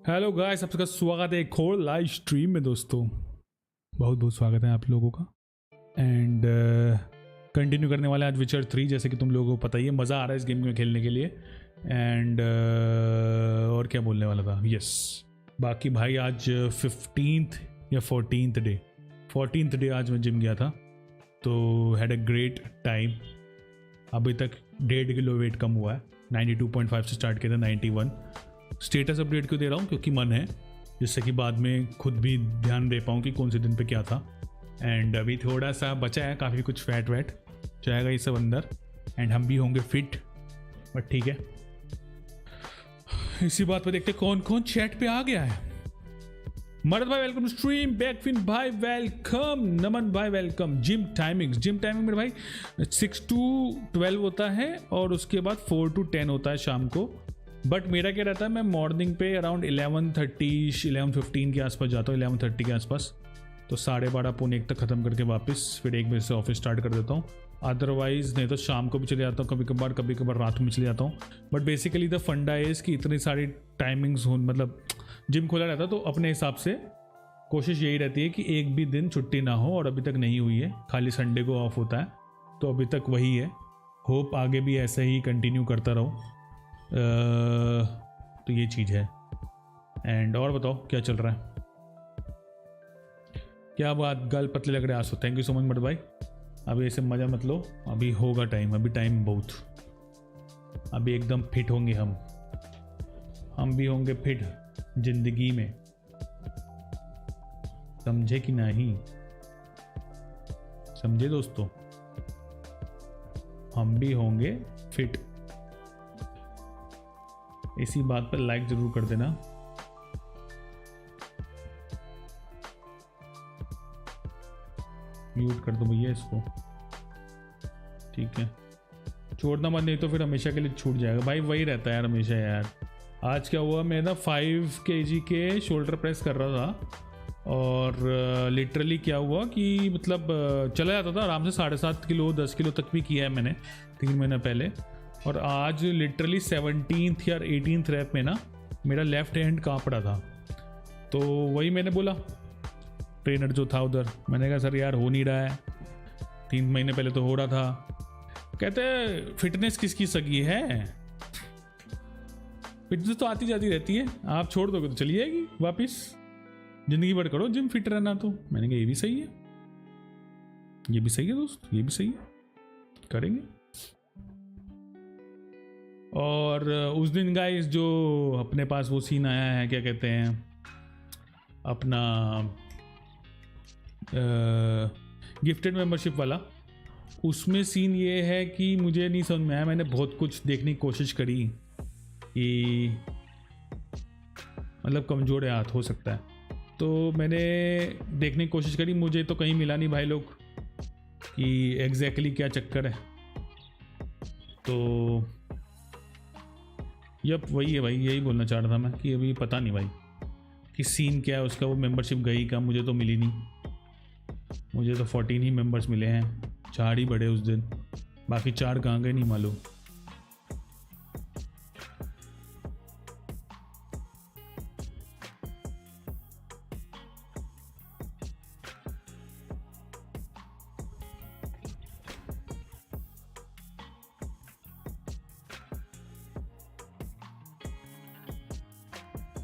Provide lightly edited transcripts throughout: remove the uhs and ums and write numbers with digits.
Hello guys, सबका स्वागत है एक और लाइव स्ट्रीम में। दोस्तों बहुत बहुत स्वागत है आप लोगों का। एंड कंटिन्यू करने वाले आज विचर 3, जैसे कि तुम लोगों को पता ही है। मज़ा आ रहा है इस गेम में खेलने के लिए। एंड और क्या बोलने वाला था, यस बाकी भाई आज 15th या 14th डे आज मैं जिम गया था, तो हैड अ ग्रेट टाइम। अभी तक 1.5 किलो वेट कम हुआ है। 92.5 से स्टार्ट किया था 91। स्टेटस अपडेट क्यों दे रहा हूँ, क्योंकि मन है, जिससे कि बाद में खुद भी ध्यान दे पाऊँ कि कौन से दिन पे क्या था। एंड अभी थोड़ा सा बचा है, काफ़ी कुछ फैट वैट जाएगा ये सब अंदर, एंड हम भी होंगे फिट। बट ठीक है, इसी बात पर देखते कौन कौन चैट पे आ गया है। मरद भाई वेलकम स्ट्रीम, बैकफिन भाई वेलकम, नमन भाई वेलकम। जिम टाइमिंग मेरे भाई 6 to 12 होता है, और उसके बाद 4 to 10 होता है शाम को। बट मेरा क्या रहता है, मैं मॉर्निंग पे अराउंड 11:30 11:15 के आसपास जाता हूँ, 11:30 के आसपास। तो 12:30 पौने 1 तक ख़त्म करके वापस फिर 1 बजे से ऑफिस स्टार्ट कर देता हूँ। अदरवाइज़ नहीं तो शाम को भी चले जाता हूँ, कभी कभार रात में चले जाता हूँ। बट बेसिकली द फंडा इज़ कि इतनी सारी टाइमिंग्स हो, मतलब जिम खोला रहता है, तो अपने हिसाब से कोशिश यही रहती है कि एक भी दिन छुट्टी ना हो, और अभी तक नहीं हुई है। खाली संडे को ऑफ होता है, तो अभी तक वही है। होप आगे भी ऐसे ही कंटिन्यू करता रहूँ। तो ये चीज़ है। एंड और बताओ क्या चल रहा है, क्या बात, गल पतले लग रहे हैं आज तो। थैंक यू सो मच मट भाई। अभी ऐसे मज़ा मत लो, अभी होगा टाइम, अभी टाइम बहुत। अभी एकदम फिट होंगे हम भी होंगे फिट जिंदगी में, समझे कि नहीं? समझे दोस्तों, हम भी होंगे फिट। इसी बात पर लाइक जरूर कर देना। म्यूट कर दो भैया इसको, ठीक है, छोड़ना मत, नहीं तो फिर हमेशा के लिए छूट जाएगा भाई। वही रहता है यार हमेशा यार। आज क्या हुआ, मैं ना 5 kg के शोल्डर प्रेस कर रहा था, और लिटरली क्या हुआ कि मतलब चला जाता था आराम से 7.5 किलो 10 किलो तक भी किया है मैंने 3 महीने पहले। और आज लिटरली 17th या 18th रैप में ना मेरा लेफ्ट हैंड काँप रहा था। तो वही मैंने बोला ट्रेनर जो था उधर, मैंने कहा सर यार हो नहीं रहा है, 3 महीने पहले तो हो रहा था। कहते फिटनेस किसकी सगी है, फिटनेस तो आती जाती रहती है, आप छोड़ दोगे तो चली जाएगी वापस। जिंदगी भर करो जिम, फिट रहना। तो मैंने कहा ये भी सही है, ये भी सही है दोस्त, ये भी सही है, करेंगे। और उस दिन गाइस जो अपने पास वो सीन आया है, क्या कहते हैं, अपना गिफ्टेड मेंबरशिप वाला, उसमें सीन ये है कि मुझे नहीं समझ में आया। मैंने बहुत कुछ देखने की कोशिश करी कि मतलब कमज़ोर है हाथ, हो सकता है, तो मैंने देखने की कोशिश करी, मुझे तो कहीं मिला नहीं भाई लोग कि एग्जैक्टली क्या चक्कर है। तो यप वही है भाई, यही बोलना चाह रहा था मैं कि अभी पता नहीं भाई कि सीन क्या है उसका। वो मेंबरशिप गई का, मुझे तो मिली नहीं। मुझे तो 14 ही मेंबर्स मिले हैं, 4 ही बढ़े उस दिन, बाकी 4 कहाँ गए नहीं मालूम।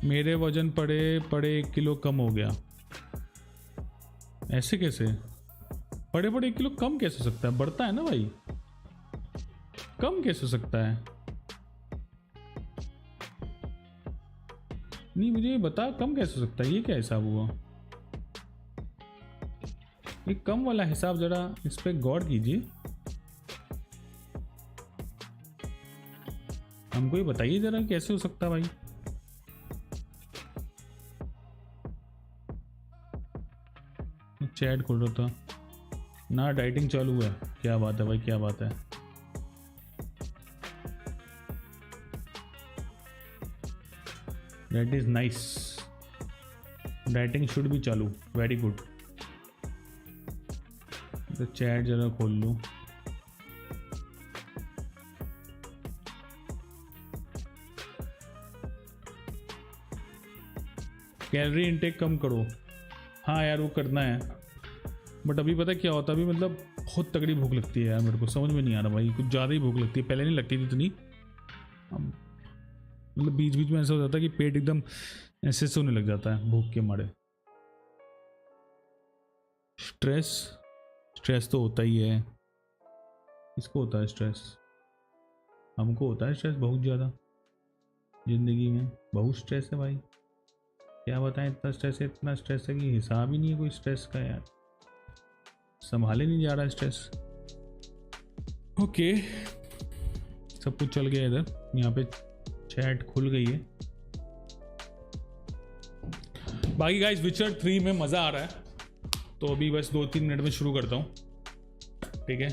मेरे वजन पड़े 1 किलो कम हो गया। ऐसे कैसे पड़े 1 किलो कम कैसे हो सकता है? बढ़ता है ना भाई, कम कैसे हो सकता है? नहीं मुझे बता, कम कैसे हो सकता है? ये क्या हिसाब हुआ? ये कम वाला हिसाब जरा इस पे गौर कीजिए, हमको ये बताइए जरा कैसे हो सकता है भाई। चैट खोल रहा था ना, डाइटिंग चालू है। क्या बात है भाई, क्या बात है। That is nice, dieting should be चालू, वेरी गुड। तो चैट जरा खोल लूँ। कैलोरी इनटेक कम करो। हाँ यार वो करना है, बट अभी पता क्या होता है, अभी मतलब बहुत तगड़ी भूख लगती है यार, मेरे को समझ में नहीं आ रहा भाई, कुछ ज़्यादा ही भूख लगती है। पहले नहीं लगती थी इतनी, मतलब बीच बीच में ऐसा हो जाता है कि पेट एकदम ऐसे से होने लग जाता है भूख के मारे। स्ट्रेस तो होता ही है, किसको होता है स्ट्रेस? हमको होता है स्ट्रेस बहुत ज़्यादा, ज़िंदगी में बहुत स्ट्रेस है भाई, क्या बताएं, इतना स्ट्रेस है कि हिसाब ही नहीं है कोई स्ट्रेस का यार, संभाले नहीं जा रहा स्ट्रेस। ओके सब कुछ चल गया इधर, यहाँ पे चैट खुल गई है। बाकी गाइस विचर 3 में मज़ा आ रहा है, तो अभी बस 2-3 मिनट में शुरू करता हूँ, ठीक है?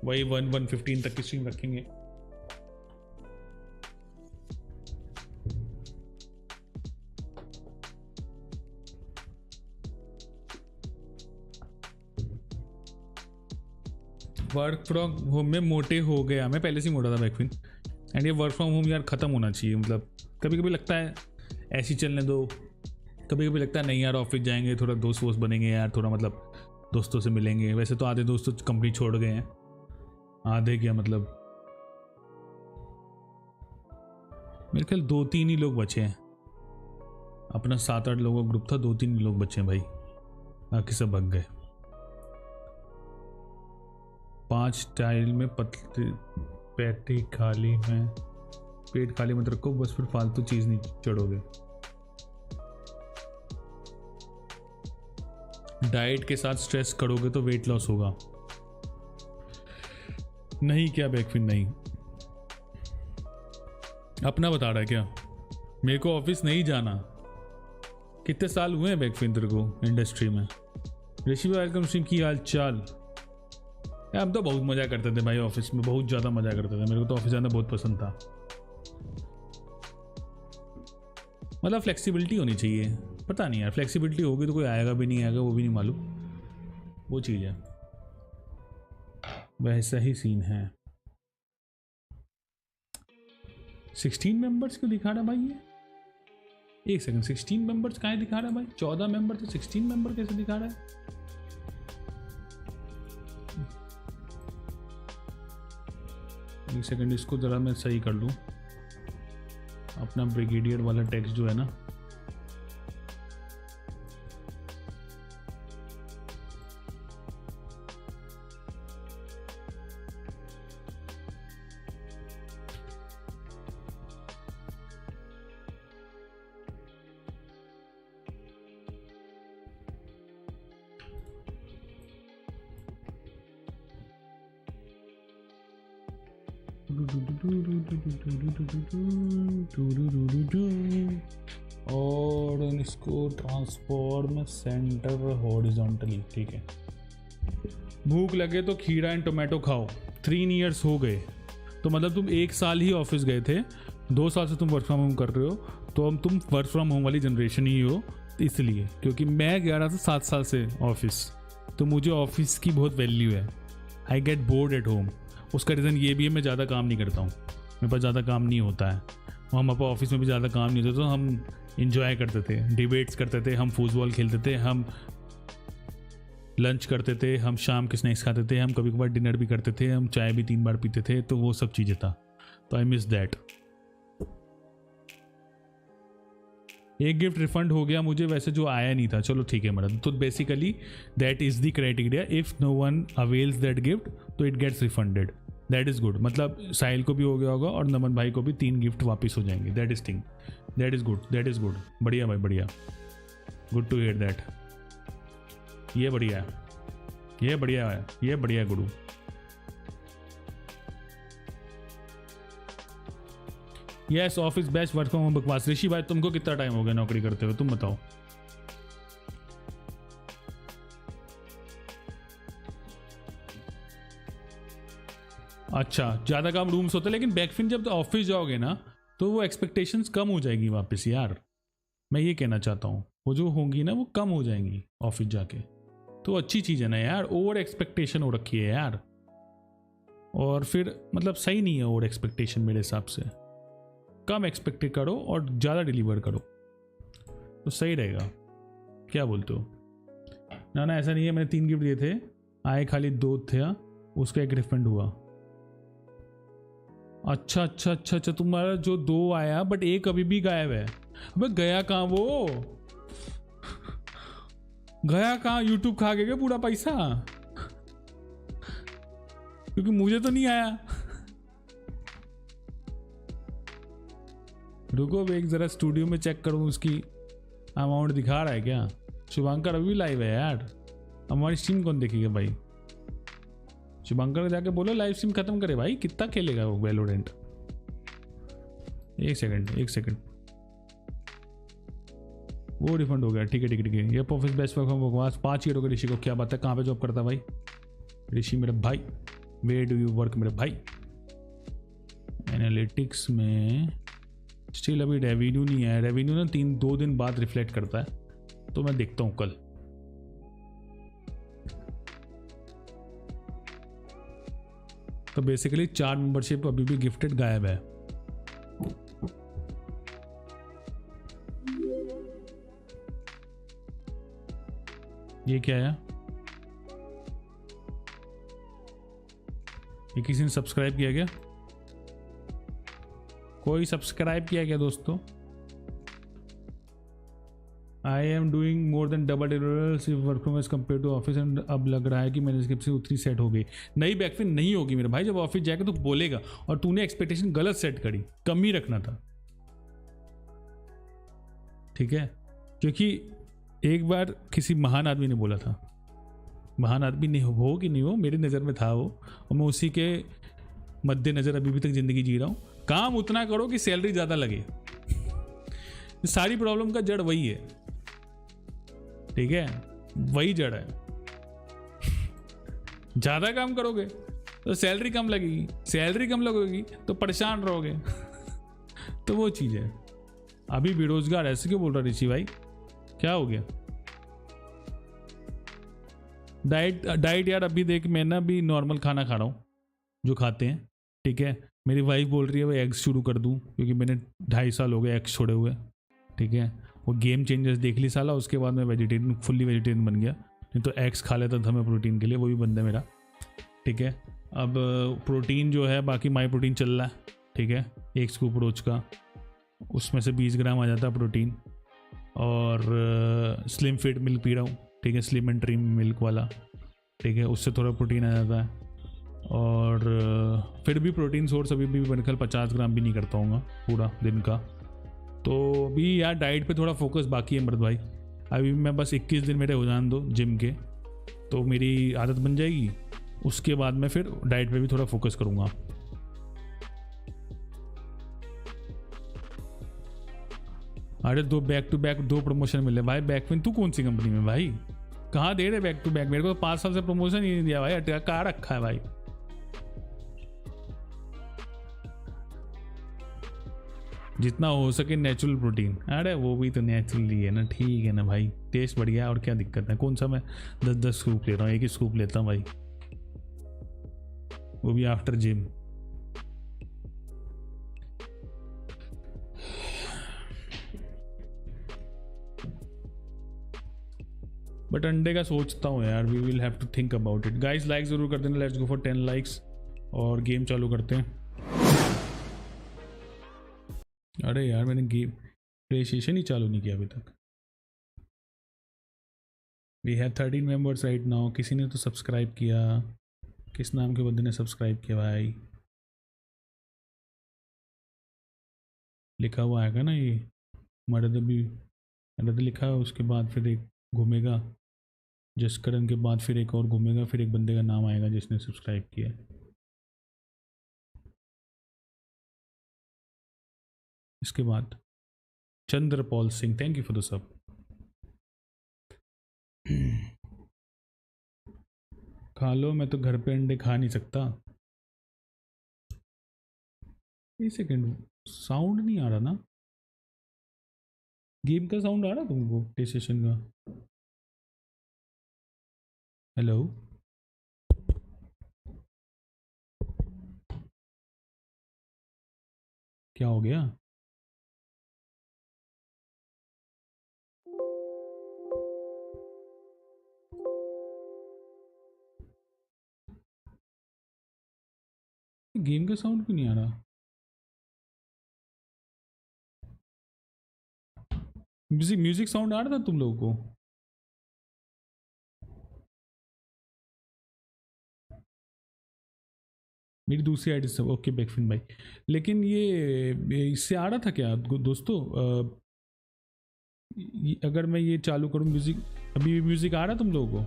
वही 1:15 तक की स्ट्रीम रखेंगे। वर्क फ्रॉम होम में मोटे हो गया, मैं पहले से ही मोटा था बैकफिन, एंड ये वर्क फ्रॉम होम यार ख़त्म होना चाहिए। मतलब कभी कभी लगता है ऐसे ही चलने दो, कभी कभी लगता है नहीं यार ऑफिस जाएंगे, थोड़ा दोस्त वोस्त बनेंगे यार, थोड़ा मतलब दोस्तों से मिलेंगे। वैसे तो आधे दोस्त तो कंपनी छोड़ गए हैं, आधे क्या मतलब मेरे ख्याल 2-3 ही लोग बचे हैं, अपना 7-8 लोगों का ग्रुप था, 2-3 ही लोग बचे हैं भाई, बाकी सब भग गए। 5 टाइल में पतले पेट खाली मत रखो, बस फिर फालतू चीज़ नहीं चढ़ोगे। डाइट के साथ स्ट्रेस करोगे तो वेट लॉस होगा। नहीं क्या बैकफिन नहीं, अपना बता रहा है क्या? मेरे को ऑफिस नहीं जाना। कितने साल हुए हैं बैकफिन तेरे को इंडस्ट्री में? ऋषि वेलकम स्ट्रीम, की हाल चाल? हम तो बहुत मज़ा करते थे भाई ऑफिस में, बहुत ज़्यादा मज़ा करते थे, मेरे को तो ऑफिस जाना बहुत पसंद था। मतलब फ्लेक्सिबिलिटी होनी चाहिए, पता नहीं यार, फ्लेक्सिबिलिटी होगी तो कोई आएगा भी नहीं आएगा वो भी नहीं मालूम, वो चीज़ है, वैसा ही सीन है। 16 मेंबर्स क्यों दिखा रहा भाई ये? एक सेकंड, 16 मेंबर्स कहाँ दिखा रहा है भाई? 14 मेंबर से 16 मेंबर कैसे दिखा रहा है? एक सेकंड, इसको ज़रा मैं सही कर लूँ, अपना ब्रिगेडियर वाला टेक्स्ट जो है ना, और इसको ट्रांसफॉर्म सेंटर हॉरिजॉन्टली, ठीक है। भूख लगे तो खीरा एंड टोमेटो खाओ। 3 इयर्स हो गए, तो मतलब तुम 1 साल ही ऑफिस गए थे, 2 साल से तुम वर्क फ्रॉम होम कर रहे हो, तो हम तुम वर्क फ्रॉम होम वाली जनरेशन ही हो, इसलिए। क्योंकि मैं गया रहा था 7 साल से ऑफिस, तो मुझे ऑफिस की बहुत वैल्यू है। I get bored at home. उसका रीज़न ये भी है मैं ज़्यादा काम नहीं करता हूँ, मेरे पास ज़्यादा काम नहीं होता है। हम अपने ऑफिस में भी ज़्यादा काम नहीं होता, तो हम इंजॉय करते थे, डिबेट्स करते थे, हम फुटबॉल खेलते थे, हम लंच करते थे, हम शाम के स्नैक्स खाते थे, हम कभी कभार डिनर भी करते थे, हम चाय भी 3 बार पीते थे, तो वो सब चीज़ें था, तो आई मिस दैट। एक गिफ्ट रिफंड हो गया मुझे, वैसे जो आया नहीं था, चलो ठीक है मैडम। तो basically that is the criteria, if no one avails that gift तो it gets refunded, that is good. मतलब साहिल को भी हो गया होगा और नमन भाई को भी 3 गिफ्ट वापस हो जाएंगे, that is thing, that is good, that is good. बढ़िया भाई बढ़िया, गुड टू हियर दैट। ये बढ़िया है, ये बढ़िया है, ये बढ़िया गुरु। Yes office best, work from home बकवास। ऋषि भाई तुमको कितना टाइम हो गया नौकरी करते हुए, तुम बताओ? अच्छा, ज़्यादा काम रूम्स होते, लेकिन बैकफिन जब ऑफिस जाओगे ना तो वो एक्सपेक्टेशंस कम हो जाएगी वापस यार, मैं ये कहना चाहता हूँ, वो जो होंगी ना वो कम हो जाएंगी ऑफिस जाके, तो अच्छी चीज़ है ना यार। ओवर एक्सपेक्टेशन हो रखी है यार, और फिर मतलब सही नहीं है ओवर एक्सपेक्टेशन, मेरे हिसाब से कम एक्सपेक्ट करो और ज़्यादा डिलीवर करो, तो सही रहेगा, क्या बोलते हो? ना ना ऐसा नहीं है, मैंने 3 गिफ्ट दिए थे, आए खाली 2 थे, उसका एक रिफंड हुआ। अच्छा अच्छा अच्छा अच्छा, तुम्हारा जो 2 आया बट एक अभी भी गायब है। अबे गया कहाँ वो? गया कहाँ? यूट्यूब खा गया क्या पूरा पैसा? क्योंकि मुझे तो नहीं आया। रुको एक जरा स्टूडियो में चेक करूं, उसकी अमाउंट दिखा रहा है क्या? शुभंकर अभी भी लाइव है यार, हमारी स्ट्रीम कौन देखेगा भाई? शुभंकर को जाके बोलो लाइव स्ट्रीम खत्म करे भाई, कितना खेलेगा वो वैलोरेंट? एक सेकंड, वो रिफंड हो गया, ठीक है ठीक है ठीक है। ये परफॉर्मेंस बेस्ट परफॉर्म बकवास 5 ईयर हो गए ऋषि को, क्या बात है? कहाँ पे जॉब करता भाई ऋषि मेरे भाई? वेयर डू यू वर्क मेरे भाई? एनालिटिक्स में स्टिल अभी रेवेन्यू नहीं है, रेवेन्यू ना 2 दिन बाद रिफ्लेक्ट करता है, तो मैं देखता हूँ कल। तो बेसिकली 4 मेंबरशिप अभी भी गिफ्टेड गायब है। ये क्या है? ये किसी ने सब्सक्राइब किया क्या? कोई सब्सक्राइब किया क्या दोस्तों? I am doing more than double work from as compare to office, and अब लग रहा है कि मैंने स्क्रिप्ट उतनी सेट हो गई। नई बैकफिन नहीं होगी मेरे भाई, जब ऑफिस जाएगा तो बोलेगा, और तूने एक्सपेक्टेशन गलत सेट करी, कम ही रखना था, ठीक है? क्योंकि एक बार किसी महान आदमी ने बोला था, महान आदमी नहीं हो कि नहीं हो, मेरी नज़र में था वो, और मैं उसी के मद्देनज़र अभी भी तक ज़िंदगी जी रहा हूँ। काम उतना करो कि सैलरी ज़्यादा लगे, सारी प्रॉब्लम का जड़ वही है, ठीक है? वही जड़ है। ज़्यादा काम करोगे तो सैलरी कम लगेगी, सैलरी कम लगेगी तो परेशान रहोगे। तो वो चीज़ है। अभी बेरोजगार ऐसे क्यों बोल रहा ऋषि भाई, क्या हो गया? डाइट यार अभी देख, मैं ना भी नॉर्मल खाना खा रहा हूँ जो खाते हैं, ठीक है? मेरी वाइफ बोल रही है वो एग्स शुरू कर दूँ, क्योंकि मैंने 2.5 साल हो गए एग्स छोड़े हुए, ठीक है? वो गेम चेंजर्स देख ली साला, उसके बाद मैं वेजिटेरियन, फुल्ली वेजिटेरियन बन गया। नहीं तो एग्स खा लेता था मैं प्रोटीन के लिए, वो भी बंद है मेरा, ठीक है? अब प्रोटीन जो है बाकी माई प्रोटीन चल रहा है, ठीक है? 1 स्कूप रोज का, उसमें से 20 ग्राम आ जाता है प्रोटीन, और स्लिम फिट मिल्क पी रहा हूँ, ठीक है? स्लिम एंड ट्रिम मिल्क वाला, ठीक है? उससे थोड़ा प्रोटीन आ जाता है। और फिर भी प्रोटीन सोर्स अभी भी मेरे ख्याल 50 ग्राम भी नहीं करता हूँ पूरा दिन का। तो अभी यार डाइट पे थोड़ा फोकस बाकी है मर्द भाई, अभी मैं बस 21 दिन मेरे हो जाने दो जिम के, तो मेरी आदत बन जाएगी, उसके बाद मैं फिर डाइट पे भी थोड़ा फोकस करूँगा। अरे 2 बैक टू बैक 2 प्रमोशन मिले भाई। बैकपिन तू कौन सी कंपनी में भाई, कहाँ दे रहे बैक टू बैक? मेरे को 5 साल से प्रमोशन ही नहीं दिया भाई, अटका कहाँ रखा है भाई? जितना हो सके नेचुरल प्रोटीन। अरे वो भी तो नेचुरल ही है ना, ठीक है ना भाई, टेस्ट बढ़िया है और क्या दिक्कत है? कौन सा मैं 10-10 स्कूप ले रहा हूँ, एक ही स्कूप लेता हूँ भाई, वो भी आफ्टर जिम। बट अंडे का सोचता हूँ यार, we will have to think about it. Guys like जरूर कर देना, लेट्स गो फॉर 10 लाइक्स और गेम चालू करते हैं। अरे यार मैंने गेम प्ले स्टेशन ही चालू नहीं किया अभी तक। We have 13 members right now. किसी ने तो सब्सक्राइब किया, किस नाम के बंदे ने सब्सक्राइब किया भाई? लिखा हुआ आएगा ना ये मर्द भी, मर्द लिखा है, उसके बाद फिर एक घूमेगा जसकरण के बाद फिर एक और घूमेगा, फिर एक बंदे का नाम आएगा जिसने सब्सक्राइब किया। इसके बाद Chandrapal Singh, thank you for the sub. खा लो, मैं तो घर पे अंडे खा नहीं सकता। एक सेकेंड, साउंड नहीं आ रहा ना? गेम का साउंड आ रहा तुमको प्ले स्टेशन का? हेलो, क्या हो गया? गेम का साउंड क्यों नहीं आ रहा? म्यूजिक साउंड आ रहा था तुम लोगों को? मेरी दूसरी आईडी से ओके बैकफिन भाई, लेकिन ये इससे आ रहा था क्या दोस्तों? अगर मैं ये चालू करूं म्यूजिक, अभी भी म्यूजिक आ रहा है तुम लोगों को?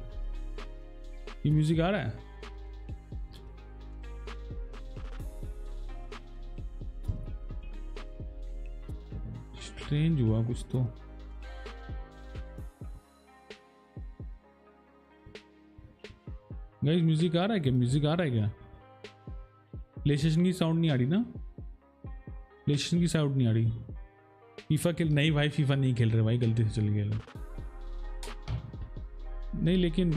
ये म्यूजिक आ रहा है? स्ट्रेंज हुआ कुछ तो। गाइस म्यूजिक आ रहा है क्या? म्यूजिक आ रहा है क्या? प्लेस्टेशन की साउंड नहीं आ रही ना? प्लेस्टेशन की साउंड नहीं आ रही। फीफा खेल नहीं भाई, फीफा नहीं खेल रहे भाई, गलती से चल गया नहीं, लेकिन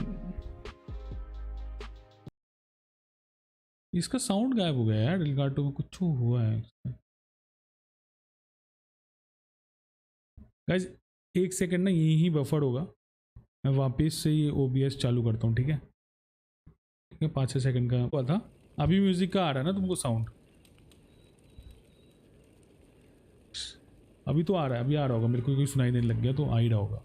इसका साउंड गायब हो गया यार। एलगाटो में कुछ हुआ है गाइस। एक सेकंड ना, यही बफर होगा, मैं वापस से ये OBS चालू करता हूँ, ठीक है? ठीक है, 5-6 सेकंड का हुआ था। अभी म्यूजिक का आ रहा है ना तुमको साउंड? अभी तो आ रहा है, अभी आ रहा होगा मेरे को, कोई सुनाई देने लग गया तो आ ही रहा होगा।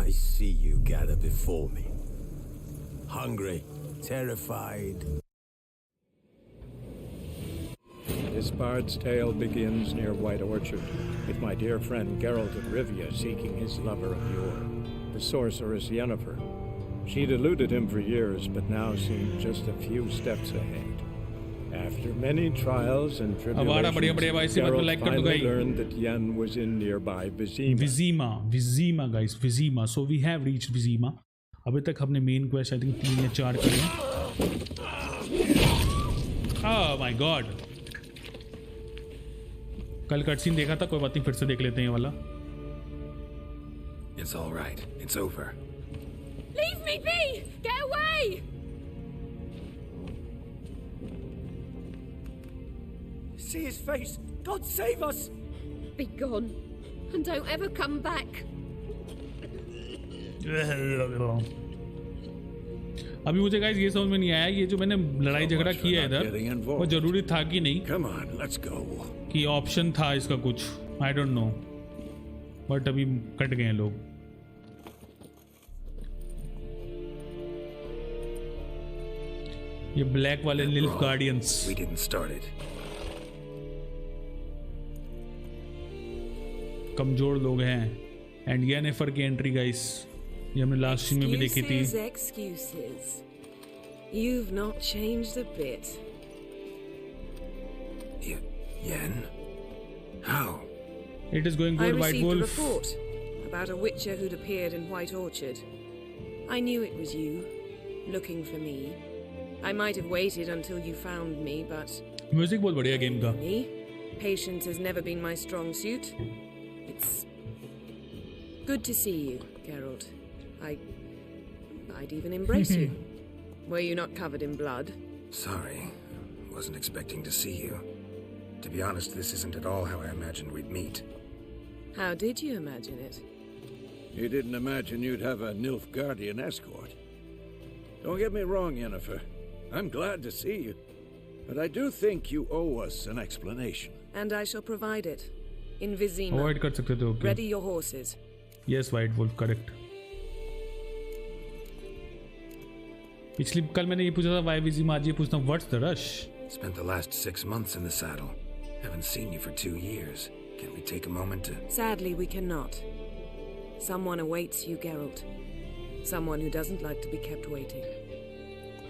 I see you gather before me. Hungry, terrified. This bard's tale begins near White Orchard, with my dear friend Geralt of Rivia seeking his lover of yore, the sorceress Yennefer. She'd eluded him for years, but now seemed just a few steps ahead. After many trials and tribulations, Geralt finally learned that Yen was in nearby Vizima. Vizima guys, Vizima. So we have reached Vizima. अभी तक हमने main quest I think 3 या 4 करे। Oh my God! कल cutscene देखा था, कोई बात नहीं, फिर से देख लेते हैं ये वाला। It's all right. It's over. Leave me be! Get away! See his face! God save us! Be gone, and don't ever come back. अभी मुझे गाइस ये समझ में नहीं आया, ये जो मैंने लड़ाई झगड़ा किया है इधर, वो जरूरी था कि नहीं? Come on, let's go. कि ऑप्शन था इसका कुछ, आई डोंट नो, बट अभी कट गए हैं लोग। ये ब्लैक वाले Nilfgaardians. We didn't start it. कमजोर लोग हैं। एंड येनेफर की एंट्री गाइस, ये हमने लास्ट सीन में भी देखी थी। Excuses. You've not changed a bit. Yen? How? It is going I good, White received a Wolf. report about a witcher who'd appeared in White Orchard. I knew it was you, looking for me. I might have waited until you found me, but music बहुत बढ़िया game का। me, patience has never been my strong suit. It's good to see you, Geralt. I'd even embrace you. Were you not covered in blood? Sorry. Wasn't expecting to see you. To be honest, this isn't at all how I imagined we'd meet. How did you imagine it? You didn't imagine you'd have a Nilfgaardian escort. Don't get me wrong, Yennefer. I'm glad to see you. But I do think you owe us an explanation. And I shall provide it. In Vizima. Avoid कर सकते थे, okay. Ready your horses. Yes white wolf, correct. पिछली कल मैंने ये पूछा था Y विजिमा, आज ये पूछता हूँ what's the rush. Spent the last 6 months in the saddle. Haven't seen you for 2 years. Can we take a moment to... Sadly, we cannot. Someone awaits you, Geralt. Someone who doesn't like to be kept waiting.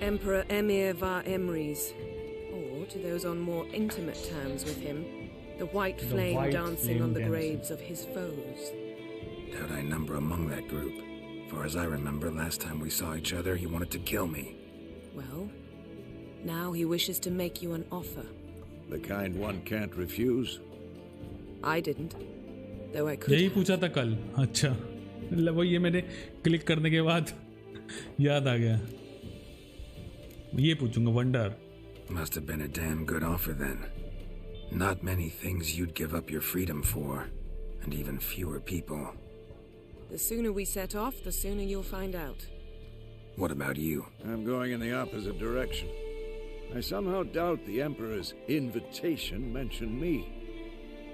Emperor Emir var Emrys. Or, to those on more intimate terms with him, the white flame dancing on the graves of his foes. Doubt I number among that group. Far as I remember, last time we saw each other, he wanted to kill me. Well, now he wishes to make you an offer. The kind one can't refuse. I didn't, though I could यही have. पूछा था कल। अच्छा, मतलब वो ये मैंने click करने के बाद याद आ गया, ये पूछूंगा। Wonder Must have been a damn good offer then. Not many things you'd give up your freedom for. and even fewer people. The sooner we set off, the sooner you'll find out. What about you? I'm going in the opposite direction. I somehow doubt the Emperor's invitation mentioned me.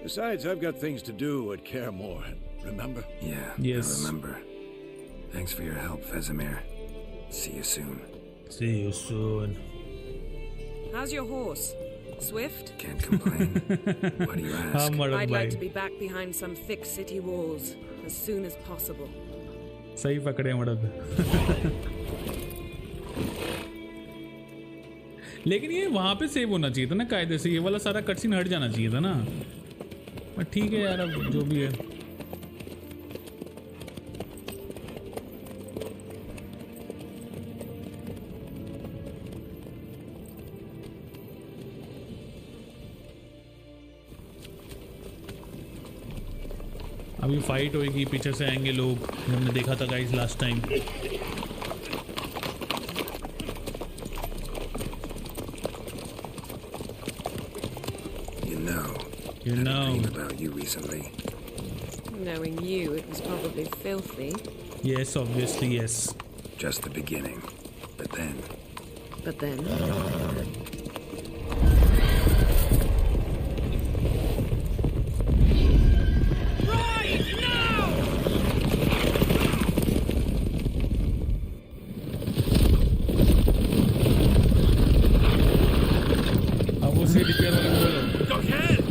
Besides, I've got things to do at Care more, remember? Yeah, Yes. I remember. Thanks for your help, Vizimir. See you soon. See you soon. How's your horse? Swift? Can't complain. Why do you ask? I'd like to be back behind some thick city walls as soon as possible. सही पकड़े मर्द. लेकिन ये वहां पे save होना चाहिए था ना कायदे से. ये वाला सारा कटसीन हट जाना चाहिए था ना. पर ठीक है यार, अब जो भी है. अभी फाइट होएगी, पीछे से आएंगे लोग. हमने देखा था guys last time. You know. About you recently. Knowing you, it was probably filthy. Yes, obviously, yes. Just the beginning. But then. But then?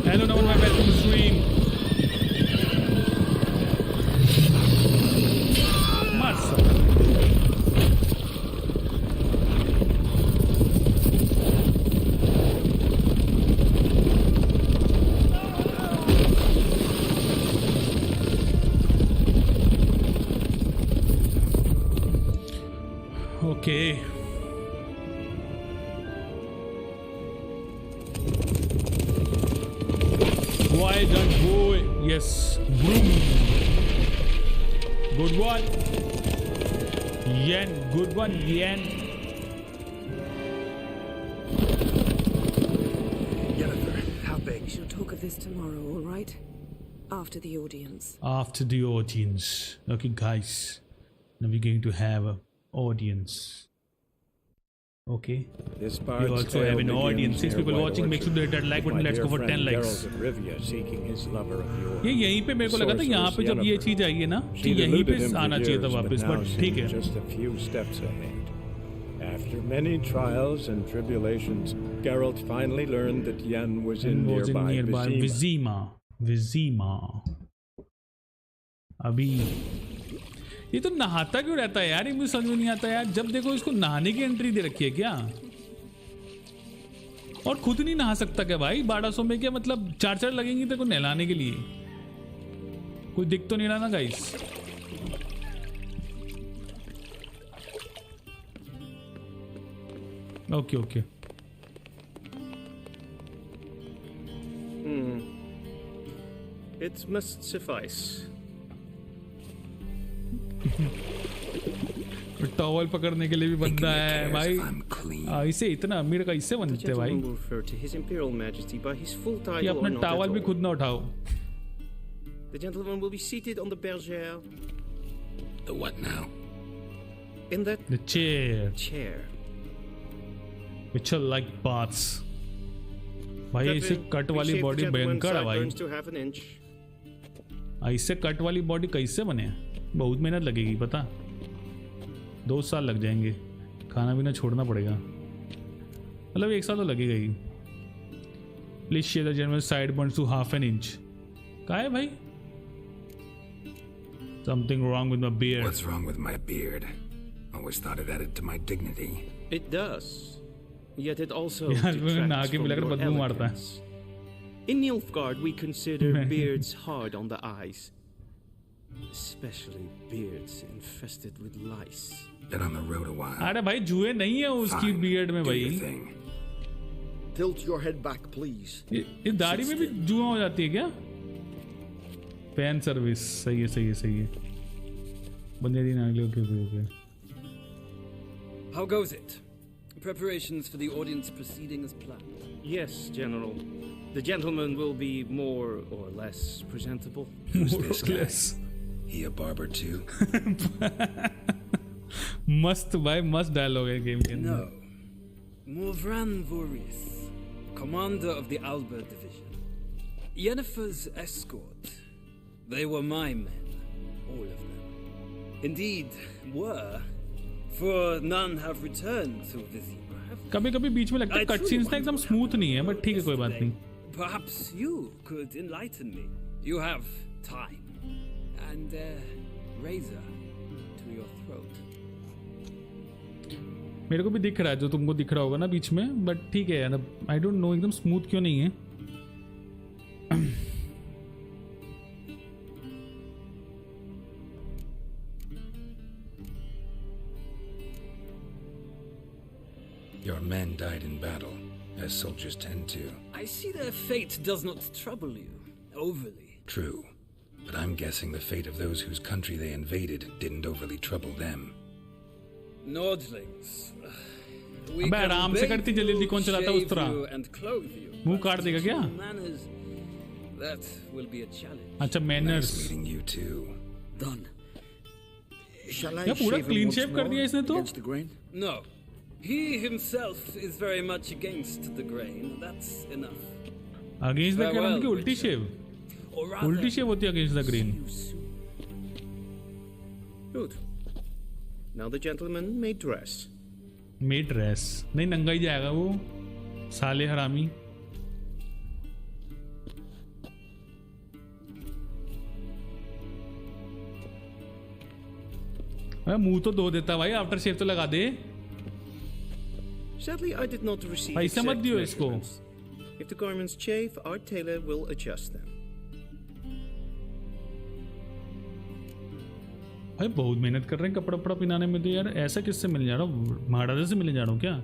Hello, no one, welcome to stream. Massa. Okay. Well done, boy. Yes. Boom. Good one. Yen. Good one, Yen. Jennifer, how big? We shall talk of this tomorrow, all right? After the audience. After the audience. Okay, guys. Now we're going to have an audience. Okay. This We also have an audience. 6 people watching. Make sure to hit that like button. Let's go for 10 likes. ये यहीं पे मेरे को लगा था यहाँ पे जब ये चीज आई है ना कि यहीं पे आना चाहिए था वापस, बट ठीक है. Just a few steps ahead. After many trials and tribulations, Geralt finally learned that Yen was in nearby Vizima. Vizima. अभी ये तो नहाता क्यों रहता है यार, ये मुझे समझ में नहीं आता यार. जब देखो इसको नहाने की एंट्री दे रखी है क्या, और खुद नहीं नहा सकता क्या भाई 1200 में? क्या मतलब 4 लगेंगी तेरे को नहलाने के लिए? कोई दिख तो नहीं रहा ना guys. Okay okay. It must suffice. Towel पकड़ने के लिए भी बंदा है भाई. इसे इतना अमीर का इससे बनते भाई कि अपना टॉवल भी खुद ना उठाओ. The gentleman will be seated on the bergère. The what now? In that The chair chair. which are like baths. भाई इसे कट वाली बॉडी भयंकर है भाई. इससे कट वाली बॉडी कैसे बने? बहुत मेहनत लगेगी पता. 2 साल लग जाएंगे. खाना पीना छोड़ना पड़ेगा. मतलब 1 साल तो लगेगा ही. Please share the general sideburns to ½ an inch. क्या है भाई? Something wrong with my beard. What's wrong with my beard? Always thought it added to my dignity. It does. Yet it also यार detracts नहा के from मिलाकर your बदबू मारता है. elegance. In Nilfgaard, we consider beards hard on the eyes. Especially beards infested with lice. Been on the road a while. अरे भाई जुए नहीं है उसकी बियर्ड में Do भाई. your thing. Tilt your head back, please. ये दाढ़ी में भी जुआ हो जाती है क्या? Fan service. सही है सही है सही है. बंदे दिन आ गए. Okay okay. How goes it? Preparations for the audience proceeding as planned. Yes, General. The gentleman will be more or less presentable. Who's this guy? Less. He a barber too? मस्त भाई, मस्त डायलॉग है game के अंदर. No. Morvran Voris, commander of the Alba division. Yennefer's escort. They were my men. All of them. Indeed, were. For none have returned to Vizima. कभी कभी बीच में लगता है कट सीन्स ना एकदम स्मूथ नहीं है, बट ठीक है, कोई बात नहीं. Perhaps you could enlighten me. You have time. And razor to your throat. मेरे को भी दिख रहा है जो तुमको दिख रहा होगा ना बीच में, बट ठीक है यार. आई डोंट नो एकदम स्मूथ क्यों नहीं है. Your men died in battle, as soldiers tend to. I see their fate does not trouble you overly. True. But I'm guessing the fate of those whose country they invaded didn't overly trouble them. Nordlings. अबे आराम से करती, जल्दी जल्दी कौन चलाता उस तरह. मुंह काट देगा क्या? That will be a challenge. अच्छा, Nice manners. meeting you too. Done. Shall I Yeah, पूरा shave him clean once shave कर more दिया इसने तो. against the grain? No. He himself is very much against the grain. That's enough. Against the Farewell, green की उल्टी Richard. Shave. Or rather, उल्टी शेव होती है against the green. Good. Now the gentleman may dress. May dress नहीं, नंगा ही जाएगा वो, साले हरामी. मुंह तो धो देता भाई, आफ्टर शेव तो लगा दे. Sadly, I did not receive पैसा मत exact दियो इसको. measurements. If the garments chafe, our tailor will adjust them. भाई बहुत मेहनत कर रहे हैं कपड़ा वपड़ा पिनाने में तो यार. ऐसा किससे मिलने जा रहा हूँ? महाराजा से मिलने जा रहा हूँ क्या?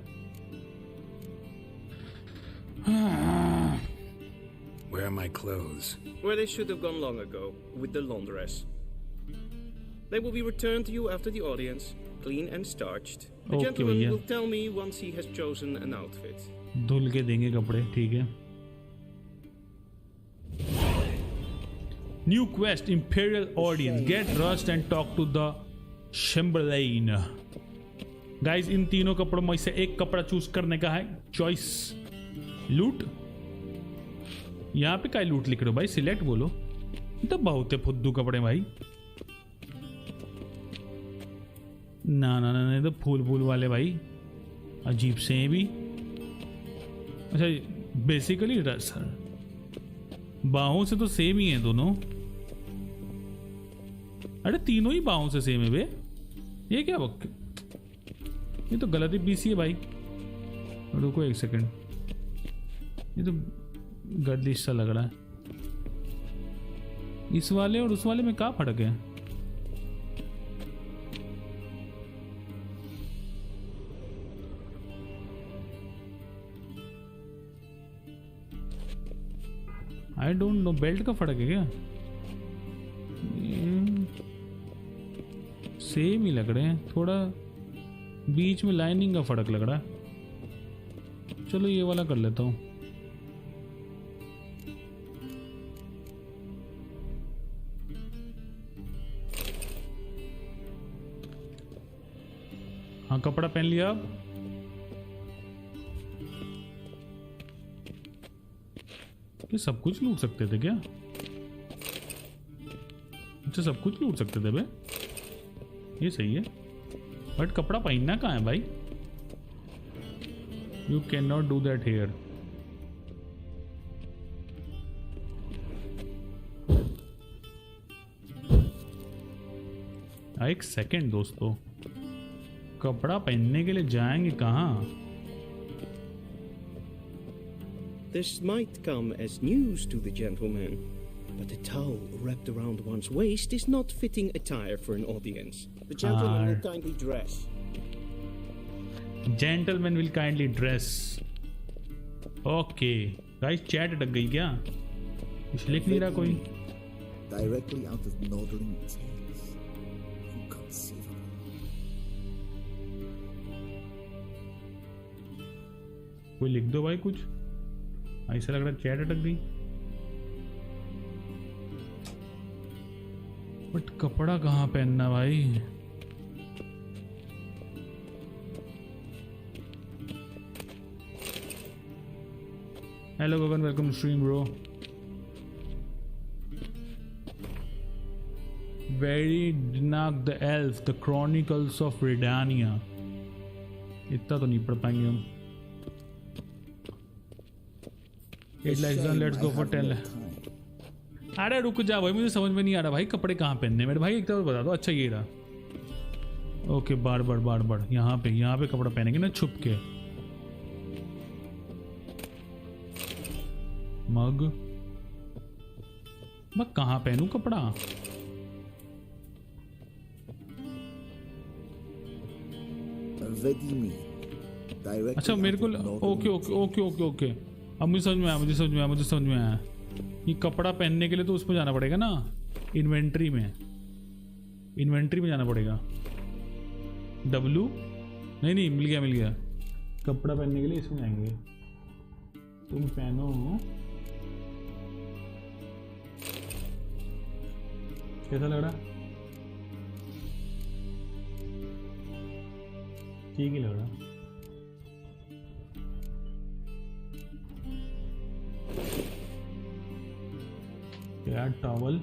Where are my clothes? Where they should have gone long ago, with the laundress. They will be returned to you after the audience, clean and starched. The Okay, gentleman भैया. will tell me once he has chosen an outfit. धुल के देंगे कपड़े, ठीक है. New quest, Imperial Audience. Get rust and talk to the Chamberlain. Guys, इन तीनों कपड़ों में से एक कपड़ा चूज करने का है. चॉइस. लूट. यहाँ पे क्या लूट लिख रहे हो भाई? सिलेक्ट बोलो. तो बहुत है फुद्दू कपड़े भाई. ना ना ना, तो फूल फूल वाले भाई अजीब से हैं भी. अच्छा, बेसिकली सर बाहों से तो सेम ही हैं दोनों. अरे तीनों ही बाहों से सेम है बे. ये क्या वक्त, ये तो गलती पीसी है भाई. रुको एक सेकंड, ये तो गर्दिश सा लग रहा है. इस वाले और उस वाले में क्या फर्क है? आई डोंट नो. बेल्ट का फर्क है क्या? सेम ही लग रहे हैं, थोड़ा बीच में लाइनिंग का फर्क लग रहा है. चलो ये वाला कर लेता हूँ. हाँ, कपड़ा पहन लिया. अब ये सब कुछ लूट सकते थे क्या? अच्छा, सब कुछ लूट सकते थे बे. ये सही है, बट कपड़ा पहनना कहाँ है भाई? You can not do that here. एक सेकेंड दोस्तों, कपड़ा पहनने के लिए जाएंगे कहाँ? This might come as news to the gentleman, but a towel wrapped around one's waist is not fitting attire for an audience. The gentleman will kindly dress. Gentleman will kindly dress. Okay. Guys, chat अटक गई क्या? कुछ लिख नहीं रहा कोई? Directly out of Northern Tales. Inconceivable. कोई लिख दो भाई कुछ. ऐसा लग रहा है चैट अटक गई। बट कपड़ा कहाँ पहनना भाई? Hello Gagan, welcome to stream bro. Very डिनाक the elf the chronicles of Redania. इतना तो नहीं पढ़ पाएंगे हम। 8 lakhs done, let's go for 10 lakh। अरे रुक जा भाई, मुझे समझ में नहीं आ रहा भाई कपड़े कहाँ पहनने मेरे भाई, एक तो बता दो। अच्छा ये रहा। ओके बार बार यहाँ पे कपड़ा पहनेंगे ना छुप के। मग कहाँ पहनूं कपड़ा? अच्छा मेरे को ओके अब मुझे समझ में आया। ये कपड़ा पहनने के लिए तो उसमें जाना पड़ेगा ना, इन्वेंट्री में जाना पड़ेगा। W नहीं मिल गया। कपड़ा पहनने के लिए इसमें जाएंगे। तुम पहनो। कैसा लग रहा? ठीक ही लग रहा। यार टॉवल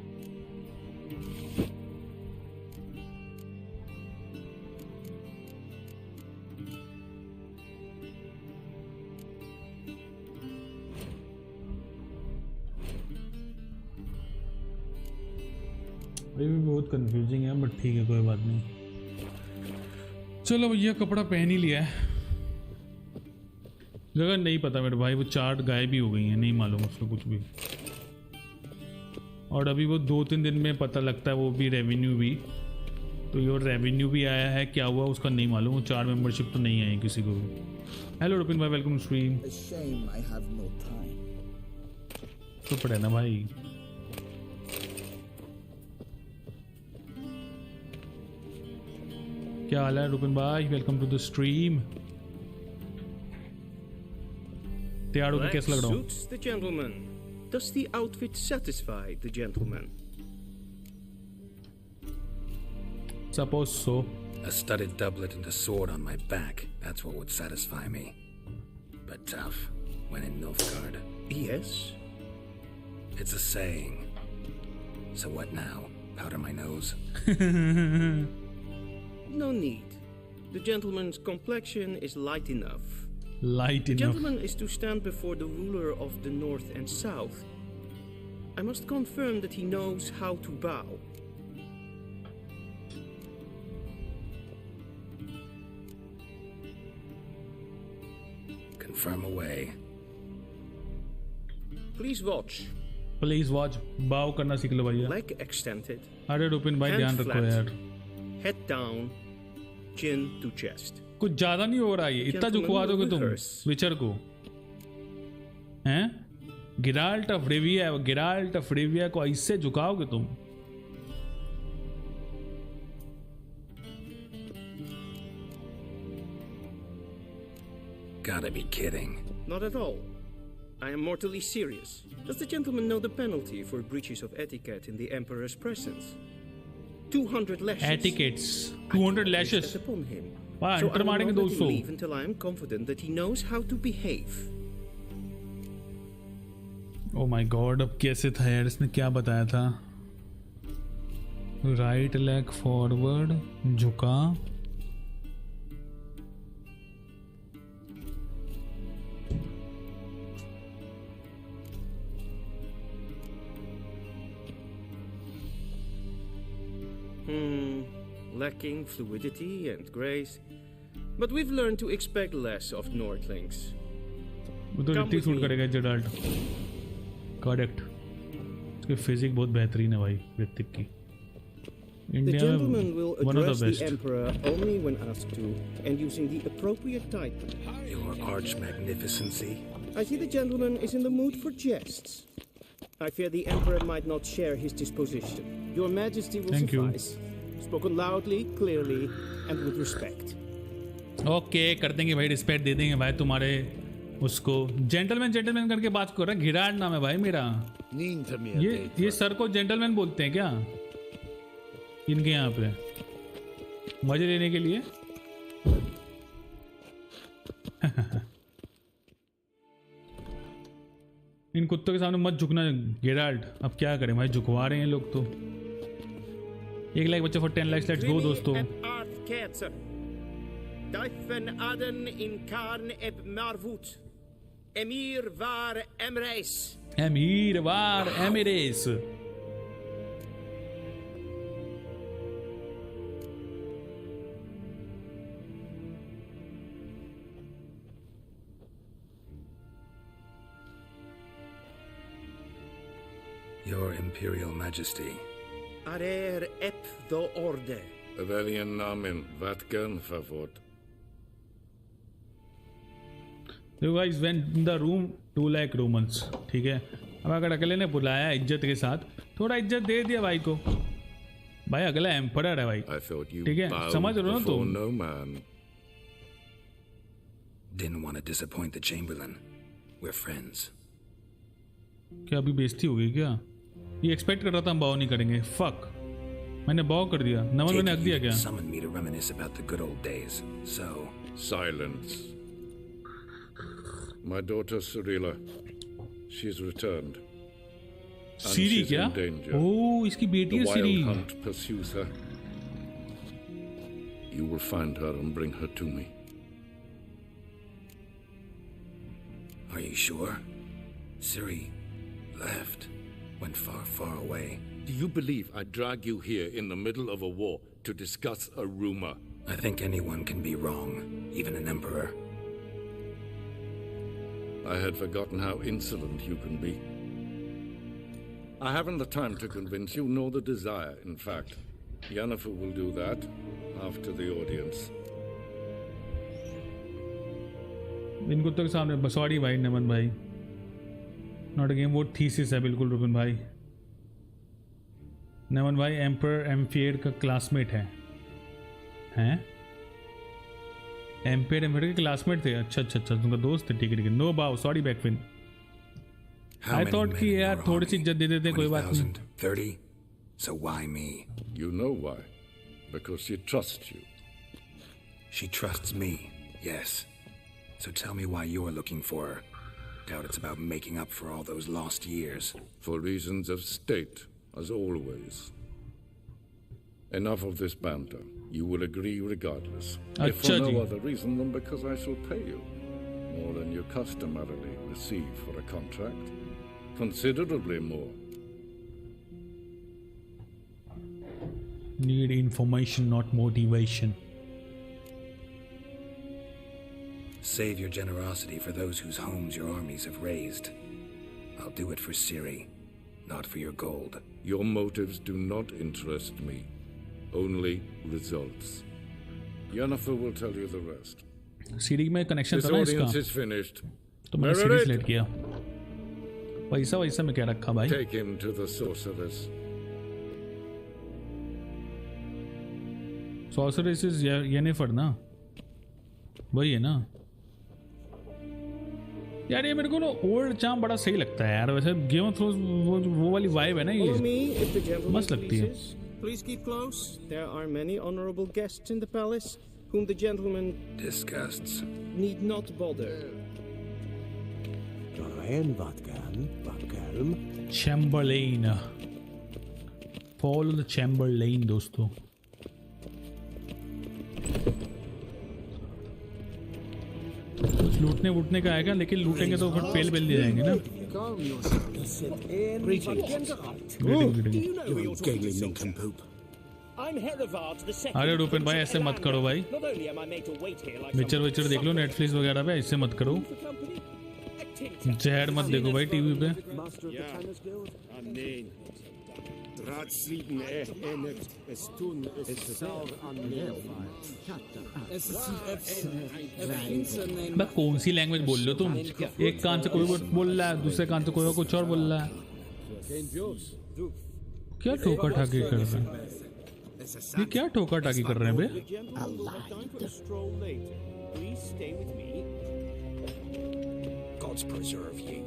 ये भी बहुत कंफ्यूजिंग है, बट ठीक है कोई बात नहीं। चलो भैया कपड़ा पहन ही लिया है। गगन नहीं पता मेरे भाई, वो चार्ट गायब भी हो गई हैं, नहीं मालूम उसका कुछ भी। और अभी वो 2-3 दिन में पता लगता है, वो भी रेवेन्यू भी। तो ये रेवेन्यू भी आया है, क्या हुआ उसका नहीं मालूम। वो 4 मेंबरशिप तो नहीं आई किसी को भी। हेलो रुपिन भाई, वेलकम टू स्ट्रीम। तो पड़े ना भाई। क्या हाल है रुपिन भाई, वेलकम टू द स्ट्रीम। तैयार होकर कैसा लग रहा हूँ? Suits the gentleman. Does the outfit satisfy the gentleman? Suppose so. A studded doublet and a sword on my back, that's what would satisfy me. But tough, when in Nilfgaard. Yes. It's a saying. So what now? Powder my nose? No need. The gentleman's complexion is light enough. The gentleman is to stand before the ruler of the north and south. I must confirm that he knows how to bow. Confirm away. Please watch. bow करना सीख लो भैया। Leg extended. अरे रुपिन भाई ध्यान रखो यार। Head down, chin to chest. कुछ ज्यादा नहीं हो रहा है, इतना झुकवा दोगे तुम विचर को? हैं? गिराल्ट ऑफ रिविया को ऐसे झुकाओगे तुम? Gotta be kidding. Not at all. I am mortally serious. Does the gentleman know the penalty for breaches of etiquette in the Emperor's presence? 200 lashes. Etiquettes. 200 lashes. Upon him. वाह, So अंतर I will मारेंगे not let him 200। leave until I am confident that he knows how to behave. Oh my God, अब कैसे था यार, इसने क्या बताया था? राइट लेग फॉरवर्ड, झुका। Lacking fluidity and grace. But we've learned to expect less of Nordlings. वो तो इतनी सूट करेगा जेडाल्ट। करेक्ट। उसकी फिजिक बहुत बेहतरीन है भाई ऋतिक की। The gentleman will address the Emperor only when asked to, and using the appropriate title. Your arch magnificency. I see the gentleman is in the mood for jests. I fear the Emperor might not share his disposition. Your Majesty will suffice. Spoken loudly, clearly, and with respect. Okay कर देंगे भाई, respect दे देंगे भाई। तुम्हारे उसको gentleman gentleman करके बात कर रहा है। घिराड नाम है भाई मेरा। ये सर को जेंटलमैन बोलते हैं क्या इनके यहाँ पे मजे लेने के लिए? इन कुत्तों के सामने मत झुकना गेराल्ड। अब क्या करें भाई, झुकवा रहे हैं लोग तो। 1 लाख बच्चे फॉर 10 लाइक्स, लेट्स गो दोस्तों। Emir var Emreis. Emir var Emreis. Your Imperial Majesty. Arer ep do orde. Valian namen, vatkan favort. You guys went in the room 2 lakh Romans, ठीक है। अब अगर अगले ने बुलाया इज्जत के साथ, थोड़ा इज्जत दे दिया भाई को। भाई अगला एम्परर है भाई, ठीक है, समझ रहे हो ना तुम? No man. Didn't want to disappoint the Chamberlain. We're friends. क्या अभी बेइज्जती हो गई क्या? ये एक्सपेक्ट कर रहा था हम बाव नहीं करेंगे। फक, मैंने बाव कर दिया। नमन मैंने हक दिया क्या? Summoned me to reminisce about the good old days. So silence. My daughter Cyrilla, she's returned. सीरी क्या? ओह, इसकी बेटी है सीरी। The wild hunt pursues her. You will find her and bring her to me. Are you sure? Ciri left, went far, far away. Do you believe I'd drag you here in the middle of a war to discuss a rumor? I think anyone can be wrong, even an emperor. I had forgotten how insolent you can be. I haven't the time to convince you, nor the desire, in fact. Yennefer will do that after the audience. इन कुत्तों के सामने sorry भाई नमन भाई, not a game, वो thesis है बिल्कुल Rubin भाई। नमन भाई एम्पर एम्फियर का क्लासमेट है। हैं? एम्पेयर एम्फियर के क्लासमेट थे? अच्छा अच्छा अच्छा, तुमका दोस्त थे, ठीक है ठीक है। नो बाव, सॉरी बैकफिन। आई थॉट कि यार थोड़ी सी इज्जत दे देते, कोई बात नहीं। 30? So why me? You know why? Because she trusts you. She trusts me, yes. So tell me why you're looking for her. Doubt it's about making up for all those lost years. For reasons of state, as always. Enough of this banter. You will agree regardless. If for no other reason than because I shall pay you more than you customarily receive for a contract. Considerably more. Need information, not motivation. Save your generosity for those whose homes your armies have razed. I'll do it for Ciri, not for your gold. Your motives do not interest me. Only results. Yennefer will tell you the rest. Series में connection था ना इसका, is finished. तो मैंने series late किया। पैसा वैसा में क्या रखा भाई? Take him to the sorceress. Sorceress is Yennefer ना, वही है ना यार। ये मेरे को ना ओल्ड चार्म बड़ा सही लगता है यार। वैसे गेम ऑफ थ्रोन्स वो वाली वाइब है ना, ये मस्त लगती है। Please keep close. There are many honorable guests in the palace whom the gentleman disgusts. Need not bother. Chamberlain. Follow the Chamberlain दोस्तों। कुछ लूटने वूटने का आएगा, लेकिन लूटेंगे तो फिर पेल दिए जाएंगे ना। अरे रूपेन भाई ऐसे मत करो भाई, विचर विचर देख लो नेटफ्लिक्स वगैरह पे, ऐसे मत करो। जहर मत देखो भाई टीवी पे। कौन सी लैंग्वेज बोल रहे हो तुम? एक कान से कोई बोल रहा है, दूसरे कान से कोई कुछ और बोल रहा है। क्या ठोका ठाकी कर रहे हैं? ये क्या ठोका टाकी कर रहे हैं बे? gods preserve ye.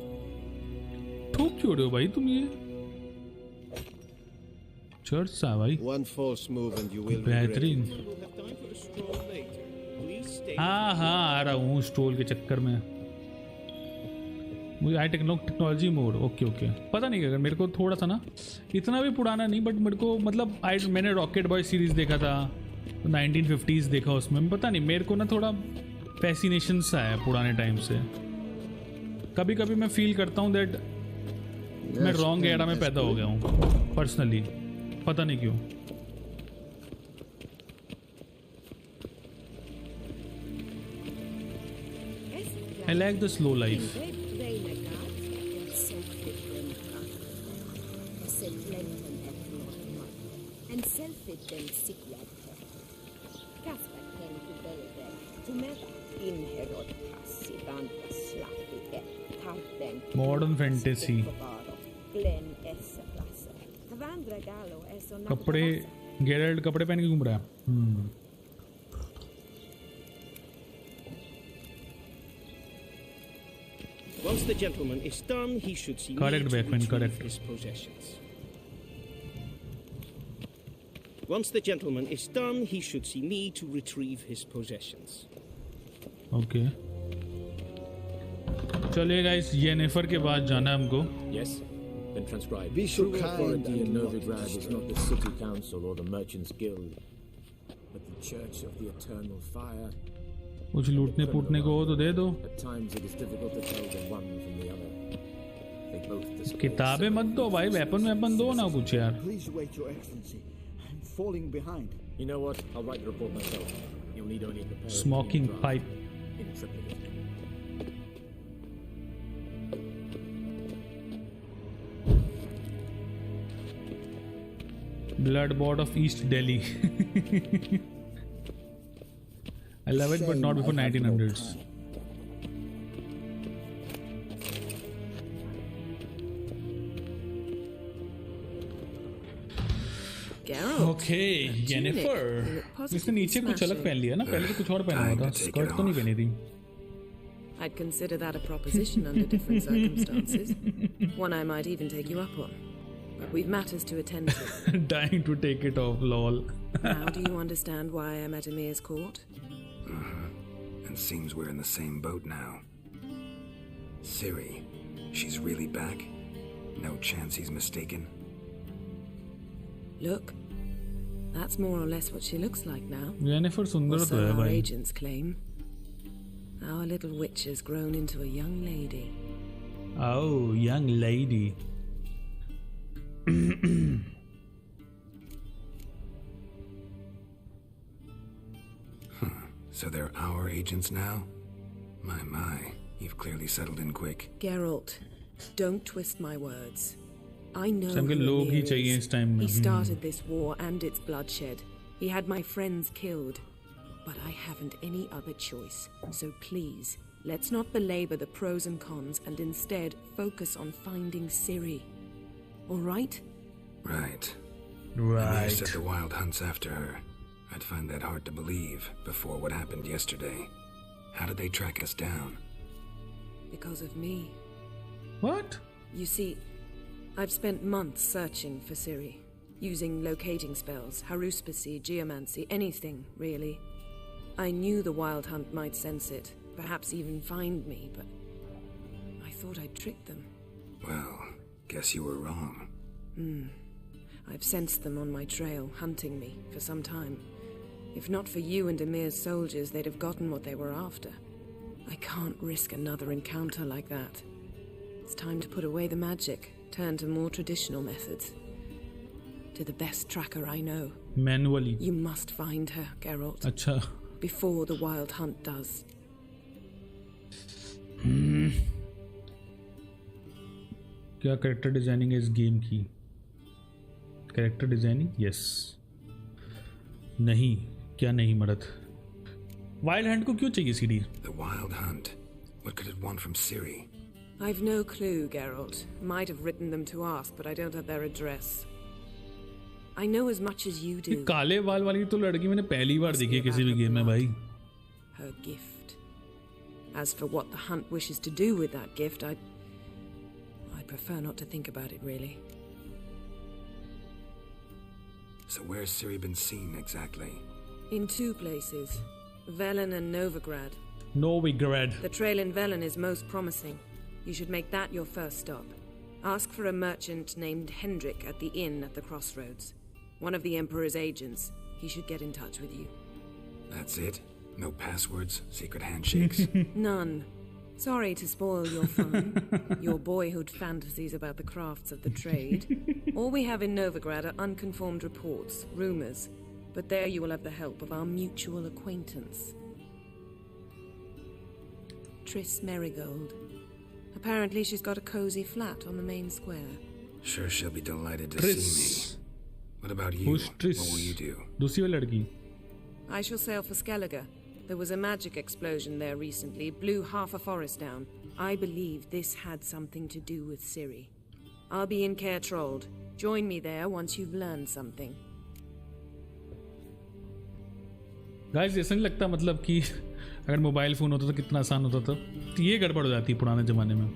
ठोक क्यों रहे हो भाई तुम ये? चर्च सा भाई. One false move and you will regret बेहतरीन. it. We'll have time for a stroll later. Please stay. हाँ आ रहा हूँ स्टोल के चक्कर में. मुझे I technology mode. Okay okay. पता नहीं अगर मेरे को थोड़ा सा ना इतना भी पुराना नहीं बट मेरे को मतलब मैंने रॉकेट बॉय सीरीज देखा था 1950s देखा उसमें. पता नहीं मेरे को ना थोड़ा फैसिनेशन सा है पुराने टाइम से. कभी कभी मैं फील करता हूँ दैट मैं रॉन्ग एरा में पैदा हो गया हूँ पर्सनली. पता नहीं क्यों. I like the slow life. Modern fantasy. कपड़े गेरल्ट कपड़े पहन के घूम रहा है. Once the gentleman is done, he should see Correct, me to Beckman, retrieve correct. his possessions. Once the gentleman is done, he should see me to retrieve his possessions. Okay चलिए guys Jennifer के बाद जाना है हमको. Yes? Then transcribe. Be so True kind authority in and not Novigrad is disturb not the city council or the merchants guild, but the church of the eternal fire. कुछ लूटने पूटने को हो तो दे दो. At times it is difficult to tell the one from the other. They both display किताबें मत दो भाई. वेपन दो ना कुछ यार. Please wait, Your Excellency. I'm falling behind. You know what? I'll write the report myself. You'll need only prepare Smoking a pipe. in triplicate. BloodBot of East Delhi. I love it, but not before 1900s. Okay Jennifer इसने नीचे कुछ अलग पहन लिया ना. पहले तो कुछ और पहना हुआ था. स्कर्ट तो नहीं पहनी थी. I'd consider that a proposition under different circumstances. One I might even take you up on. But we've matters to attend to. Dying to take it off, lol. Now do you understand why I'm at Emir's court? And seems we're in the same boat now. Ciri, she's really back? No chance he's mistaken? Look, that's more or less what she looks like now. Jennifer सुंदर Or तो so है our भाई. agents claim. Our little witch has grown into a young lady. Oh, young lady. So they're our agents now? My, you've clearly settled in quick. Geralt, don't twist my words. I know सबके who लोग ही Emir चाहिए is. इस time में. He started this war and its bloodshed. He had my friends killed. But I haven't any other choice. So please, let's not belabor the pros and cons and instead focus on finding Ciri. All right? Right. Emir said Right. the Wild Hunt's after her. I'd find that hard to believe before what happened yesterday. How did they track us down? Because of me. What? You see, I've spent months searching for Ciri. Using locating spells, haruspicy, geomancy, anything, really. I knew the Wild Hunt might sense it, perhaps even find me, but I thought I'd tricked them. Well, guess you were wrong. I've sensed them on my trail, hunting me, for some time. If not for you and Emir's soldiers, they'd have gotten what they were after. I can't risk another encounter like that. It's time to put away the magic, turn to more traditional methods. To the best tracker I know. Manually. You must find her, Geralt, अच्छा. before the Wild Hunt does. क्या character designing है इस game की? Character designing yes. नहीं क्या नहीं मरद. Wild Hunt को क्यों चाहिए CD? The Wild Hunt. What could it want from Ciri? I've no clue, Geralt. Might have written them to ask, but I don't have their address. I know as much as you ये do. काले बाल वाली तो लड़की मैंने पहली बार देखी है किसी भी गेम में भाई. Her gift. As for what the hunt wishes to do with that gift, I prefer not to think about it, really. So where's Ciri been seen exactly? In 2 places, Velen and Novigrad. Novigrad. The trail in Velen is most promising. You should make that your first stop. Ask for a merchant named Hendrik at the inn at the crossroads. One of the Emperor's agents. He should get in touch with you. That's it? No passwords? Secret handshakes? None. Sorry to spoil your fun. Your boyhood fantasies about the crafts of the trade. All we have in Novigrad are unconfirmed reports, rumors. But there you will have the help of our mutual acquaintance. Triss Merigold. Apparently she's got a cozy flat on the main square. Sure she'll be delighted to Triss. see me. What about you? Who's Triss? What will you do? दूसरी वाली लड़की. I shall sail for Skellige. There was a magic explosion there recently, blew half a forest down. I believe this had something to do with Ciri. I'll be in Caer Trold. Join me there once you've learned something. Guys ऐसा नहीं लगता मतलब कि अगर mobile phone होता तो कितना आसान होता था. तो ये गड़बड़ हो जाती है पुराने ज़माने में.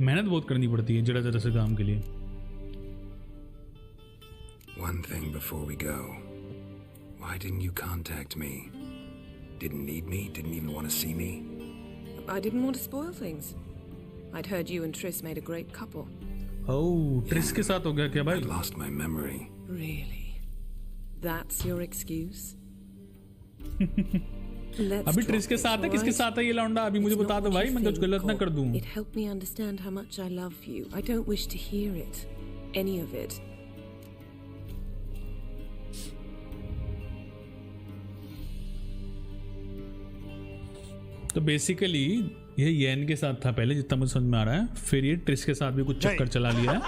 मेहनत बहुत करनी पड़ती है जरा से काम के लिए. One thing before we go. Why didn't you contact me? Didn't need me? Didn't even want to see me? I didn't want to spoil things. I'd heard you and Triss made a great couple. Oh, Triss के साथ हो गया क्या भाई? I lost my memory. Really? That's your excuse? अभी tris के साथ है किसके साथ है ये लौंडा अभी मुझे बता दो भाई मैं कुछ गलत ना कर दूं. It helped me understand how much I love you. I don't wish to hear it. Any of it. तो बेसिकली ये येन के साथ था पहले जितना मुझे समझ में आ रहा है. फिर ये ट्रिस के साथ भी कुछ चक्कर चला लिया है.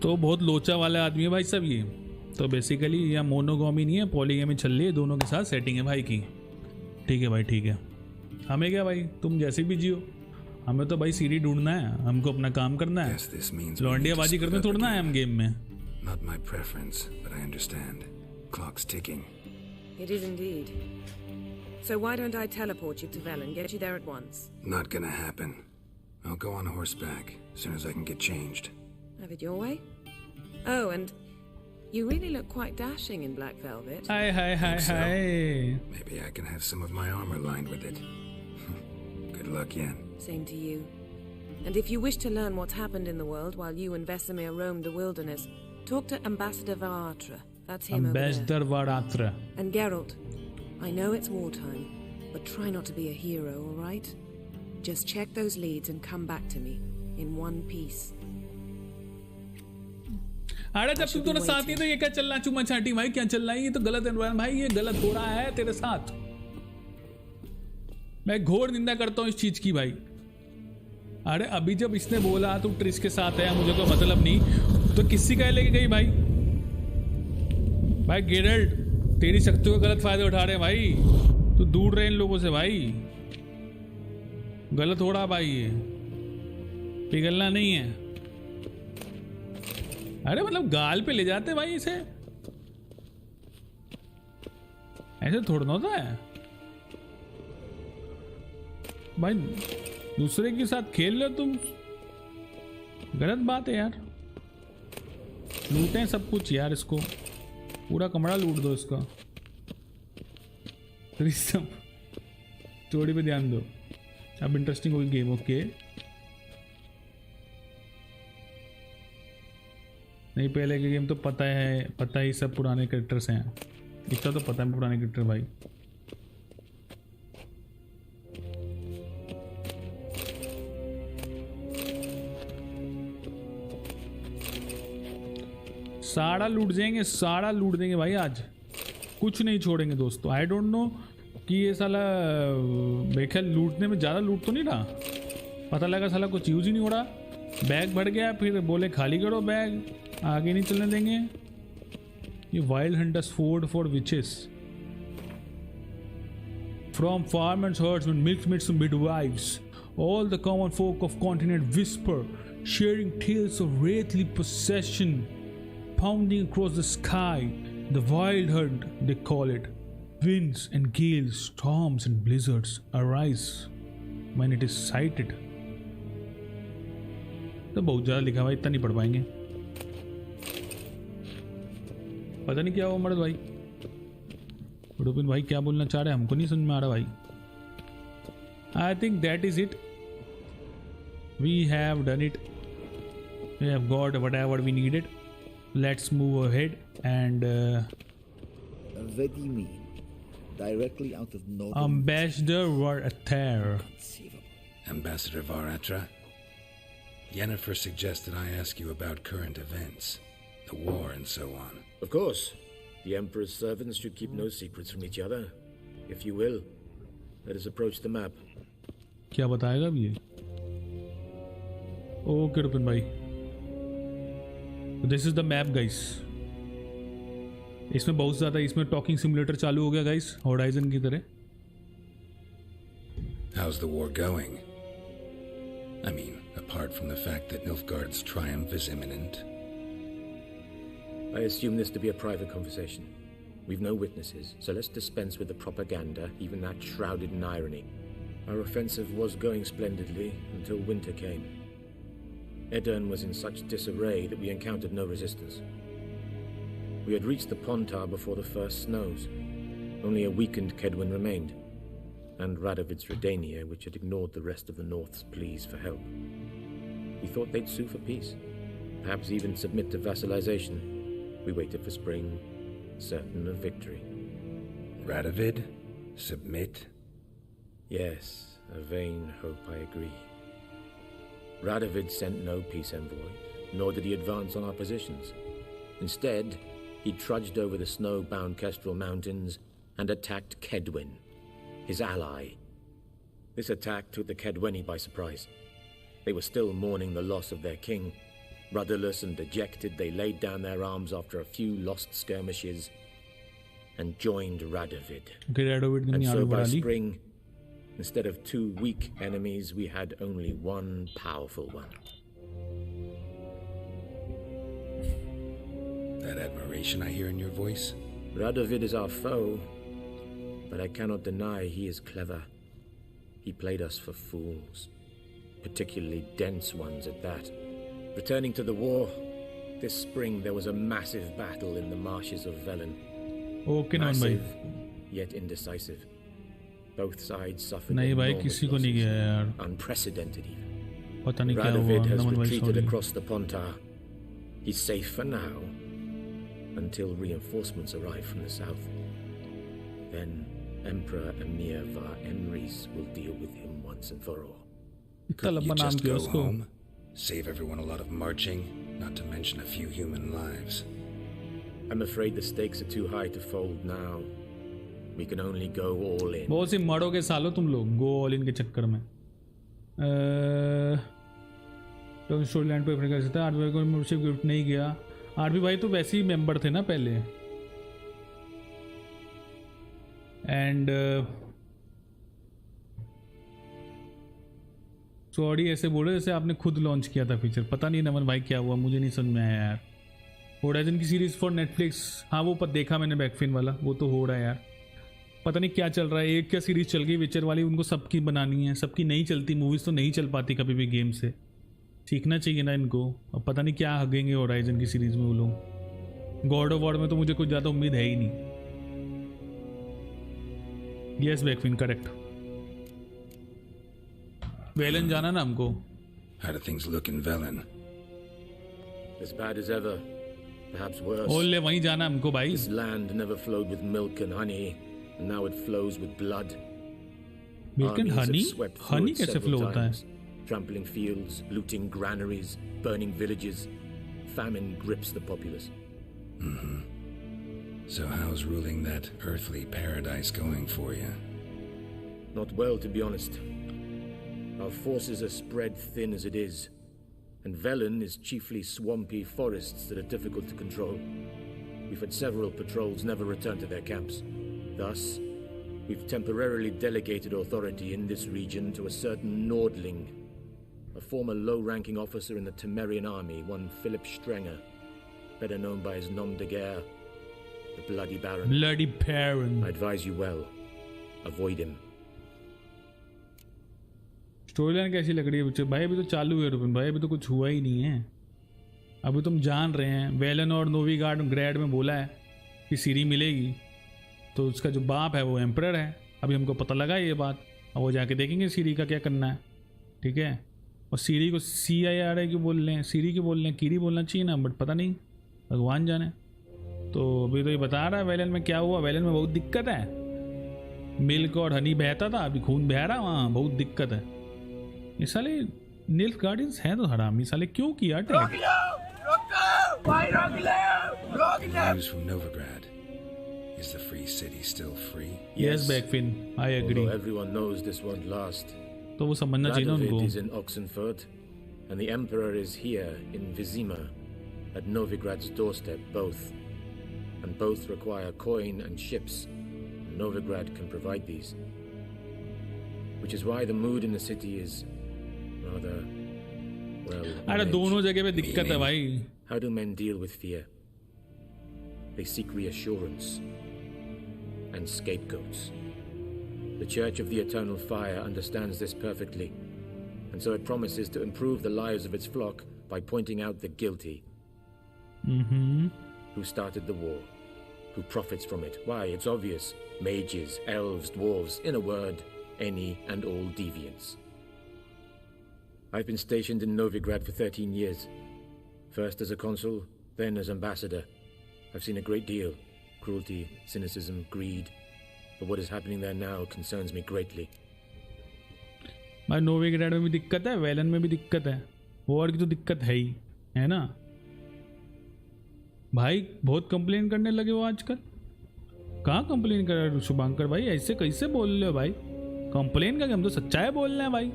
तो बहुत लोचा वाला आदमी है भाई सब ये. तो बेसिकली यह मोनोगॉमी नहीं है पॉलीगैमी चल रही है. दोनों के साथ सेटिंग है भाई की. ठीक है भाई ठीक है. हमें क्या भाई तुम जैसे भी जियो. हमें तो भाई सीडी ढूंढना है. हमको अपना काम करना है. लौंडियाबाजी करने थोड़ा है हम गेम में. Not my preference, but I understand. Clock's ticking. It is indeed. So why don't I teleport you to Velen, get you there at once? Not gonna happen. I'll go on horseback as soon as I can get changed. Have it your way? Oh, and you really look quite dashing in black velvet. Hi. Maybe I can have some of my armor lined with it. Good luck, Yen. Same to you. And if you wish to learn what's happened in the world while you and Vesemir roamed the wilderness, talk to Ambassador Varatra. That's him Ambassador over there. Varatra. And Geralt. I know it's wartime, but try not to be a hero, all right? Just check those leads and come back to me in one piece. अरे जब तुम दोनों साथ नहीं तो ये क्या चल रहा चुम्मा चाटी भाई क्या चल रहा है. ये तो गलत एनवायरनमेंट भाई. ये गलत हो रहा है तेरे साथ. मैं घोर निंदा करता हूँ इस चीज की भाई. अरे अभी जब इसने बोला तुम ट्रिस के साथ है मुझे कोई मतलब नहीं तो किसी का लेके गई भाई. भाई गेरल्ट तेरी शक्तियों का गलत फायदा उठा रहे हैं भाई. तो दूर रहे इन लोगों से भाई. गलत हो रहा भाई. ये पिघलना नहीं है. अरे मतलब गाल पे ले जाते भाई इसे. ऐसे थोड़ा ना होता है भाई. दूसरे के साथ खेल रहे हो तुम. गलत बात है यार. लूटें सब कुछ यार. इसको पूरा कमरा लूट दो इसका. स्टोरी पे ध्यान दो. अब इंटरेस्टिंग होगी गेम. ओके नहीं पहले के गेम तो पता ही सब पुराने कैरेक्टर्स हैं. इतना तो पता है पुराने कैरेक्टर भाई. सारा लूट देंगे भाई आज. कुछ नहीं छोड़ेंगे दोस्तों. आई डोंट नो कि ये साला बेखल लूटने में ज़्यादा लूट तो नहीं रहा. पता लगा साला कुछ यूज ही नहीं हो रहा. बैग भर गया फिर बोले खाली करो बैग. आगे नहीं चलने देंगे. ये wild hunters Ford for witches from farmers hertz with milk meets to midwives. All the common folk of continent whisper, sharing tales of wraithly possession pounding across the sky. The wild hunt, they call it. Winds and gales, storms and blizzards arise when it is cited. तो बहुत ज़्यादा लिखा हुआ, इतना नहीं पढ़ पाएंगे. पता नहीं क्या हुआ मर्द भाई. रुपिन भाई क्या बोलना चाह रहे हैं, हमको नहीं समझ में आ रहा भाई. I think that is it. We have done it. We have got whatever we needed. Let's move ahead and What do you mean? Directly out of nowhere? Ambassador Varatra. Ambassador Varatra? Yennefer suggested I ask you about current events, the war and so on. Of course. The Emperor's servants should keep no secrets from each other. If you will, let us approach the map. क्या बताएगा अब ये? Okay Rupin भाई. This is the map guys. इसमें बहुत ज़्यादा, इसमें talking simulator चालू हो गया गाइस, होराइजन की तरह. How's the war going? I mean, apart from the fact that Nilfgaard's triumph is imminent. I assume this to be a private conversation. We've no witnesses, so let's dispense with the propaganda, even that shrouded in irony. Our offensive was going splendidly until winter came. Edirne was in such disarray that we encountered no resistance. We had reached the Pontar before the first snows. Only a weakened Kedwin remained, and Radovid's Redania, which had ignored the rest of the North's pleas for help. We thought they'd sue for peace, perhaps even submit to vassalization. We waited for spring, certain of victory. Radovid? Submit? Yes, a vain hope, I agree. Radovid sent no peace envoys, nor did he advance on our positions. Instead, he trudged over the snow-bound Kestrel Mountains and attacked Kedwin, his ally. This attack took the Kedweni by surprise. They were still mourning the loss of their king. Rudderless and dejected, they laid down their arms after a few lost skirmishes and joined Radovid. And so by spring, instead of two weak enemies, we had only one powerful one. That admiration I hear in your voice? Radovid is our foe, but I cannot deny he is clever. He played us for fools, particularly dense ones at that. Returning to the war, this spring there was a massive battle in the marshes of Velen. Okay, massive, yet indecisive. Both sides suffered enormous losses, unprecedented even. Radovid has retreated across the Pontar. He's safe for now, until reinforcements arrive from the south. Then Emperor Emir var Emrys will deal with him once and for all. Couldn't you just go home? Save everyone a lot of marching, not to mention a few human lives. I'm afraid the stakes are too high to fold now. We can only go all in. बहुत सी मरोगे सालो तुम लोग go all in के चक्कर में. तो story land पे प्रेफर कर सकता है. आरबी भाई को मेंबरशिप गिफ्ट नहीं किया. आरबी भाई तो वैसे ही मेंबर थे ना पहले. एंड सॉरी ऐसे बोले जैसे आपने खुद लॉन्च किया था फीचर. पता नहीं नमन भाई क्या हुआ, मुझे नहीं समझ में आया यार. होराइजन की सीरीज फॉर नेटफ्लिक्स, हाँ वो पर देखा मैंने बैकफिन वाला, वो तो हो रहा है यार. पता नहीं क्या चल रहा है. एक क्या सीरीज चल गई विचर वाली, उनको सबकी बनानी है, सबकी नहीं चलती. मूवीज़ तो नहीं चल पाती कभी भी गेम से. सीखना चाहिए ना इनको. अब पता नहीं क्या हगेंगे होराइजन की सीरीज में वो लोग. गॉड ऑफ वॉर में तो मुझे कुछ ज़्यादा उम्मीद है ही नहीं. Yes बैकफिन correct. वेलन जाना ना हमको. How do things look in Velen? As bad as ever, perhaps worse. ओले वहीं जाना हमको भाई. This land never flowed with milk and honey, and now it flows with blood. Milk and honey? Honey कैसे flow होता है? Trampling fields, looting granaries, burning villages. Famine grips the populace. So how's ruling that earthly paradise going for you? Not well, to be honest. Our forces are spread thin as it is, and Velen is chiefly swampy forests that are difficult to control. We've had several patrols never return to their camps. Thus, we've temporarily delegated authority in this region to a certain Nordling, a former low-ranking officer in the Temerian army, one Philip Strenger, better known by his nom de guerre, the Bloody Baron. Bloody Baron. I advise you well. Avoid him. Story line कैसी लग रही है बच्चे भाई? अभी तो चालू है रुपन भाई, अभी तो कुछ हुआ ही नहीं है। अभी तुम जान रहे हैं वेलन और नोविगार्ड ग्रैड में बोला है कि सीरी मिलेगी, तो उसका जो बाप है वो एम्परर है। अभी हमको पता लगा ये बात, अब वो जाके देखेंगे सीरी का क्या करना है, ठीक है। और सीरी को CIRI क्यों बोल रहे हैं, सीरी क्यों बोल रहे हैं, कीरी बोलना चाहिए ना, बट पता नहीं, भगवान जाने। तो अभी तो ये बता रहा है वेलन में क्या हुआ। वेलन में बहुत दिक्कत है, मिल्क और हनी बहता था, अभी खून बह रहा, वहाँ बहुत दिक्कत है। ये साले निल्फ गार्डियंस हैं तो हरामी साले, क्यों किया attack? News from Novigrad. Is the free city still free? Yes, Backfin, I agree. Although everyone knows this won't last. तो वो समझना चाहिए ना उनको। Radovid is in Oxenfurt, and the Emperor is here in Vizima, at Novigrad's doorstep, both. And both require coin and ships. Novigrad can provide these. Which is why the mood in the city is rather, well... अरे दोनों जगह पे दिक्कत है भाई। How do men deal with fear? They seek reassurance and scapegoats. The Church of the Eternal Fire understands this perfectly, and so it promises to improve the lives of its flock by pointing out the guilty. Who started the war? Who profits from it? Why, it's obvious. Mages, elves, dwarves, in a word, any and all deviants. I've been stationed in Novigrad for 13 years. First as a consul, then as ambassador. I've seen a great deal. Cruelty, cynicism, greed. But what is happening there now concerns me greatly. भाई नोविग्राड में भी दिक्कत है, वेलन में भी दिक्कत है, war की तो दिक्कत है ही, है ना भाई। बहुत कंप्लेन करने लगे हो आजकल। कहाँ कंप्लेन कर रहे हो शुभांकर भाई? ऐसे कैसे बोल रहे हो भाई? कंप्लेन का हम तो सच्चाई बोल रहे हैं भाई।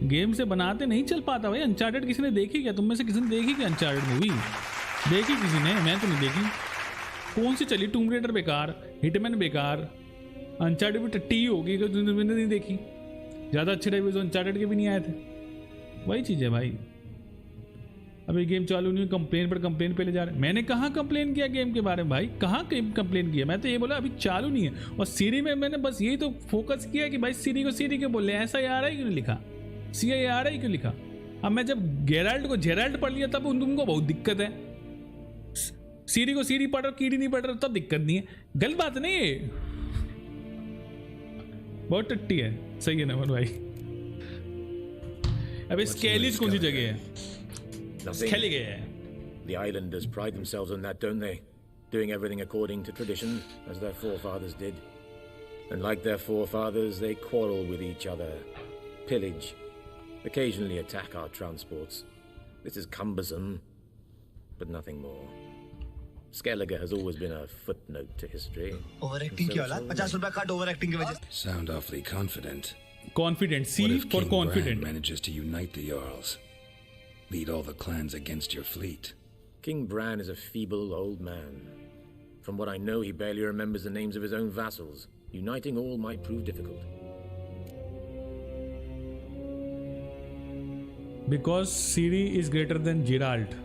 गेम से बनाते नहीं चल पाता भाई। अनचार्टेड किसी ने देखी क्या? तुम में से किसी ने देखी क्या अनचार्टेड मूवी? देखी किसी ने? मैं तो नहीं देखी। कौन सी चली? टूम रेडर बेकार, हिटमैन बेकार, अनचार्टेड भी टट्टी होगी, मैंने नहीं देखी। ज़्यादा अच्छे रिव्यूज अनचार्टेड के भी नहीं आए थे। वही चीज़ है भाई। अभी गेम चालू नहीं हुई, कंप्लेन पर कंप्लेन पे ले जा रहे। मैंने कहाँ कंप्लेन किया गेम के बारे में भाई? कहाँ कंप्लेन किया? मैं तो ये बोला अभी चालू नहीं है। और सीरी में मैंने बस यही तो फोकस किया कि भाई सीरी को सीरी क्यों बोल रहे हैं, ऐसा आ रहा है क्यों लिखा, CIRI क्यों लिखा? अब मैं जब गेराल्ट को जेराल्ट पढ़ लिया तब तुमको बहुत दिक्कत है। सीरी को सीरी पढ़ रहे, कीरी नहीं पढ़ रहे, तब दिक्कत नहीं है। गलत बात नहीं है, बहुत टट्टी है। सही है नमन भाई। अबे स्केलिज कौन सी जगह है? स्केली गया है। The islanders pride themselves on that, don't they? Doing everything according to tradition, as their forefathers did. And like their forefathers, they quarrel with each other, pillage, occasionally attack our transports. This is cumbersome, but nothing more. Skellige has always been a footnote to history. Overacting की औलाद, 50 रुपया काट overacting की वजह। Sound awfully confident. Confident. C What if for King confident. Bran manages to unite the Jarls? Lead all the clans against your fleet? King Bran is a feeble old man. From what I know, he barely remembers the names of his own vassals. Uniting all might prove difficult. Because Ciri is greater than Geralt.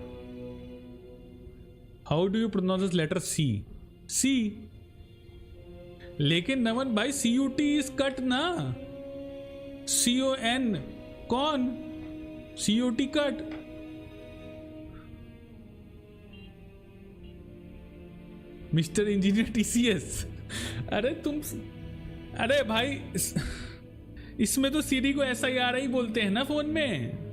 How do you pronounce this letter C? C. लेकिन नमन भाई CUT is cut ना, CON कौन? COT cut. Mister engineer TCS। अरे तुम, अरे भाई इसमें तो सीरी को SIRI बोलते हैं ना फोन में।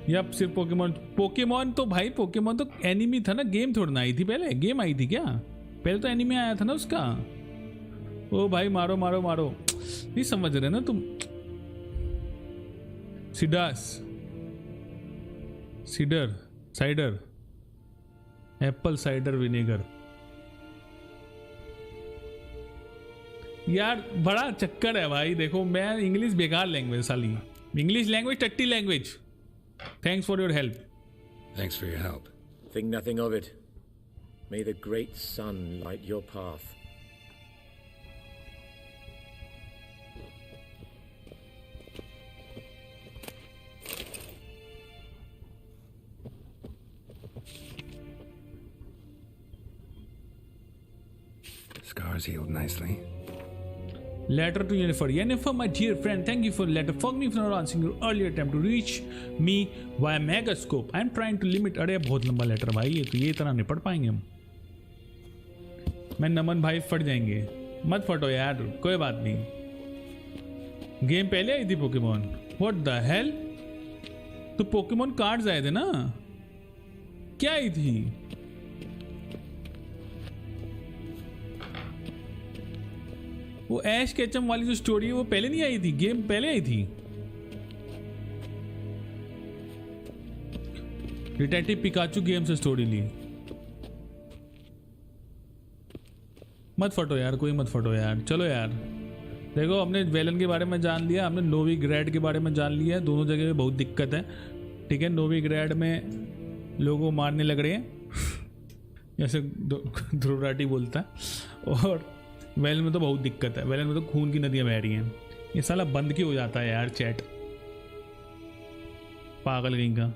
या सिर्फ पोकेमॉन तो भाई, पोकेमॉन तो एनिमी था ना, गेम थोड़ी ना आई थी पहले। गेम आई थी क्या? पहले तो एनिमी आया था ना उसका। ओ भाई मारो मारो मारो, नहीं समझ रहे ना तुम। सिडास, cider, cider, apple cider vinegar. यार बड़ा चक्कर है भाई। देखो मैं इंग्लिश बेकार लैंग्वेज साली, इंग्लिश लैंग्वेज टट्टी language. Thanks for your help. Thanks for your help. Think nothing of it. May the great sun light your path. Scars healed nicely. Letter to Yennefer. Yennefer, my dear friend, thank you for the letter. Forgive me for not answering your earlier attempt to reach me via Megascope. I'm trying to limit. अरे बहुत लंबा letter भाई, ये तो ये इतना नहीं पढ़ पाएंगे हम. मैं नमन भाई फट जाएंगे. मत फटो यार, कोई बात नहीं. गेम पहले आई थी पोकेमॉन. What the hell? तो पोकेमॉन कार्ड्स आए थे ना? क्या आई थी? वो ऐश केचम वाली जो स्टोरी है वो पहले नहीं आई थी. गेम पहले आई थी. डिटेक्टिव पिकाचू गेम से स्टोरी ली. मत फटो यार, कोई मत फटो यार. चलो यार, देखो हमने वेलन के बारे में जान लिया, हमने नोविग्रैड के बारे में जान लिया है. दोनों जगह पे बहुत दिक्कत है. ठीक है, नोविग्रैड में लोगों को मारने लग रहे हैं जैसे ध्रुवराटी बोलता है, और वेलन में तो बहुत दिक्कत है. वेलन में तो खून की नदियां बह रही हैं. ये साला बंद क्यों हो जाता है यार चैट, पागल कहीं का.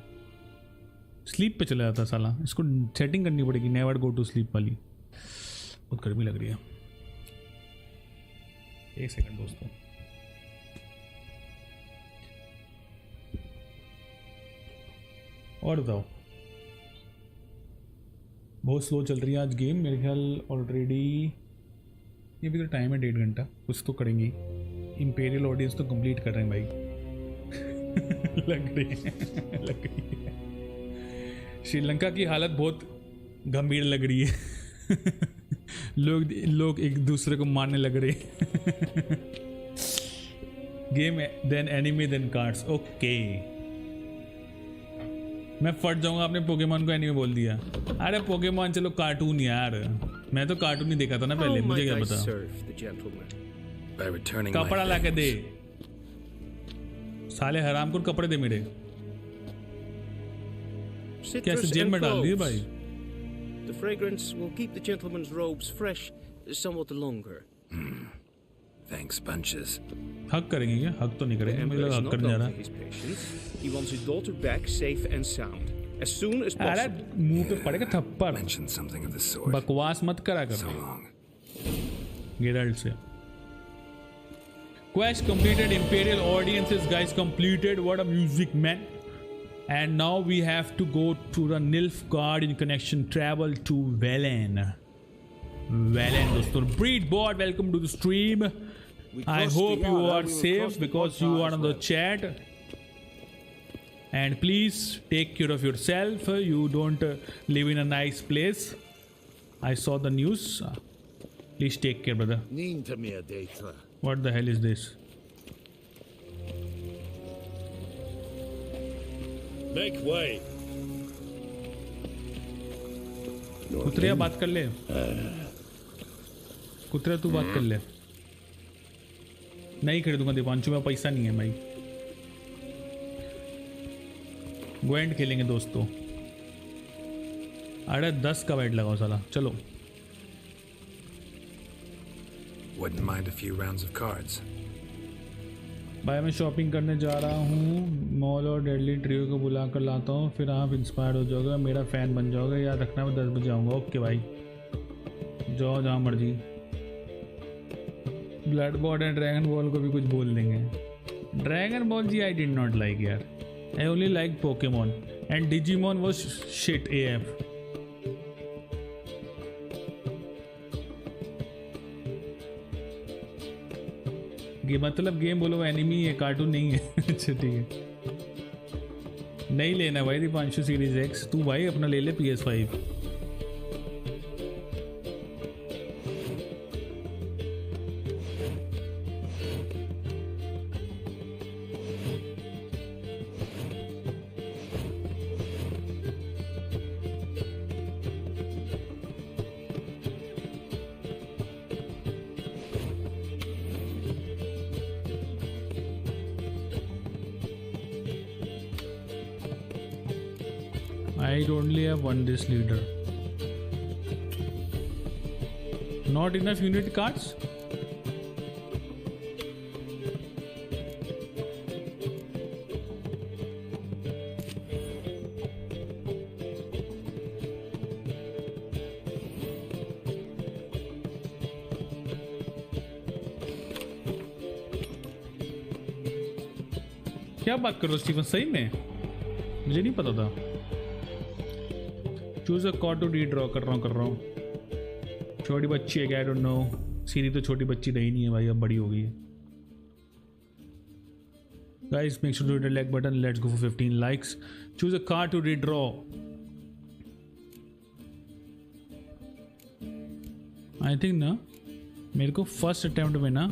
स्लीप पे चला जाता है साला. इसको सेटिंग करनी पड़ेगी, नेवर गो टू स्लीप वाली. बहुत गर्मी लग रही है. एक सेकंड दोस्तों. और बताओ, बहुत स्लो चल रही है आज गेम मेरे ख्याल. ऑलरेडी ये भी तो टाइम है 1.5 घंटा. कुछ तो करेंगे. इंपेरियल ऑडियंस तो कंप्लीट कर रहे हैं भाई. लग रही है. श्रीलंका की हालत बहुत गंभीर लग रही है. लोग एक दूसरे को मारने लग रहे. Game then anime then cards. Okay, मैं फट जाऊंगा. आपने पोकेमॉन को एनिमे बोल दिया. अरे पोकेमॉन चलो कार्टून यार. मैं तो कार्टून ही देखा था ना पहले. मुझे क्या पता. कपड़ा ला के दे साले हराम को. कपड़े दे मेरे. कैसे जेल में डाल दिए भाई. The fragrance will keep the gentleman's robes fresh somewhat longer. Thanks, bunches. हक करेंगे क्या? हक तो नहीं करेंगे. मुझे लगा हक करने जा रहा है. He wants his daughter back safe and sound as soon as possible. अरे मुंह पे पड़ेगा थप्पड़. Mention something of the sort. बकवास मत करा कर. So long. गेराल्ड से. Quest completed. Imperial audiences guys completed. What a music man. And now we have to go to the Nilfgaard in connection. Travel to Velen. Velen दोस्तों. BloodBot, welcome to the stream. I hope you are safe because you are on the chat. And please take care of yourself. You don't live in a nice place. I saw the news. Please take care, brother. What the hell is this? Make way. कुतरिया बात कर ले. कुतरिया तू बात कर ले. नहीं खरीदूंगा दीपांशु, में पैसा नहीं है भाई. ग्वेंट खेलेंगे दोस्तों. अरे 10 का बैट लगाओ साला. चलो. Wouldn't mind a few rounds of cards. भाई मैं शॉपिंग करने जा रहा हूँ. मॉल और डेडली ट्रियो को बुला कर लाता हूँ, फिर आप इंस्पायर्ड हो जाओगे, मेरा फ़ैन बन जाओगे. याद रखना मैं 10 बजे आऊँगा. ओके भाई, जाओ जहाँ मर्जी. ब्लडबॉट एंड ड्रैगन बॉल को भी कुछ बोल देंगे. Dragon Ball G I did not like यार. I only like Pokemon and Digimon was shit AF. मतलब गेम बोलो एनिमी है, कार्टून नहीं है. अच्छा ठीक है. नहीं लेना भाई दीपांशु सीरीज X. तू भाई अपना ले ले PS5. I only have one this leader. Not enough unit cards? क्या बात कर रहे हो स्टीफन, सही में मुझे नहीं पता था। Choose a card to redraw. कर रहा हूँ। छोटी बच्ची है क्या? आई डोंट नो। सीधी तो छोटी बच्ची रही नहीं है भाई, अब बड़ी हो गई है। Guys make sure to hit the like button. Let's go for 15 likes. Choose a card to redraw. I think ना मेरे को फर्स्ट अटेम्प्ट में ना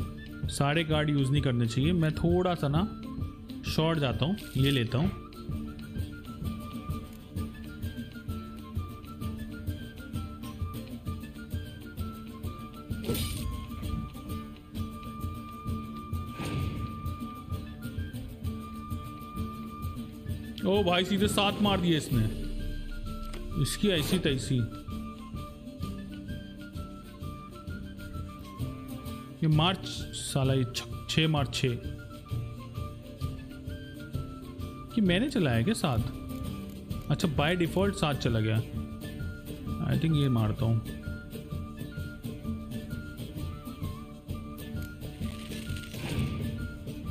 सारे कार्ड यूज नहीं करने चाहिए। मैं थोड़ा सा ना शॉर्ट जाता हूँ, ये लेता हूँ। ओ भाई सीधे 7 मार दिए इसने। इसकी ऐसी तैसी। ये मार्च साला, ये 6 मार्च 6 कि मैंने चलाया क्या 7? अच्छा बाय डिफॉल्ट 7 चला गया। आई थिंक ये मारता हूँ।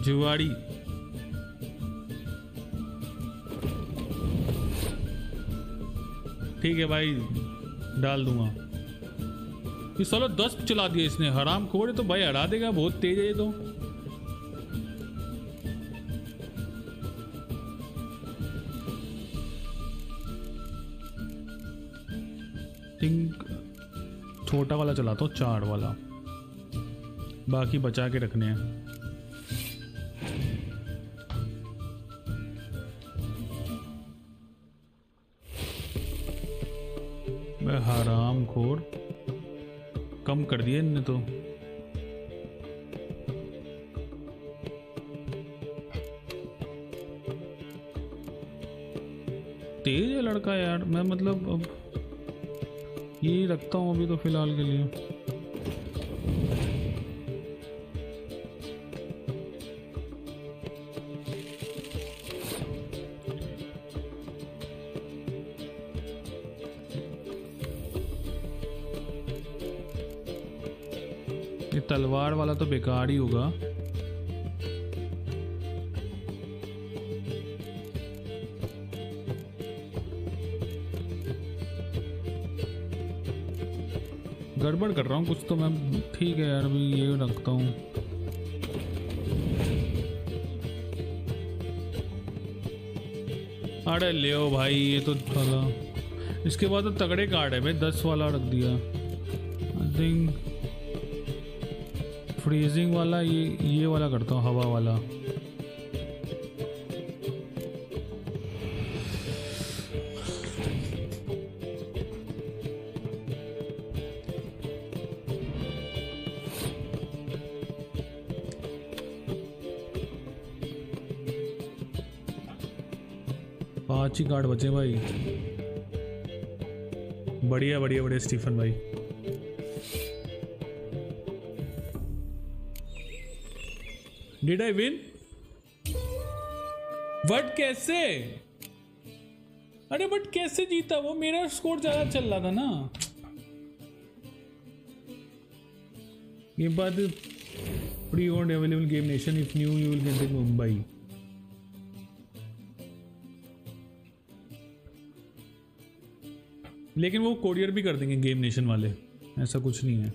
जुआड़ी ठीक है भाई, डाल दूंगा। ये साला 10 चला दिया इसने, हराम खोर है। तो भाई हरा देगा, बहुत तेज है ये तो। थिंक छोटा वाला चलाता हूँ, 4 वाला, बाकी बचा के रखने हैं। हराम खोर, कम कर दिया इनने तो। तेज है लड़का यार। मैं मतलब अब यही रखता हूँ अभी तो फिलहाल के लिए। तलवार वाला तो बेकार ही होगा। गड़बड़ कर रहा हूँ कुछ तो मैं। ठीक है यार, अभी ये रखता हूँ। अरे ले भाई, ये तो साला। इसके बाद तो तगड़े कार्ड है भाई, 10 वाला रख दिया। आई थिंक फ्रीजिंग वाला, ये वाला करता हूँ, हवा वाला। पांच ही कार्ड बचे भाई। बढ़िया बढ़िया बढ़िया स्टीफन भाई। Did I win? बट कैसे? अरे बट कैसे जीता वो? मेरा स्कोर ज्यादा चल रहा था ना। ये बात pre-owned available game nation, if new you will get in Mumbai. लेकिन वो कोरियर भी कर देंगे गेम नेशन वाले, ऐसा कुछ नहीं है।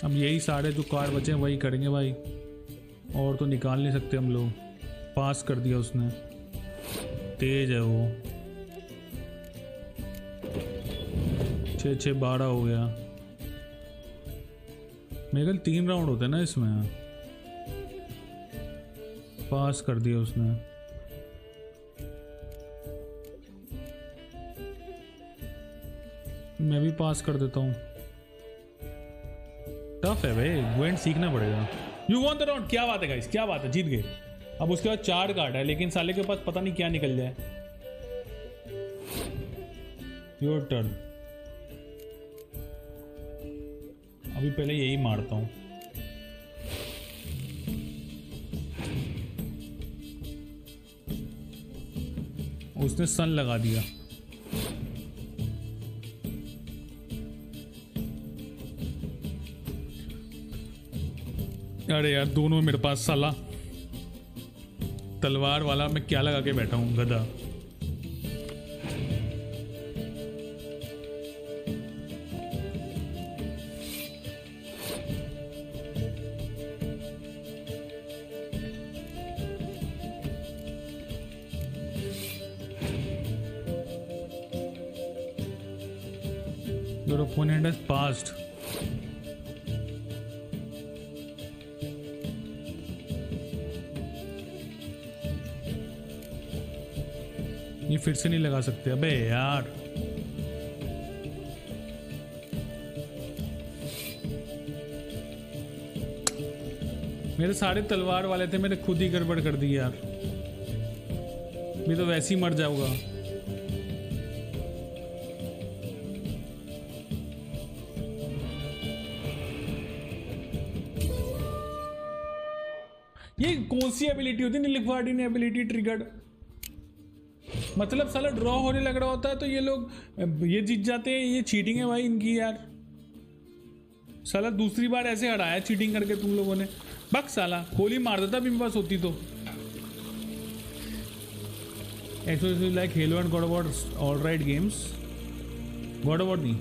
अब यही सारे जो कार्ड बचे हैं वही करेंगे भाई, और तो निकाल नहीं सकते हम लोग। पास कर दिया उसने, तेज है वो। 6-6 12 हो गया। मेरे ख्याल 3 राउंड होते हैं ना इसमें। पास कर दिया उसने। मैं भी पास कर देता हूँ। टफ है भाई, ग्वेंट सीखना पड़ेगा। You want the round. क्या बात है गाइस, क्या बात है, जीत गए। अब उसके बाद 4 कार्ड है, लेकिन साले के पास पता नहीं क्या निकल जाए। Your turn. अभी पहले यही मारता हूँ। उसने सन लगा दिया। अरे यार दोनों मेरे पास साला तलवार वाला मैं क्या लगा के बैठा हूँ गधा। Your opponent has passed. ये फिर से नहीं लगा सकते। अबे यार मेरे सारे तलवार वाले थे, मैंने खुद ही गड़बड़ कर दी यार। मैं तो वैसे ही मर जाऊंगा। ये कौन सी एबिलिटी होती है? निल्फ गार्डियन एबिलिटी ट्रिगर्ड, मतलब साला ड्रॉ होने लग रहा होता है तो ये लोग ये जीत जाते हैं। ये चीटिंग है भाई इनकी यार। साला दूसरी बार ऐसे हराया चीटिंग करके तुम लोगों ने। बक साला गोली मार देता भी मेरे पास होती तो। Actually like Halo and God of War all right games. God of War नहीं,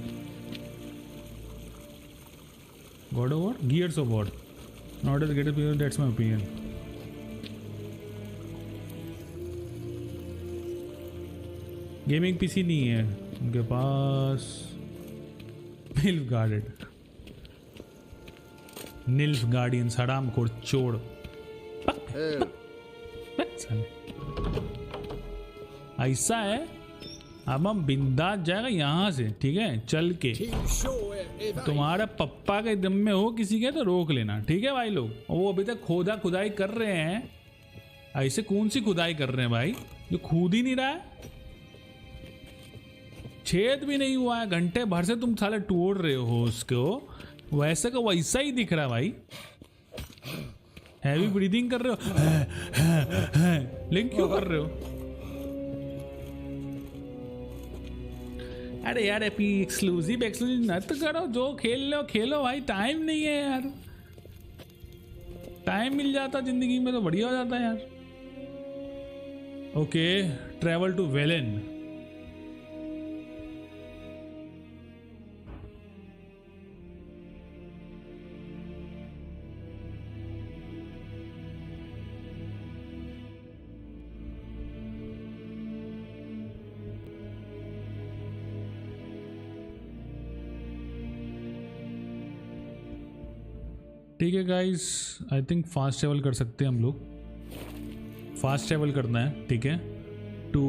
God of War Gears of War not as great as that's my opinion. Gaming PC नहीं है उनके पास। निल्फ गार्डेड, निल्फ गार्डियन हराम खोर चोड़। ऐसा है अब हम बिंदास जाएगा यहाँ से, ठीक है चल के। तुम्हारा पप्पा के दम में हो किसी के तो रोक लेना, ठीक है भाई लोग। वो अभी तक खुदाई कर रहे हैं। ऐसे कौन सी खुदाई कर रहे हैं भाई जो खुद ही नहीं रहा है, छेद भी नहीं हुआ है। घंटे भर से तुम साले तोड़ रहे हो उसको, वैसे का वैसा ही दिख रहा है भाई। हैवी ब्रीदिंग कर रहे हो लेकिन क्यों कर रहे हो? अरे यार एक्सक्लूसिव मत करो, जो खेल लो खेलो भाई। टाइम नहीं है यार, टाइम मिल जाता जिंदगी में तो बढ़िया हो जाता यार। Okay travel to Velen. ठीक है guys, I think fast travel कर सकते हैं हम लोग। फास्ट ट्रेवल करना है, ठीक है। To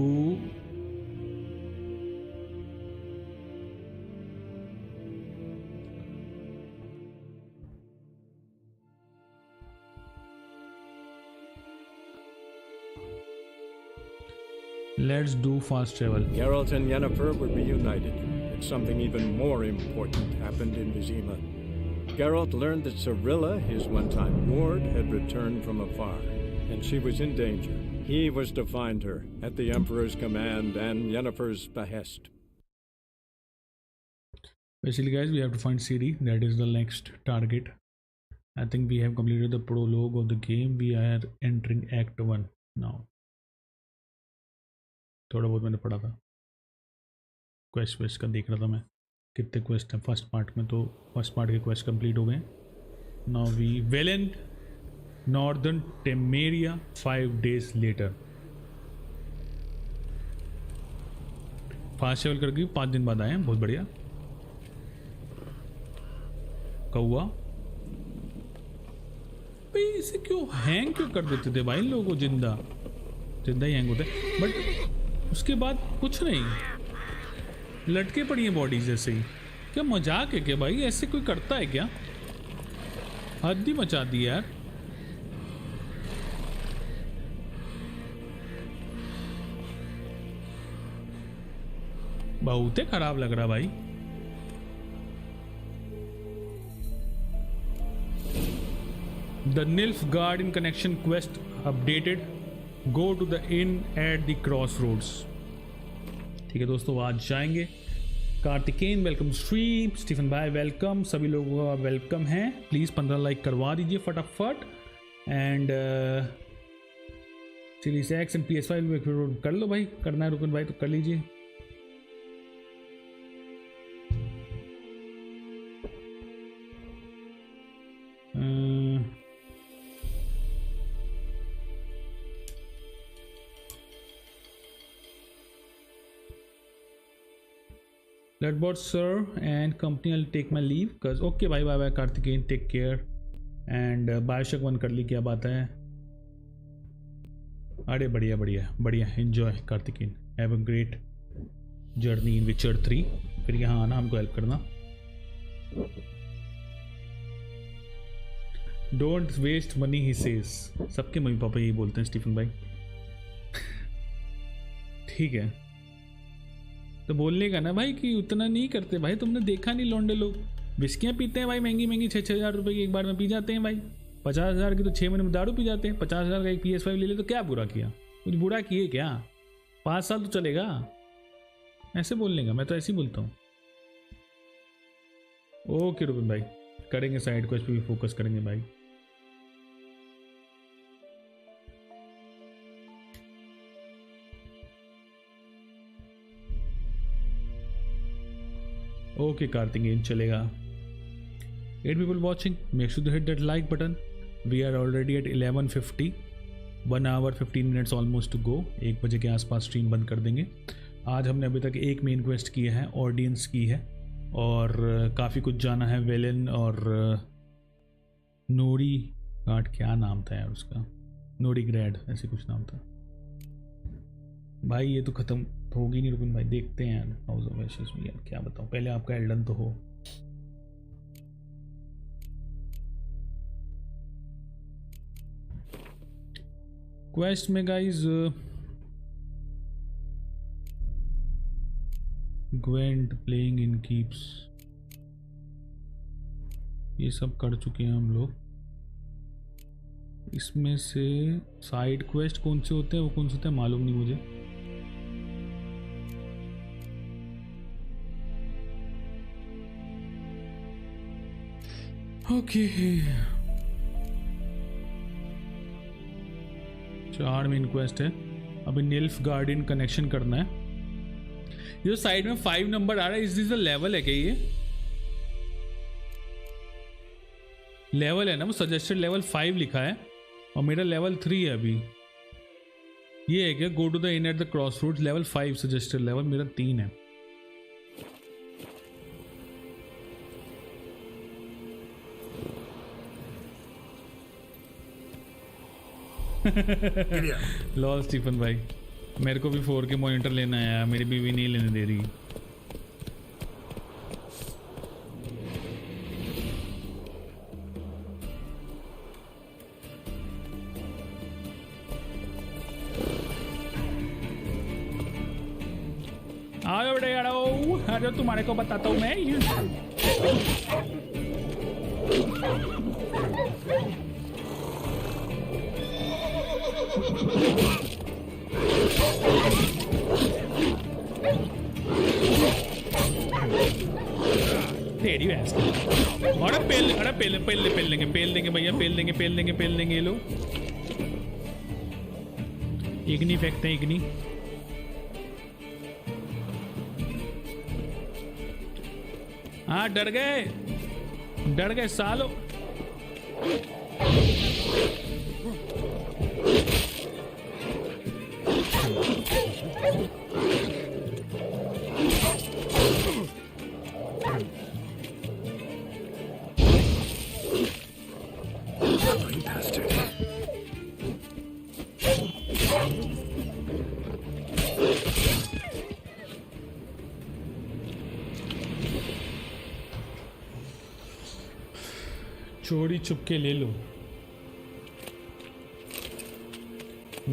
let's do fast travel. Geralt and Yennefer were reunited, but something even more important happened in Vizima. Geralt learned that Cirilla, his one-time ward, had returned from afar, and she was in danger. He was to find her, at the Emperor's command and Yennefer's behest. Basically guys, we have to find CD. That is the next target. I think we have completed the prologue of the game. We are entering Act 1 now. थोड़ा बहुत मैंने पढ़ा था, quest का देख रहा था मैं कितने क्वेस्ट हैं फर्स्ट पार्ट में। तो फर्स्ट पार्ट के क्वेस्ट कंप्लीट हो गए। Now we Velen Northern Temeria 5 days later. Fast travel करके 5 दिन बाद आए हैं, बहुत बढ़िया। कौआ भाई इसे क्यों हैंग क्यों कर देते थे भाई इन लोगों को? जिंदा ही हैंग होते, बट उसके बाद कुछ नहीं, लटके पड़ी है बॉडी जैसे ही। क्या मजाक है क्या भाई? ऐसे कोई करता है क्या? हद ही मचा दी यार। बहुत ही खराब लग रहा भाई। The Nilfgaardian connection quest updated. Go to the inn at the crossroads. ठीक है दोस्तों, आज जाएंगे कार्तिकेन वेलकम स्ट्रीम, स्टीफन भाई वेलकम, सभी लोगों का वेलकम है। प्लीज़ 15 लाइक करवा दीजिए फटाफट। And series x and PS5 कर लो भाई, करना है रुकन भाई तो कर लीजिए। BloodBot sir and company will take my leave cause okay bye bye bye Karthikeyan, take care and Bioshock 1 कर ली, क्या बात है। अरे बढ़िया बढ़िया बढ़िया, enjoy Karthikeyan, have a great journey in Witcher 3। फिर यहाँ आना, हमको हेल्प करना। Don't waste money he says, सबके मम्मी पापा यही बोलते हैं स्टीफन भाई। ठीक है तो बोलने का ना भाई कि उतना नहीं करते भाई, तुमने देखा नहीं लौंडे लोग विस्कियाँ पीते हैं भाई, महंगी महंगी 6-6 हज़ार रुपये की एक बार में पी जाते हैं भाई। 50,000 की तो 6 महीने में दारू पी जाते हैं। 50,000 का एक PS5 ले ले तो क्या बुरा किया, कुछ बुरा किए क्या? 5 साल तो चलेगा। ऐसे बोलने का, मैं तो ऐसे ही बोलता हूँ। ओके रुबिन भाई, करेंगे साइड क्वेस्ट पे भी फोकस करेंगे भाई। ओके कार्तिकेयन चलेगा। 8 people watching, make sure to hit that like button. We are already at 11:50, 1 hour 15 minutes almost to go। 1 बजे के आसपास स्ट्रीम बंद कर देंगे। आज हमने अभी तक एक मेन क्वेस्ट की है, ऑडियंस की है, और काफ़ी कुछ जाना है। वेलन और नोरी घाट, क्या नाम था यार उसका, नोरी ग्रैड ऐसे कुछ नाम था भाई। ये तो ख़त्म होगी नहीं रुकन भाई, देखते हैं यार हाउस ऑफ एशेस में। यार क्या बताऊँ, पहले आपका एल्डन तो हो। क्वेस्ट में गाइज ग्वेंट प्लेइंग इन कीप्स, ये सब कर चुके हैं हम लोग। इसमें से साइड क्वेस्ट कौन से होते हैं, वो कौन से होते हैं मालूम नहीं मुझे। ओके 4 मेन क्वेस्ट है। अभी निल्फ गार्डियन कनेक्शन करना है। ये जो साइड में 5 नंबर आ रहा है, इस दिस लेवल है क्या? ये लेवल है ना, वो सजेस्टेड लेवल 5 लिखा है और मेरा लेवल 3 है अभी। ये है क्या, go to the inn at the crossroads, level 5 suggested level, मेरा 3 है। लॉल स्टीफन भाई, मेरे को भी 4K मॉनिटर लेना है, मेरी बीवी नहीं लेने दे रही। आओ बेटे आओ, अरे तुम्हारे को बताता हूँ मैं। तेरी भैंस की। अरे पेल देंगे भैया, पेल देंगे ये लोग। इग्नी फेंकते हैं, इग्नी। हाँ डर गए सालो। चोरी चुपके ले लो।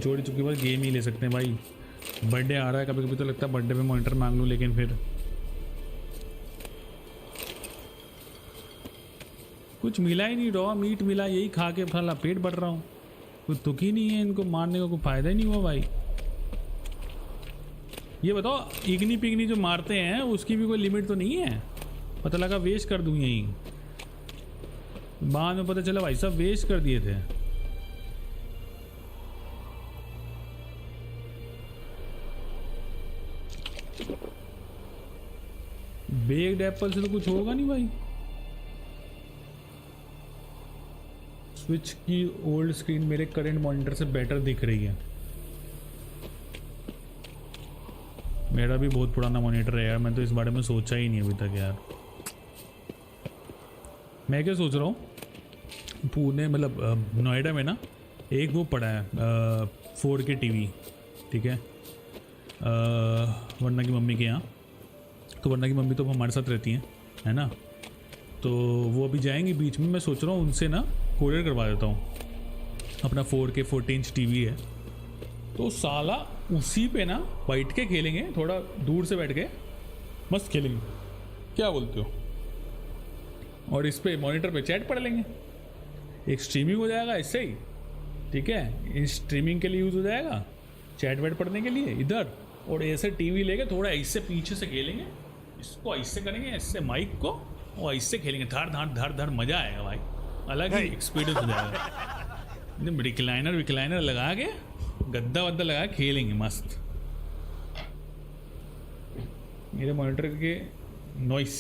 चोरी चुपके बाद गेम ही ले सकते हैं भाई। बर्थडे आ रहा है, कभी कभी तो लगता है बर्थडे पे मॉनिटर मांग लूं, लेकिन फिर कुछ मिला ही नहीं। रॉ मीट मिला, यही खा के फला पेट भर रहा हूँ। कुछ तुक ही नहीं है, इनको मारने का कोई फायदा ही नहीं हुआ भाई। ये बताओ इग्नी पिग्नी जो मारते हैं उसकी भी कोई लिमिट तो नहीं है? पता लगा वेस्ट कर दूं यहीं, बाद में पता चला भाई साहब वेस्ट कर दिए थे। बेक्ड एप्पल से तो कुछ होगा नहीं भाई। स्विच की ओल्ड स्क्रीन मेरे करंट मॉनिटर से बेटर दिख रही है। मेरा भी बहुत पुराना मॉनिटर है यार, मैं तो इस बारे में सोचा ही नहीं अभी तक यार। मैं क्या सोच रहा हूँ, पुणे मतलब नोएडा में ना एक वो पड़ा है 4K टीवी, ठीक है, वरना की मम्मी के यहाँ। तो वरना की मम्मी तो हमारे साथ रहती हैं, है ना, तो वो अभी जाएंगी बीच में। मैं सोच रहा हूँ उनसे ना कोरियर करवा देता हूँ। अपना 4K 14 इंच टीवी है, तो साला उसी पे ना बैठ के खेलेंगे, थोड़ा दूर से बैठ के मस्त खेलेंगे, क्या बोलते हो? और इस पे मॉनिटर पे चैट पढ़ लेंगे, एक स्ट्रीमिंग हो जाएगा इससे ही, ठीक है, इन स्ट्रीमिंग के लिए यूज़ हो जाएगा, चैट वैट पढ़ने के लिए इधर, और ऐसे टीवी लेके थोड़ा ऐसे पीछे से खेलेंगे, इसको ऐसे करेंगे, ऐसे माइक को, और ऐसे खेलेंगे, धड़ धड़ धड़ धड़, मज़ा आएगा भाई, अलग ही एक्सपीरियंस हो जाएगा। रिक्लाइनर लगा के, गद्दा वद्दा लगा के खेलेंगे मस्त। मेरे मॉनिटर के नॉइस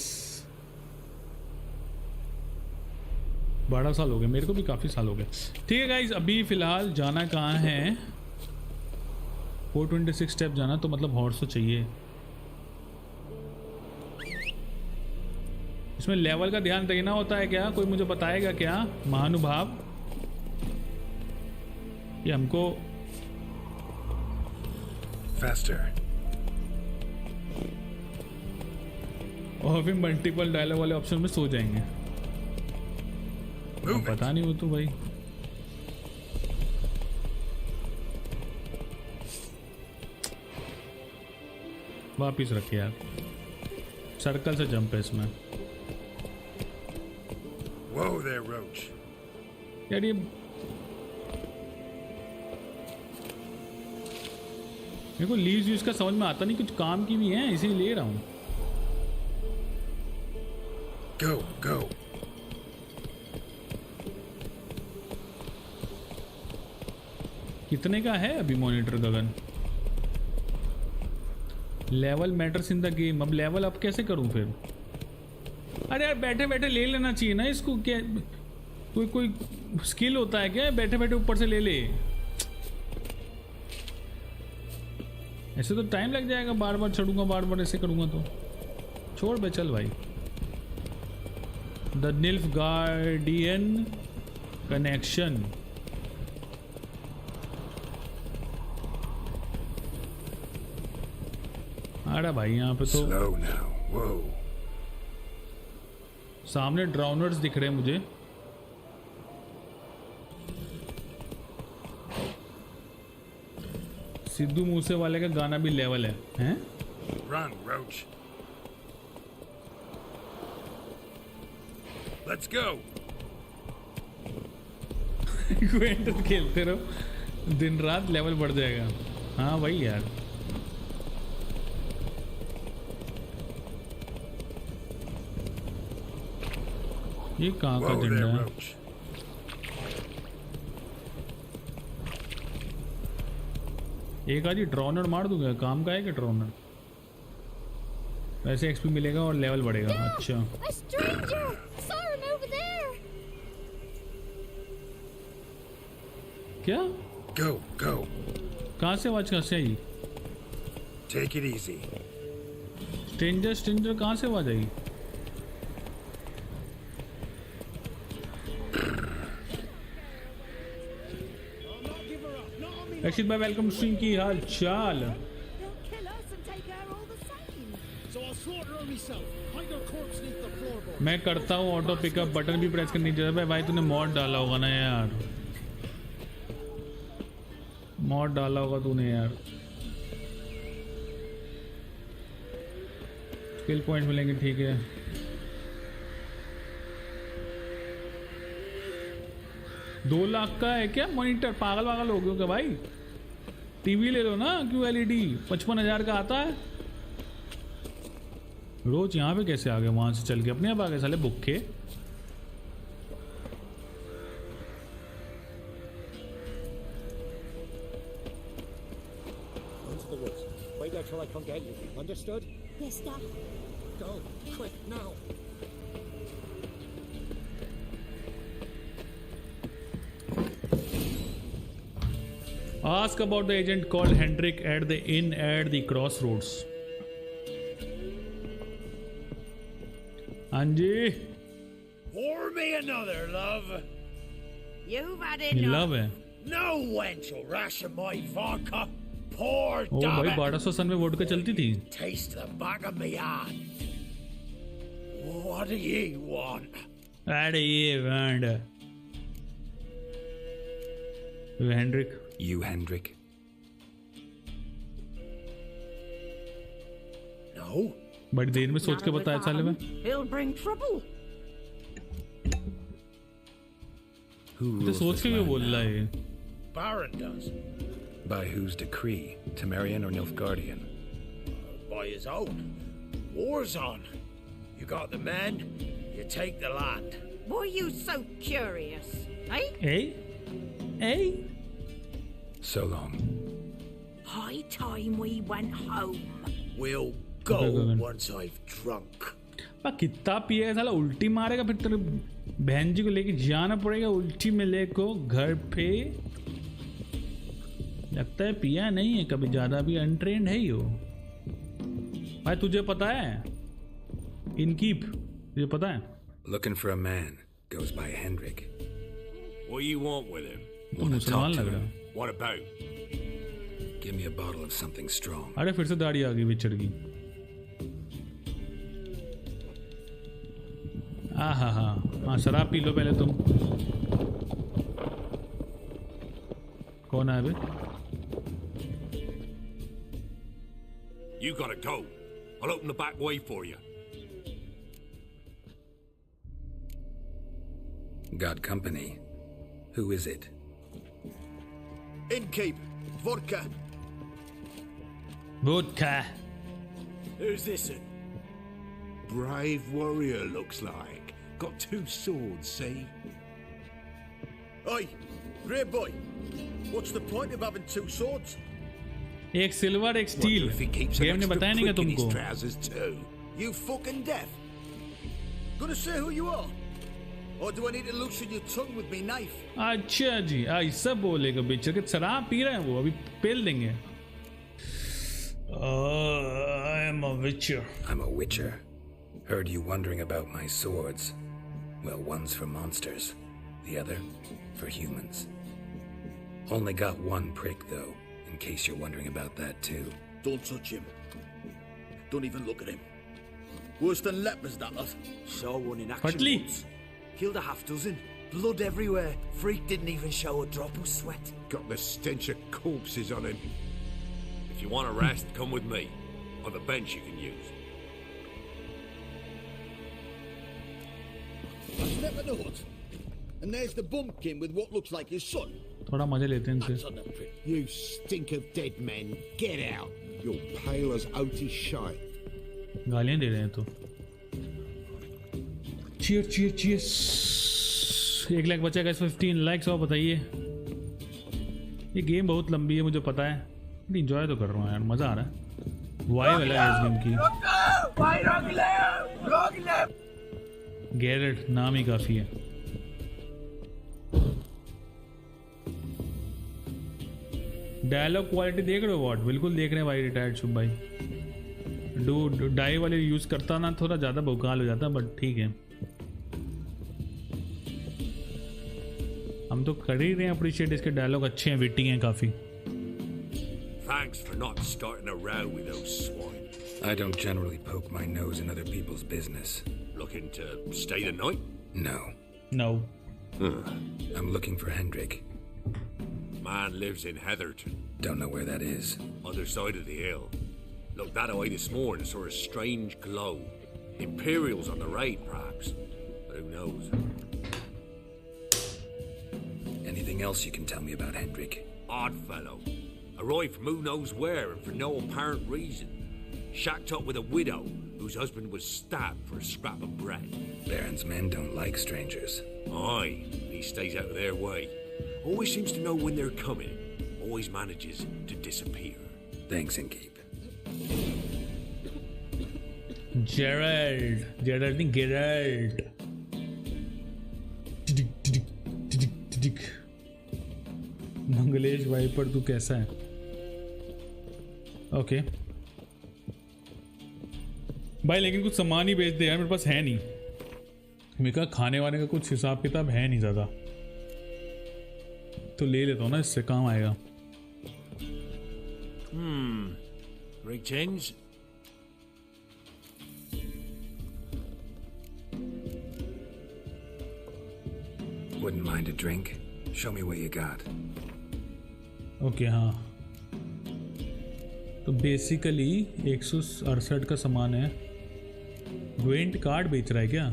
12 साल हो गए, मेरे को भी काफ़ी साल हो गए। ठीक है गाइज, अभी फ़िलहाल जाना कहाँ है? 426 स्टेप जाना, तो मतलब हॉर्स तो चाहिए। इसमें लेवल का ध्यान देना होता है क्या? कोई मुझे बताएगा क्या महानुभाव? ये हमको faster. और फिर मल्टीपल डायलॉग वाले ऑप्शन में सो जाएंगे। पता नहीं वो तो भाई वापिस रखे यार, सर्कल से जंप है इसमें। Whoa there, Roach. यार ये मेरे को लीव्स यूज का समझ में आता नहीं, कुछ काम की भी है इसीलिए ले रहा हूँ। Go, go. कितने का है अभी monitor Gagan? Level matters in the game. अब लेवल अप कैसे करूं फिर? अरे यार बैठे बैठे ले लेना चाहिए ना इसको, क्या कोई स्किल होता है क्या बैठे बैठे ऊपर से ले ले? ऐसे तो टाइम लग जाएगा, बार बार चढ़ूंगा, बार बार ऐसे करूंगा तो छोड़ बे, चल भाई। The Nilfgaardian connection. अरे भाई यहाँ पे तो सामने ड्राउनर्स दिख रहे हैं मुझे। सिद्धू मूसे वाले का गाना भी लेवल है, हैं? Run, Roach. Let's go. क्वेंटस खेलते रहो, दिन रात लेवल बढ़ जाएगा। हाँ भाई यार, ये कहाँ का झंडा है? एक आधी ड्रोनर मार दूंगा, काम का है कि ड्रोनर? वैसे एक्सपी मिलेगा और लेवल बढ़ेगा। अच्छा क्या? Go, go. कहाँ से आवाज कहाँ से आई? Take it easy. स्ट्रेंजर कहाँ से आवाज आई? रशीद भाई वेलकम स्ट्रीम, की हाल चाल? मैं करता हूँ ऑटो पिकअप, बटन भी प्रेस करनी चाहिए। भाई तूने मॉड डाला होगा ना यार, मॉड डाला होगा तूने यार। स्किल पॉइंट मिलेंगे, ठीक है। $2 लाख का है क्या मॉनिटर? पागल वागल हो गए क्या भाई? टीवी ले लो ना, क्यों LED 55,000 का आता है। रोज यहाँ पे कैसे आ गए, वहां से चल के अपने आप आ गए साले भुक्खे। Wait there till I come get you. Understood? Yes, Dad. Go, quick, now. Ask about the agent called Hendrik at the inn at the crossroads. Anji. Pour me another, love. You've had ये love है। No wench will ration my vodka. Poor ओ भाई damn it. 1200 सन में vodka चलती थी। Taste the back of my hand. What do you want? अरे ये band Hendrik. You, Hendrik? No. बड़ी देर में सोच के बताया साले में। He'll bring trouble. Who तो rules सोच this के क्यों land बोल रहा now? है ये? Baron does. By whose decree? Temerian or Nilfgaardian? By his own. War's on. You got the men, you take the land. Why are you so curious? Eh? Hey? So long. High time we went home. We'll go Okay. once I've drunk. कितना पिया है साला, उल्टी मारेगा फिर तेरे बहन जी को लेके जाना पड़ेगा उल्टी में लेको घर पे। लगता है पिया नहीं है कभी, ज्यादा भी अनट्रेंड है यो। भाई तुझे पता है इनकीप, तुझे पता है? Looking for a man. Goes by Hendrik. What do you want with him? तो Wanna मुसलमान talk to लग रहा him? है। What about? Give me a bottle of something strong. अरे फिर से दाढ़ी आ गई बिछड़ गई। हाँ शराब पी लो पहले तुम। कौन है अभी? You gotta go. I'll open the back way for you. Got company. Who is it? Innkeep. Vodka. Vodka. Who's this? Brave warrior looks like. Got 2 swords, see? Oi, grey boy. What's the point of having 2 swords? एक silver एक steel. Wonder if he keeps an game ने extra बताया नहीं क्या prick in his तुमको? trousers too. You fucking deaf? Gonna say who you are? Or do I need to loosen your tongue with me knife? अच्छा जी, ऐसा बोलेगा बेचारे के शराब पी रहे हैं वो, अभी पेल देंगे। I am a witcher. I'm a witcher. Heard you wondering about my swords. Well, one's for monsters, the other for humans. Only got one prick though, in case you're wondering about that too. Don't touch him. Don't even look at him. Worse than lepers, that lot. Saw one in action Hardly. once. Killed a half dozen. Blood everywhere. Freak didn't even show a drop of sweat. Got the stench of corpses on him. If you want a rest, come with me. On the bench you can use. I step in the hut, and there's the bumpkin with what looks like his son. थोड़ा मजे लेते हैं That's इनसे। on the prick. You stink of dead men. Get out. You're pale as oaty shite. गालियां दे रहे हैं तो। Cheers, cheers, cheers. 1 lakh बचा गाइस, 15 लाइक्स और बताइए। ये गेम बहुत लंबी है मुझे पता है, बट इंजॉय तो कर रहा हूँ यार, मजा आ रहा है। वाइब है इस गेम की। गैरेट नाम ही काफी है। डायलॉग क्वालिटी देख रहे हो व्हाट? बिल्कुल देख रहे हैं भाई रिटायर्ड शुभ भाई। डाई वाले यूज करता ना थोड़ा ज्यादा भौकाल हो जाता, बट ठीक है, हम तो कर ही रहे हैं अप्रिशिएट। इसके डायलॉग अच्छे हैं, विटी हैं काफी। Thanks for not starting a row with those swine. I don't generally poke my nose in other people's business. Looking to stay the night? No. No. I'm looking for Hendrik. Man lives in Heatherton. Don't know where that is. Other side of the hill. Looked that away this morning, saw a strange glow. Imperials on the raid, perhaps. But who knows? Anything else you can tell me about Hendrik? Odd fellow. arrived from who knows where and for no apparent reason. Shacked up with a widow whose husband was stabbed for a scrap of bread. Baron's men don't like strangers. Aye, he stays out of their way. Always seems to know when they're coming. Always manages to disappear. Thanks, Innkeep. Gerald नहीं Geralt. Manglesh wiper तू कैसा है? Okay भाई, लेकिन कुछ सामान ही बेच दे यार, मेरे पास है नहीं। मेरे का खाने वाने का कुछ हिसाब किताब है नहीं ज़्यादा, तो ले लेता हूँ ना, इससे काम आएगा। Greetings. Wouldn't mind a drink? Show me what you got. Okay हाँ, तो बेसिकली 168 का सामान है। ग्वेंट कार्ड बेच रहा है क्या?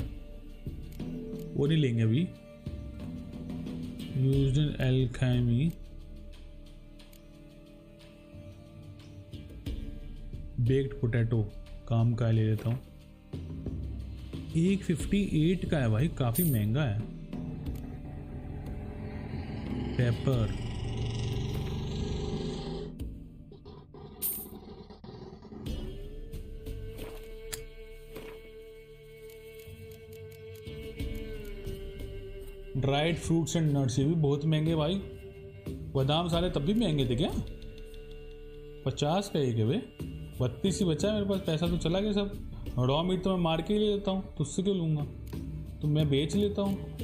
वो नहीं लेंगे अभी। Used in alchemy, baked potato काम का ले लेता हूँ। 158 का है भाई, काफी महंगा है। Paper, dried fruits and nuts, ये भी बहुत महंगे भाई। बादाम सारे तब भी महंगे थे क्या? 50 का एक है वे, 32 ही बचा है मेरे पास। पैसा तो चला गया सब। रॉ मीट तो मैं मार के ही ले लेता हूँ, तुझसे क्यों लूँगा? तो मैं बेच लेता हूँ।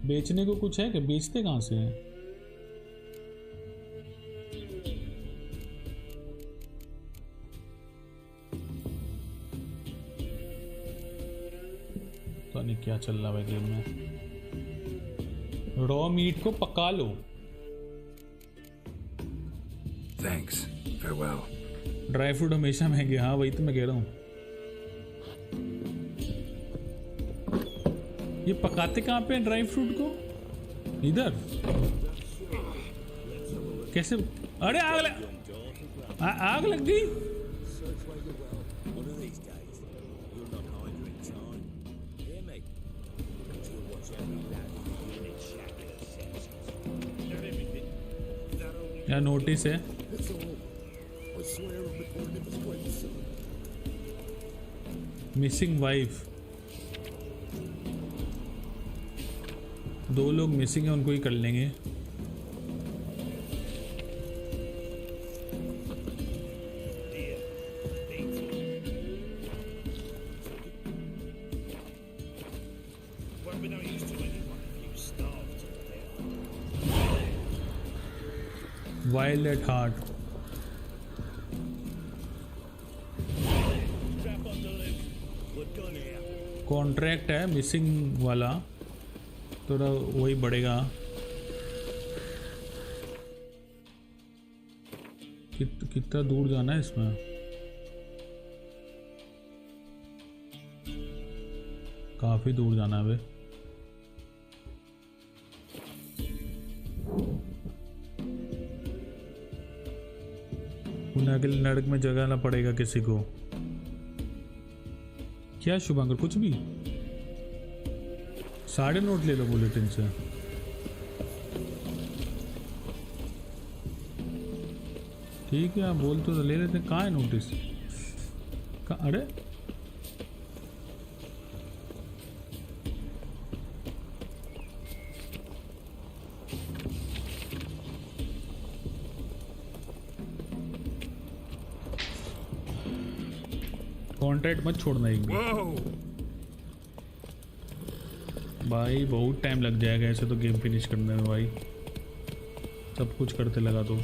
बेचने को कुछ है क्या? बेचते कहाँ से हैं? तो नहीं क्या चल रहा है गेम में। रॉ मीट को पका लो। Thanks. Farewell. ड्राई फ्रूट हमेशा महंगे, हाँ वही तो मैं कह रहा हूँ। ये पकाते कहाँ पे हैं ड्राई फ्रूट को? इधर कैसे? अरे आग लग गई। क्या नोटिस है? Missing wife. 2 लोग मिसिंग है, उनको ही कर लेंगे। वाइल्ड एट हार्ट, कॉन्ट्रैक्ट है मिसिंग वाला, थोड़ा वही बढ़ेगा। कितना दूर जाना है इसमें? काफी दूर जाना है बे। पुनः के लिए नरक में जगाना पड़ेगा किसी को। क्या शुभांकर? कुछ भी। 3.5 नोट ले लो बुलेटिन से। ठीक है, आप बोल तो ले लेते। कहाँ है नोटिस? अरे कॉन्ट्रैक्ट मत छोड़ना एक भी भाई, बहुत टाइम लग जाएगा ऐसे तो गेम फिनिश करने में भाई। सब कुछ करते लगा तो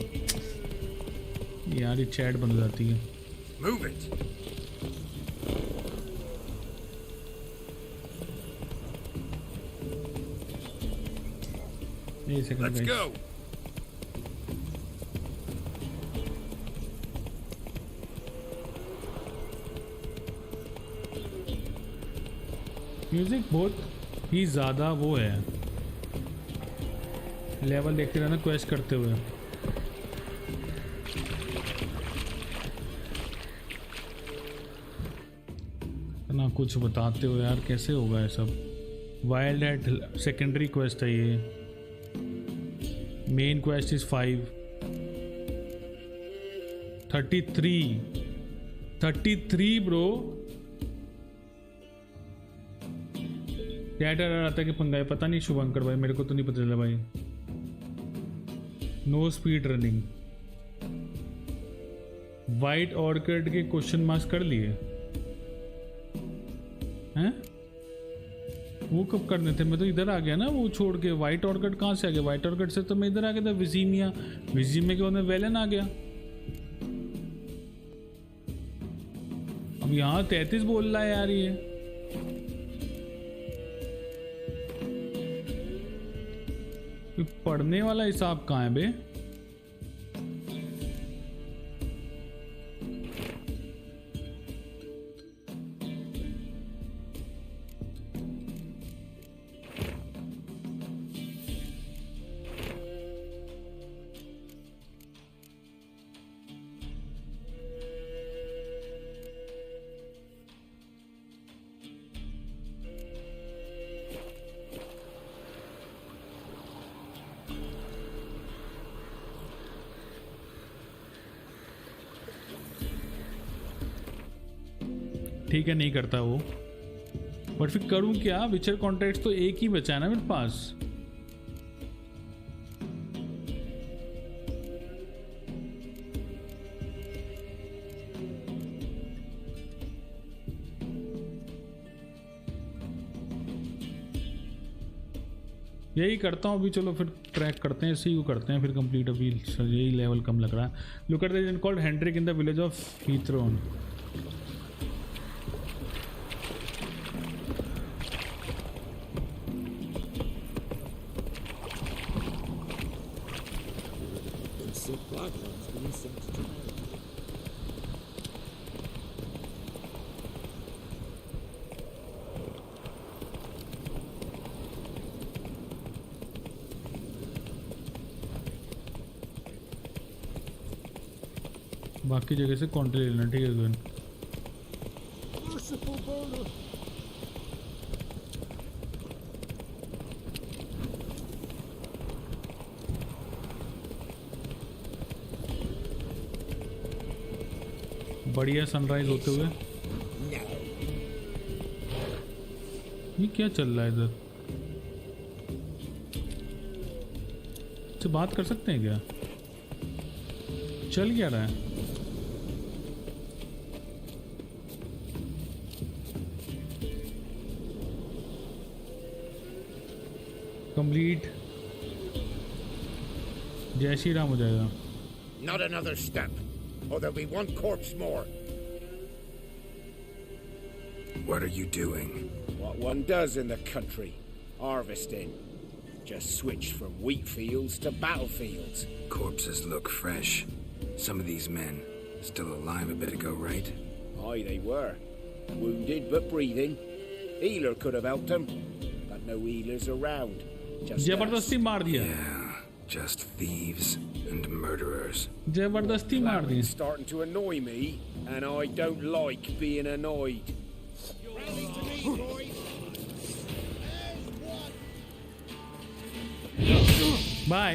यार ये चैट बंद हो जाती है। Move it. Let's go. Music बहुत ही ज़्यादा वो है, लेवल देखते रहना क्वेस्ट करते हुए। इतना कुछ बताते हो यार, कैसे होगा ये सब? वाइल्ड एट सेकेंडरी क्वेस्ट है ये, मेन क्वेस्ट इज 5 33 ब्रो। क्या डर आता है कि पंगा है? पता नहीं शुभंकर भाई, मेरे को तो नहीं पता चला भाई। No speed running. White orchid के क्वेश्चन मार्क्स कर लिए हैं? वो कब करने थे? मैं तो इधर आ गया ना वो छोड़ के। वाइट ऑर्किड कहाँ से आ गया? वाइट ऑर्किड से तो मैं इधर आ गया था विजीमिया। विजीमिया के बाद में वेलन आ गया। अब यहाँ 33 बोल रहा है यार ये। पढ़ने वाला हिसाब कहाँ है बे? ठीक है, नहीं करता वो, बट फिर करूं क्या? विचर कॉन्ट्रैक्ट तो एक ही बचा है ना मेरे पास। यही करता हूँ अभी। चलो फिर ट्रैक करते हैं, इसी को करते हैं फिर कंप्लीट। अभी यही लेवल कम लग रहा है। Look at the called Hendrik in the village of Heatherton. बाकी जगह से कॉन्ट्री लेना, ठीक है गोविंद। बढ़िया सनराइज होते हुए। ये क्या चल रहा है इधर? तो बात कर सकते हैं क्या? चल क्या रहा है? कंप्लीट। जय श्री राम हो जाएगा। Not another step, or there'll be one corpse more. What are you doing? What one does in the country, harvesting. Just switched from wheat fields to battlefields. Corpses look fresh. Some of these men still alive a bit ago, right? Aye, they were. Wounded but breathing. Healer could have helped them, but no healers around. जबरदस्ती मार दिया। Yeah, just thieves and murderers. जबरदस्ती मार दी। Starting to annoy me, and I don't like being annoyed. Bye.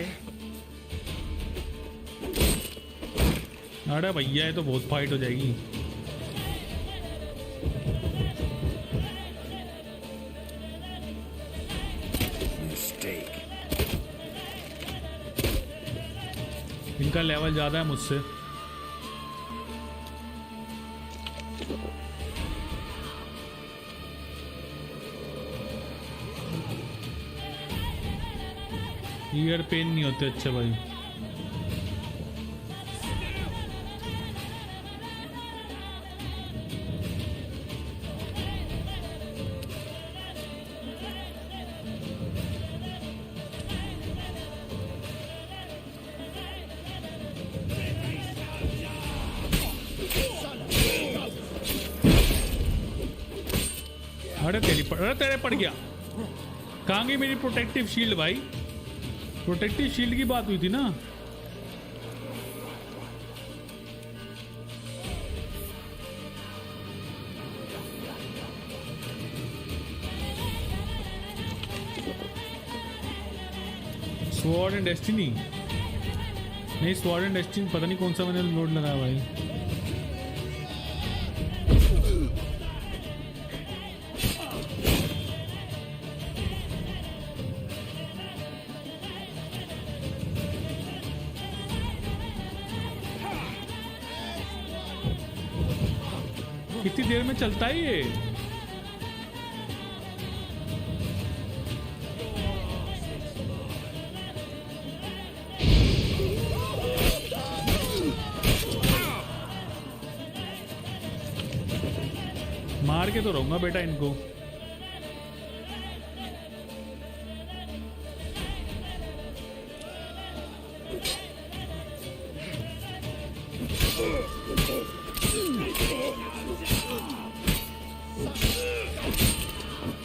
अरे भैया ये तो बहुत फाइट हो जाएगी। इनका लेवल ज्यादा है मुझसे। ईयर पेन नहीं होते अच्छे भाई। अरे तेरे पड़ गया। कहाँ गई मेरी प्रोटेक्टिव शील्ड भाई? प्रोटेक्टिव शील्ड की बात हुई थी ना। स्वॉर्ड एंड डेस्टिनी नहीं, स्वॉर्ड एंड डेस्टिनी पता नहीं कौन सा मैंने लोड लगाया भाई। कितनी देर में चलता है ये? मार के तो रहूंगा बेटा इनको।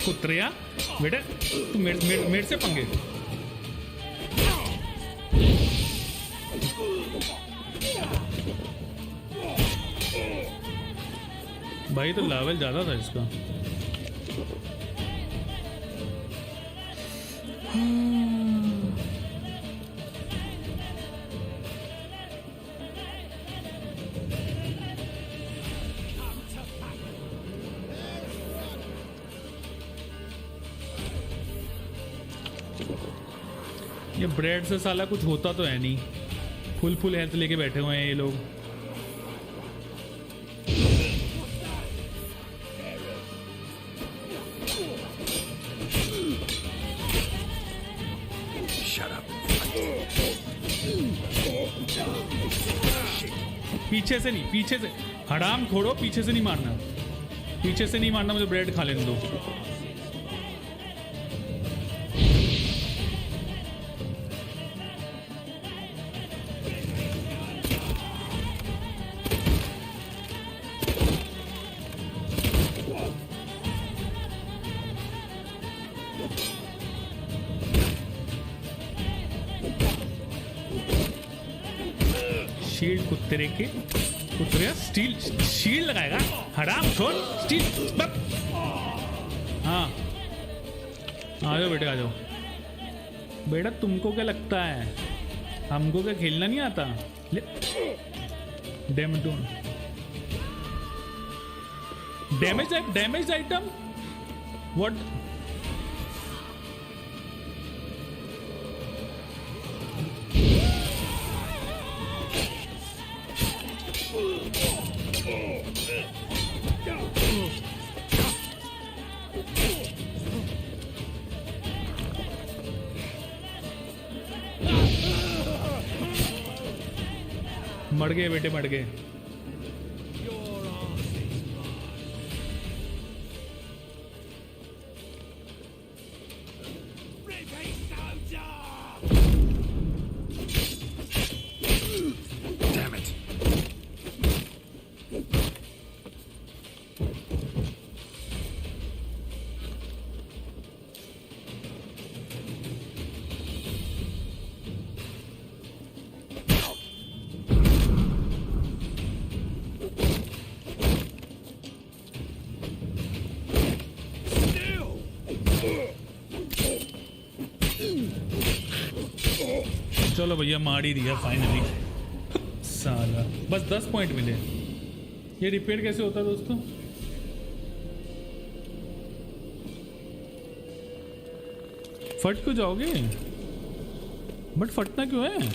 कुत्रिया बेटा तू मेरे से पंगे। भाई तो लेवल ज्यादा था इसका। ये ब्रेड से साला कुछ होता तो है नहीं। फुल हेल्थ लेके बैठे हुए हैं ये लोग। पीछे से नहीं, पीछे से हराम खोड़ो, पीछे से नहीं मारना, पीछे से नहीं मारना। मुझे ब्रेड खा लेने दो। शील्ड कुत्ते के कुत्ते स्टील शील्ड लगाएगा हराम खोर। स्टील हाँ आ जाओ बेटे, आ जाओ बेटा। तुमको क्या लगता है हमको क्या खेलना नहीं आता? ले डैमेज आइटम व्हाट? मर गए बेटे, मर गए। चलो भैया मार ही दिया फाइनली साला। बस 10 पॉइंट मिले। ये रिपेयर कैसे होता है दोस्तों? फट क्यों जाओगे? बट फटना क्यों है?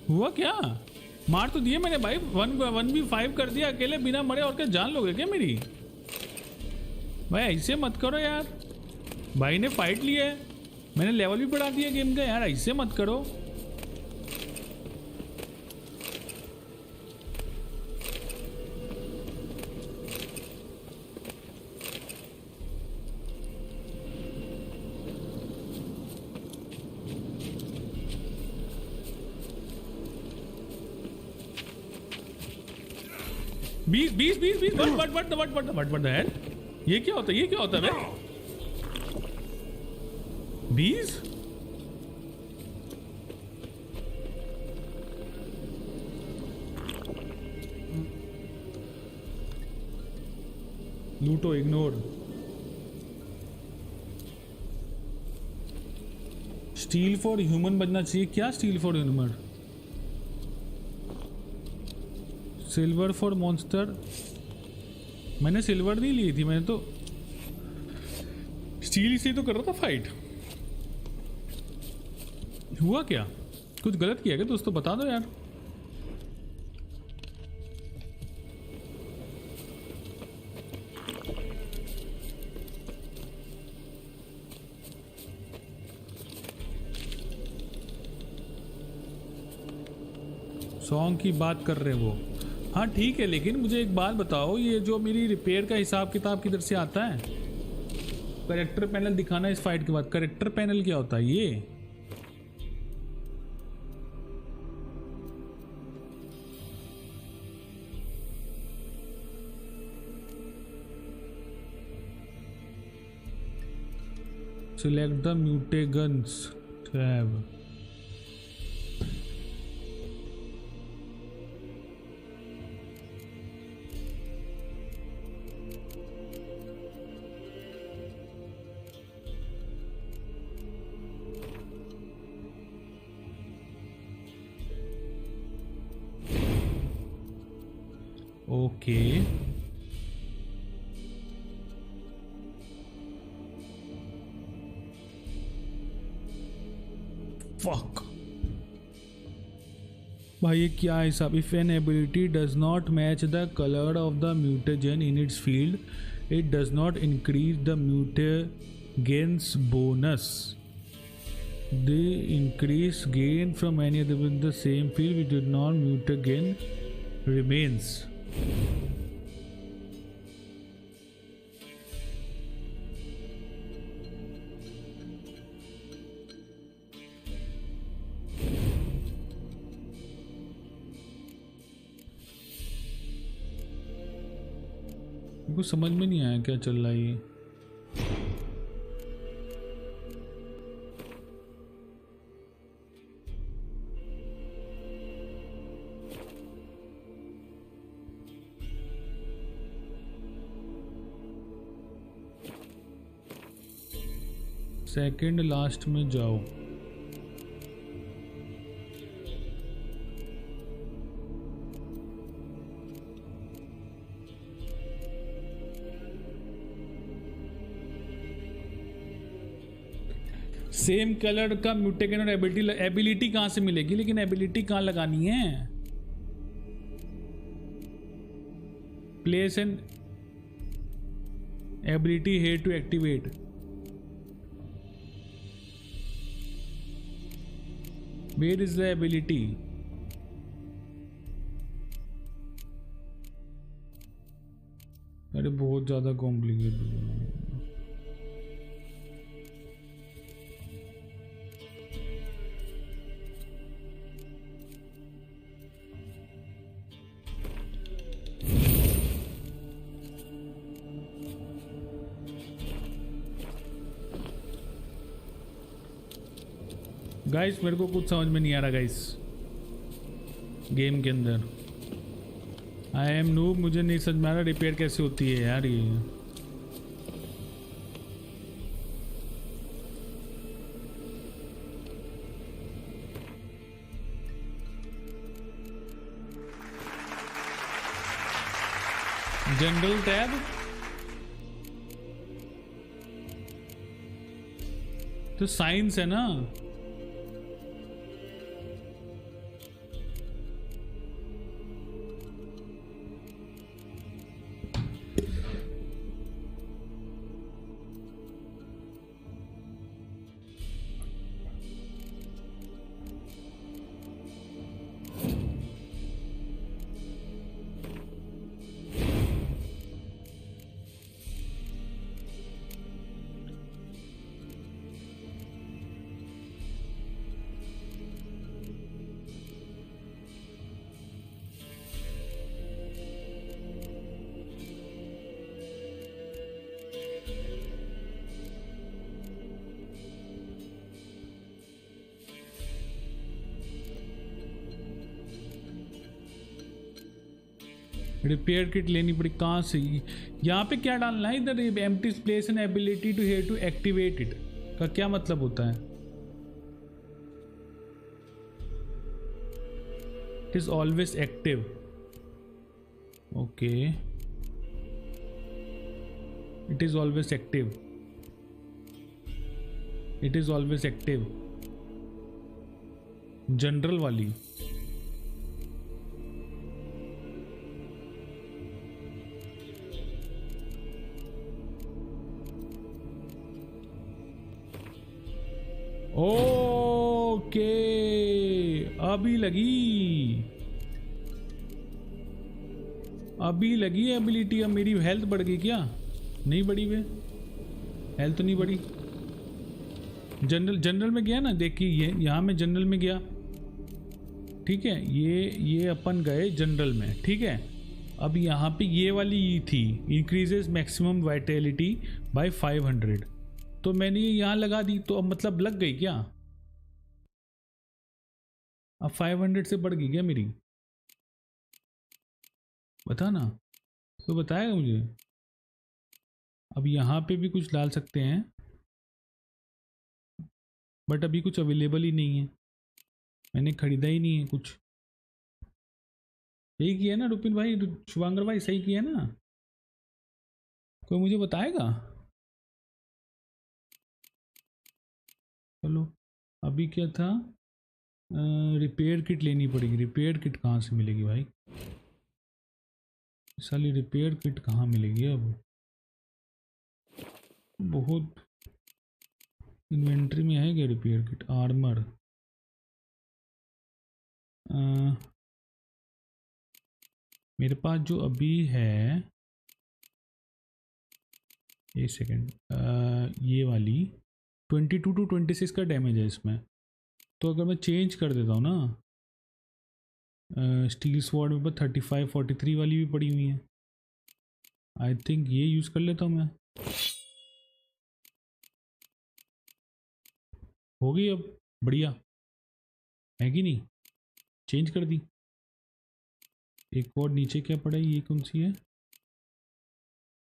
हुआ क्या? मार तो दिए मैंने भाई। 1v5 कर दिया अकेले बिना मरे। और क्या जान लोगे क्या मेरी? भाई ऐसे मत करो यार। भाई ने फाइट लिया है, मैंने लेवल भी बढ़ा दिया गेम का यार। ऐसे मत करो। बीस what the hell? ये क्या होता है? ये क्या होता है? 20? लूटो, इग्नोर। स्टील फॉर ह्यूमन बनना चाहिए। क्या steel for human? Silver for monster. मैंने सिल्वर नहीं ली थी, मैंने तो स्टील से तो कर रहा था फाइट। हुआ क्या? कुछ गलत किया क्या दोस्तों? बता दो यार। सॉन्ग की बात कर रहे हैं वो। हाँ ठीक है, लेकिन मुझे एक बात बताओ, ये जो मेरी रिपेयर का हिसाब किताब किधर से आता है? कैरेक्टर पैनल दिखाना इस फाइट के बाद। कैरेक्टर पैनल क्या होता है ये? Select the mutagons tab. Okay. Fuck. भाई ये क्या है साहब? If an ability does not match the color of the mutagen in its field, it does not increase the mutagen's bonus. The increase gain from any other within the same field which did not mutagen remains. कुछ समझ में नहीं आया क्या चल रहा है ये। सेकंड लास्ट में जाओ। सेम कलर का म्यूटेगन और एबिलिटी कहां से मिलेगी? लेकिन एबिलिटी कहां लगानी है? Place an ability here to activate. Where is the ability? अरे बहुत ज्यादा कॉम्प्लिकेटेड। गाइस मेरे को कुछ समझ में नहीं आ रहा गाइस गेम के अंदर। आई एम नूब, मुझे नहीं समझ में आ रहा रिपेयर कैसे होती है यार ये। जनरल टैब तो साइंस है ना। रिपेयर किट लेनी पड़ी कहाँ से? यहाँ पे क्या डालना है? इधर empty place an ability to here to activate it का क्या मतलब होता है? It is always active. Okay. It is always active. It is always active. General वाली. ओके, अभी लगी एबिलिटी. अब मेरी हेल्थ बढ़ गई क्या? नहीं बढ़ी वे, हेल्थ तो नहीं बढ़ी. जनरल में गया ना, देखिए यहाँ में जनरल में गया. ठीक है, ये अपन गए जनरल में. ठीक है, अब यहाँ पे ये वाली थी इंक्रीजेस मैक्सिमम वाइटैलिटी बाय 500. तो मैंने ये यहाँ लगा दी, तो अब मतलब लग गई क्या? अब 500 से बढ़ गई क्या मेरी? बता ना, तो बताएगा मुझे. अब यहाँ पे भी कुछ डाल सकते हैं, बट अभी कुछ अवेलेबल ही नहीं है. मैंने खरीदा ही नहीं है कुछ. सही किया ना रुपिन भाई, शुभांकर भाई, सही किया ना? कोई मुझे बताएगा? चलो, अभी क्या था? रिपेयर किट लेनी पड़ेगी. रिपेयर किट कहाँ से मिलेगी भाई? साली रिपेयर किट कहाँ मिलेगी अब? बहुत इन्वेंट्री में है क्या रिपेयर किट? आर्मर, मेरे पास जो अभी है, एक सेकेंड, ये वाली 22 to 26 का डैमेज है इसमें. तो अगर मैं चेंज कर देता हूँ ना, स्टील स्वॉर्ड में 35 43 वाली भी पड़ी हुई है. आई थिंक ये यूज़ कर लेता हूँ मैं. हो गई अब, बढ़िया है कि नहीं? चेंज कर दी. एक और नीचे क्या पड़ा है, ये कौन सी है?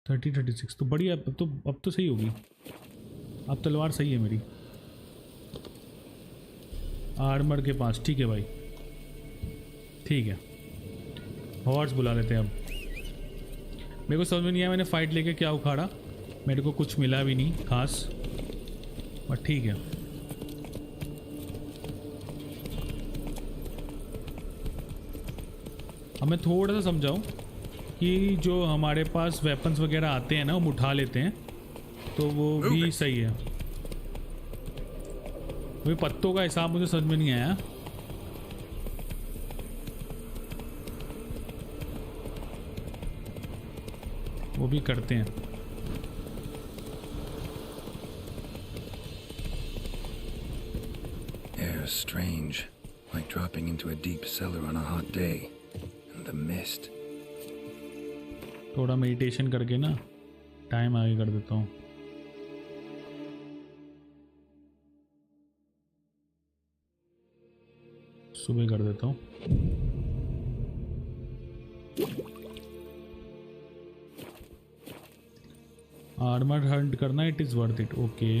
36. तो बढ़िया, अब तो सही होगी. अब तलवार सही है मेरी आर्मर के पास. ठीक है भाई, ठीक है. हॉर्स बुला लेते हैं अब. मेरे को समझ में नहीं आया मैंने फाइट लेके क्या उखाड़ा. मेरे को कुछ मिला भी नहीं खास, पर ठीक है. अब मैं थोड़ा सा समझाऊं कि जो हमारे पास वेपन्स वगैरह आते हैं ना, हम उठा लेते हैं, तो वो भी सही है. वही पत्तों का हिसाब मुझे समझ में नहीं आया. वो भी करते हैं. Air is strange, like dropping into a deep cellar on a hot day. And the mist. थोड़ा मेडिटेशन करके ना टाइम आगे कर देता हूँ. सुबह कर देता हूँ. आर्मर हंट करना, it is worth it. Okay,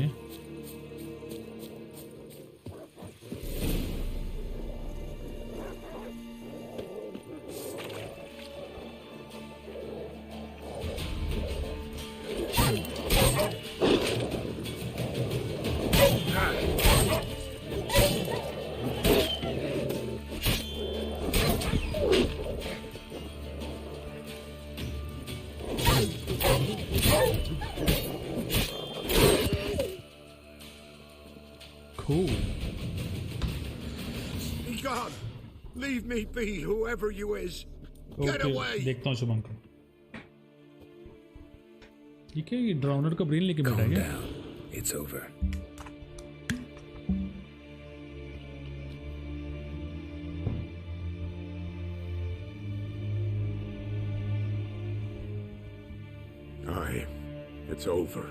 Leave me be, whoever you is. Get away. देखता हूँ शुभंकर. ये क्या, ये ड्राउनर का ब्रेन लेके बैठा है क्या? It's over. Aye, it's over.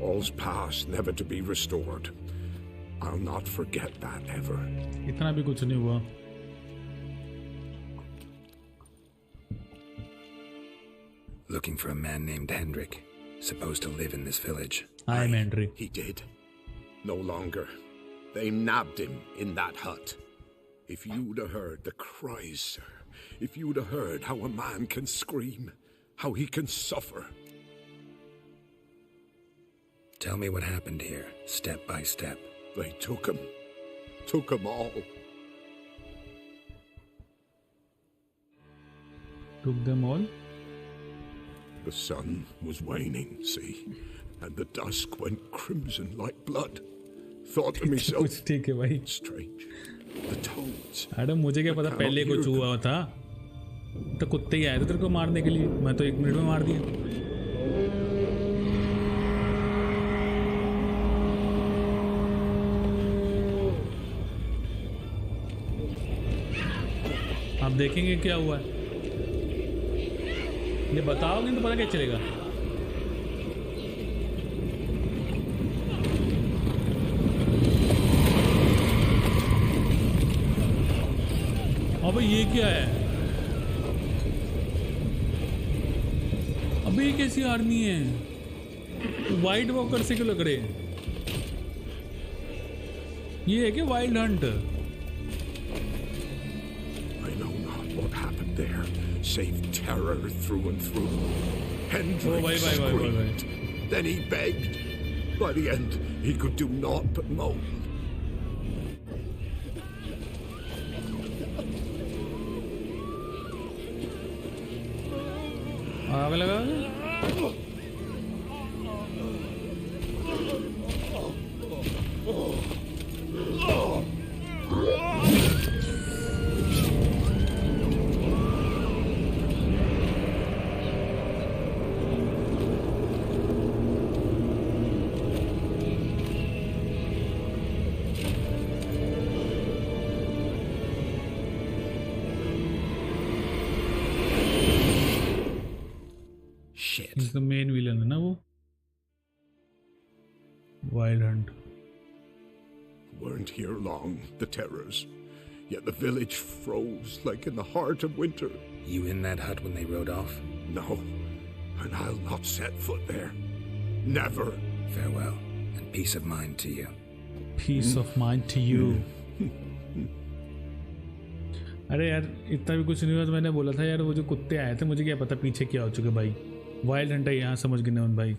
All's past, never to be restored. I'll not forget that ever. इतना भी कुछ नहीं हुआ. Looking for a man named Hendrik, supposed to live in this village. I'm Hendrik. He did. No longer. They nabbed him in that hut. If you'd have heard the cries, sir. If you'd have heard how a man can scream, how he can suffer. Tell me what happened here, step by step. They took him. Took them all. Took them all? The sun was waning, see? And the dusk went crimson like blood. Thought to myself, ठीक है भाई. Strange. The toads. Adam, मुझे क्या पता पहले कुछ हुआ था. तो कुत्ते ही आए थे तेरे को मारने के लिए. मैं तो 1 मिनट में मार दिया. आप देखेंगे क्या हुआ है. ये बताओगे तो पता क्या चलेगा. अबे ये क्या है. अबे ये कैसी आर्मी है. वाइट वॉकर से क्यों लग रहे हैं. ये है क्या wild Hunt. There, save terror through and through. Hendrik screamed. Then he begged. By the end, he could do naught but moan. आग लगा. He's the main villain है ना वो. Wild Hunt. Weren't here long, the terrors. Yet the village froze like in the heart of winter. You in that hut when they rode off? No, and I'll not set foot there. Never. Farewell, and peace of mind to you. Peace of mind to you. अरे यार इतना भी कुछ नहीं हुआ. तो मैंने बोला था यार वो जो कुत्ते आए थे मुझे क्या पता पीछे क्या हो चुके भाई. वाइल्ड हंटर यहाँ समझ गए नमन भाई.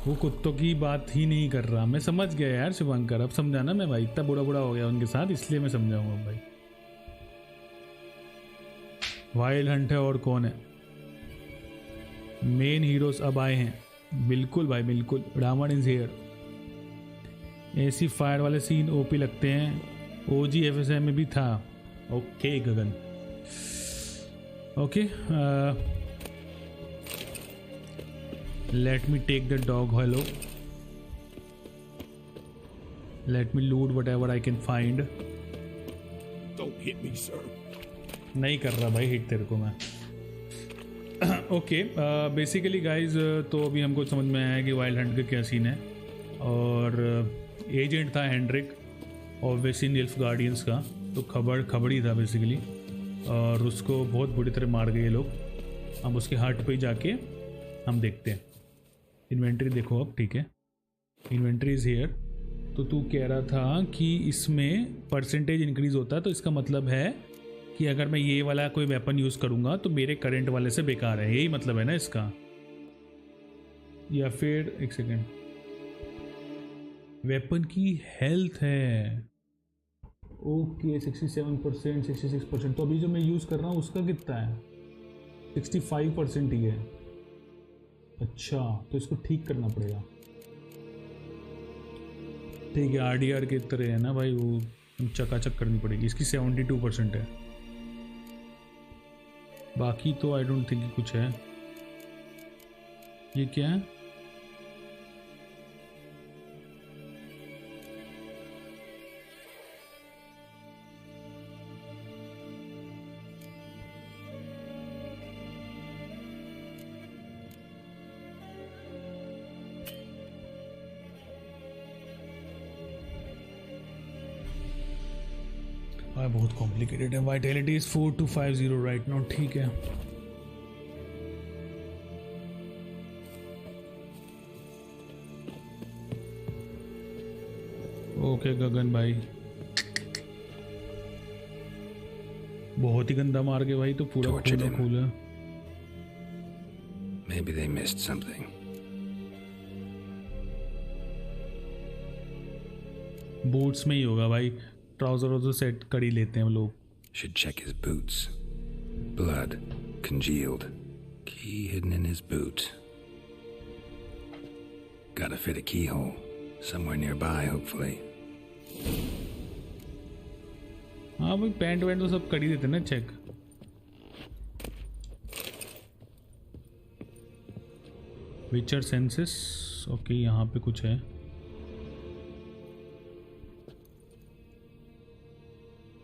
वो कुत्तों की बात ही नहीं कर रहा. मैं समझ गया यार शुभंकर. अब समझाना मैं भाई. इतना बुरा हो गया उनके साथ इसलिए मैं समझाऊंगा भाई. वाइल्ड हंट है और कौन है. मेन हीरोज अब आए हैं. बिल्कुल भाई बिल्कुल. Ravan is here. ऐसी फायर वाले सीन ओपी लगते हैं. ओजी एफएसएम में भी था. Okay Gagan. Okay let me take the dog hello. Let me loot whatever I can find. Don't hit me, sir. नहीं कर रहा भाई हिट तेरे को मैं. ओके बेसिकली गाइज तो अभी हमको समझ में आया कि वाइल्ड हंट का क्या सीन है. और एजेंट था हेंड्रिक ऑब्वियसली निल्फ गार्डियंस का. तो खबड़ी था बेसिकली. और उसको बहुत बुरी तरह मार गए लोग. अब उसके हट पे जाके हम देखते हैं. इन्वेंट्री देखो अब. ठीक है इन्वेंट्री इज़ हियर. तो तू कह रहा था कि इसमें परसेंटेज इंक्रीज होता है. तो इसका मतलब है कि अगर मैं ये वाला कोई वेपन यूज़ करूँगा तो मेरे करंट वाले से बेकार है. यही मतलब है ना इसका. या फिर एक सेकेंड. वेपन की हेल्थ है. ओके 67% 66%. तो अभी जो मैं यूज़ कर रहा हूँ उसका कितना है. 65% ही है. अच्छा तो इसको ठीक करना पड़ेगा. ठीक है आरडीआर के तरह है ना भाई. वो चकाचक करनी पड़ेगी. इसकी 72% है. बाकी तो आई डोंट थिंक कुछ है. ये क्या है. बहुत कॉम्प्लिकेटेड है. Vitality is 4250 right now. ठीक है ओके गगन भाई. बहुत ही गंदा मार के भाई, तो पूरा खून। Maybe they missed something. Boots में ही होगा भाई, ट्राउजर तो सेट कर ही लेते हैं हम लोग। Should check his boots. Blood, congealed. Key hidden in his boot. Gotta fit a keyhole. Somewhere nearby, hopefully. हाँ भाई, पैंट वैंट तो सब कर ही देते ना चेक। विचर सेंसेस, ओके यहाँ पे कुछ है।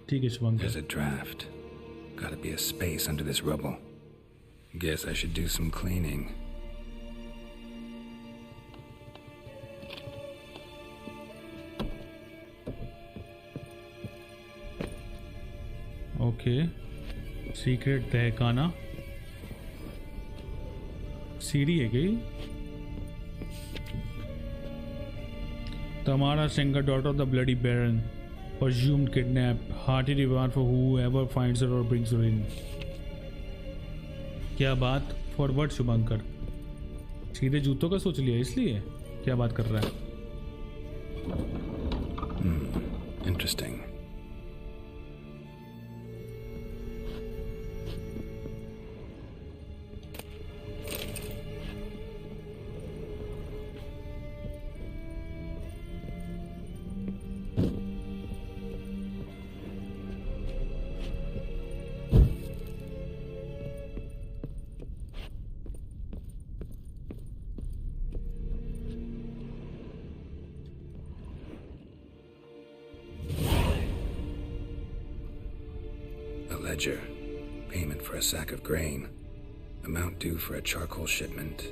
ठीक है शुभंकर। There's a draft. Gotta be a space under this rubble. Guess I should do some cleaning. Okay, secret तहखाना। सीढ़ी है क्या? Tamara Singer, daughter of the Bloody Baron, presumed kidnapped. Hearty reward for whoever finds her or brings her in. क्या बात? Forward शुभंकर। सीधे जूतों का सोच लिया इसलिए? क्या बात कर रहा है? Interesting. Ledger. Payment for a sack of grain. Amount due for a charcoal shipment.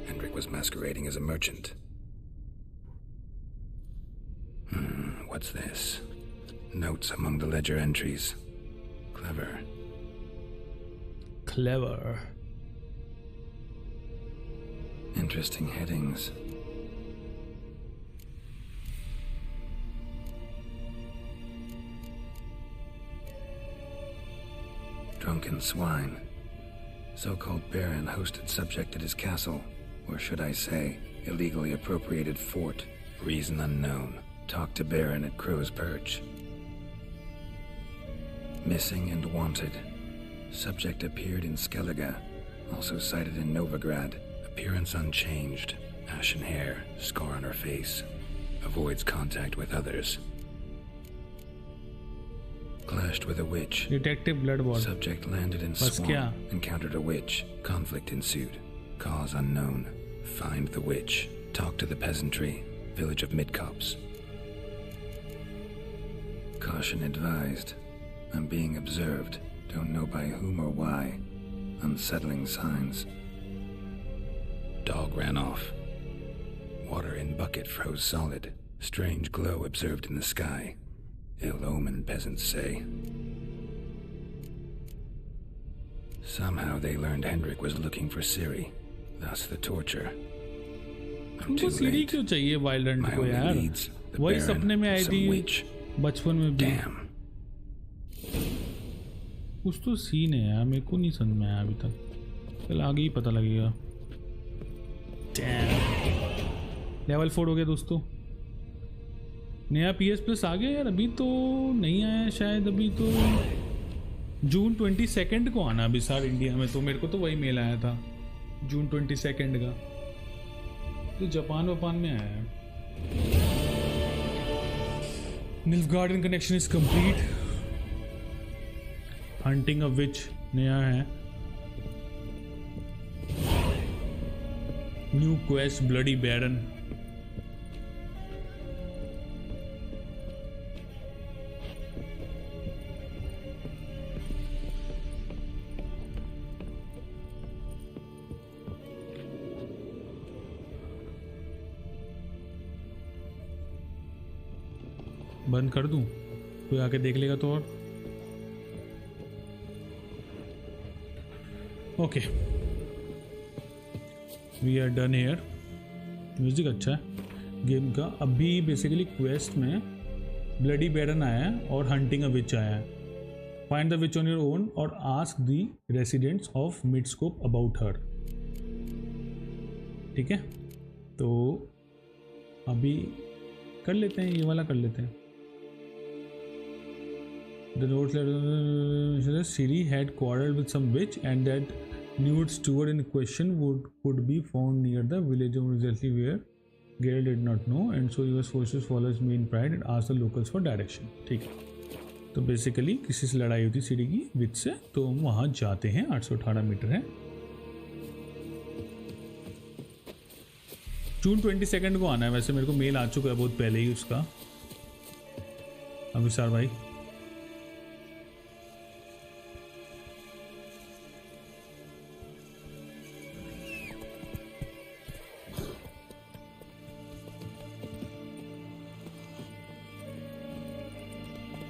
Hendrik was masquerading as a merchant. What's this? Notes among the ledger entries. Clever. Clever. Interesting headings. Drunken swine. So-called baron hosted subject at his castle, or should I say, illegally appropriated fort. Reason unknown. Talked to baron at Crow's Perch. Missing and wanted. Subject appeared in Skellige, also sighted in Novigrad. Appearance unchanged. Ashen hair, scar on her face. Avoids contact with others. Clashed with a witch. Detective BloodBot. Subject landed in swamp. Encountered a witch. Conflict ensued. Cause unknown. Find the witch. Talk to the peasantry. Village of Midcopse. Caution advised. I'm being observed. Don't know by whom or why. Unsettling signs. Dog ran off. Water in bucket froze solid. Strange glow observed in the sky. Ill omen, peasants say. Somehow they learned Hendrik was looking for Ciri, thus the torture. I'm too Ciri late. क्यों चाहिए violent My को only यार? leads, the वही Baron, सपने में आई some थी witch. बचपन में भी। Damn. कुछ तो सीन है यार, मेरे को नहीं समझ में आया अभी तक। कल आगे ही पता लगेगा। Damn. लेवल 4 हो गया दोस्तों। नया PS Plus आ गया यार, अभी तो नहीं आया शायद, अभी तो जून 22 को आना अभी सार इंडिया में, तो मेरे को तो वही मेल आया था जून 22 का, तो जापान वपान में आया है। Nilfgaardian connection is complete. Hunting a witch नया है। New quest Bloody Baron. बंद कर दूं, कोई आके देख लेगा तो। और okay, we are done here. Music अच्छा है गेम का। अभी बेसिकली क्वेस्ट में ब्लडी बैरन आया है और हंटिंग अ विच आया है। Find the witch on your own और ask the residents of Midcopse about her. ठीक है, तो अभी कर लेते हैं, ये वाला कर लेते हैं। The notes letter Siri had quarreled with some witch and that nude steward in question could be found near the village exactly where Geralt did not know, and so he was forced to follow his main pride and ask the locals for direction। ठीक है, तो basically किसी से लड़ाई होती सीढ़ी की विच से, तो हम वहाँ जाते हैं। 818 मीटर है। जून 22 को आना है। वैसे मेरे को मेल आ चुका है बहुत पहले ही उसका। अभिसार भाई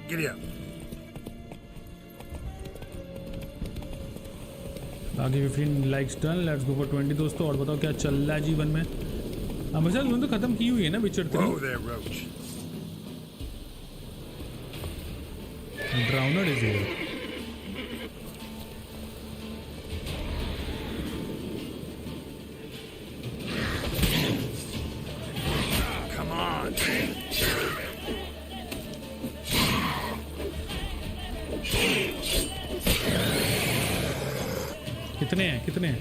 Giddy up. आगे 15 likes done, let's go for 20 दोस्तों। और बताओ क्या चल रहा है जीवन में? हमेशा तुमने तो खत्म की हुई है ना विचर 3। ड्राउनर इज हियर। Come on. कितने हैं, कितने हैं?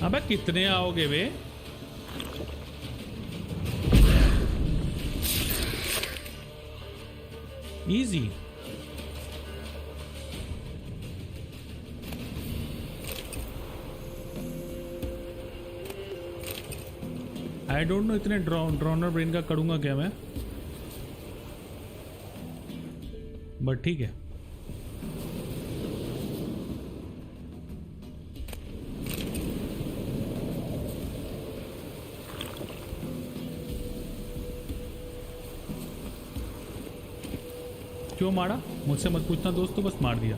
अबे कितने आओगे वे? इजी। आई डोंट नो इतने ड्रोनर ब्रेन का करूंगा क्या मैं, बट ठीक है। क्यों मारा मुझसे मत पूछना दोस्तों, बस मार दिया।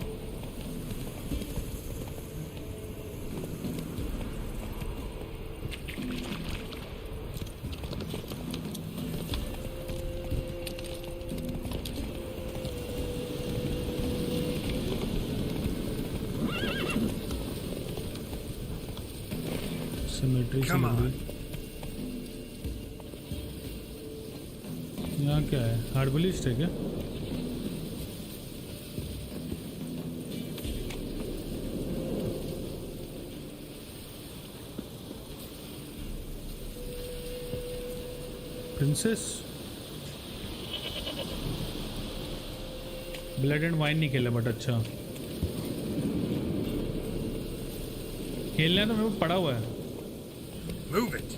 सिमेट्री से यहाँ क्या है? हार्बलिस्ट है क्या? प्रिंसेस ब्लड एंड वाइन नहीं खेला, बट अच्छा खेलना है तो मेरे को पड़ा हुआ है। Move it.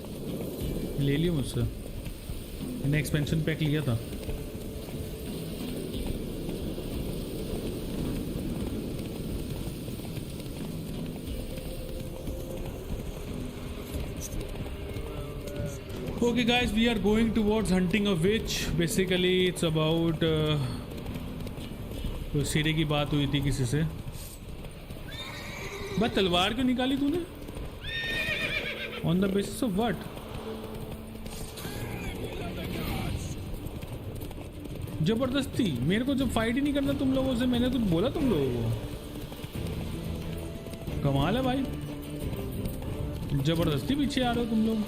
ले लिया मुझसे, मैंने एक्सपेंशन पैक लिया था। Okay guys, we are going towards hunting a witch. Basically it's about तो सीढ़ी की बात हुई थी किसी से। बस तलवार क्यों निकाली तूने? On the basis of what? जबरदस्ती मेरे को जब फाइट ही नहीं करना तुम लोगों से, मैंने कुछ बोला तुम लोगों को? कमाल है भाई, जबरदस्ती पीछे आ रहे हो तुम लोग।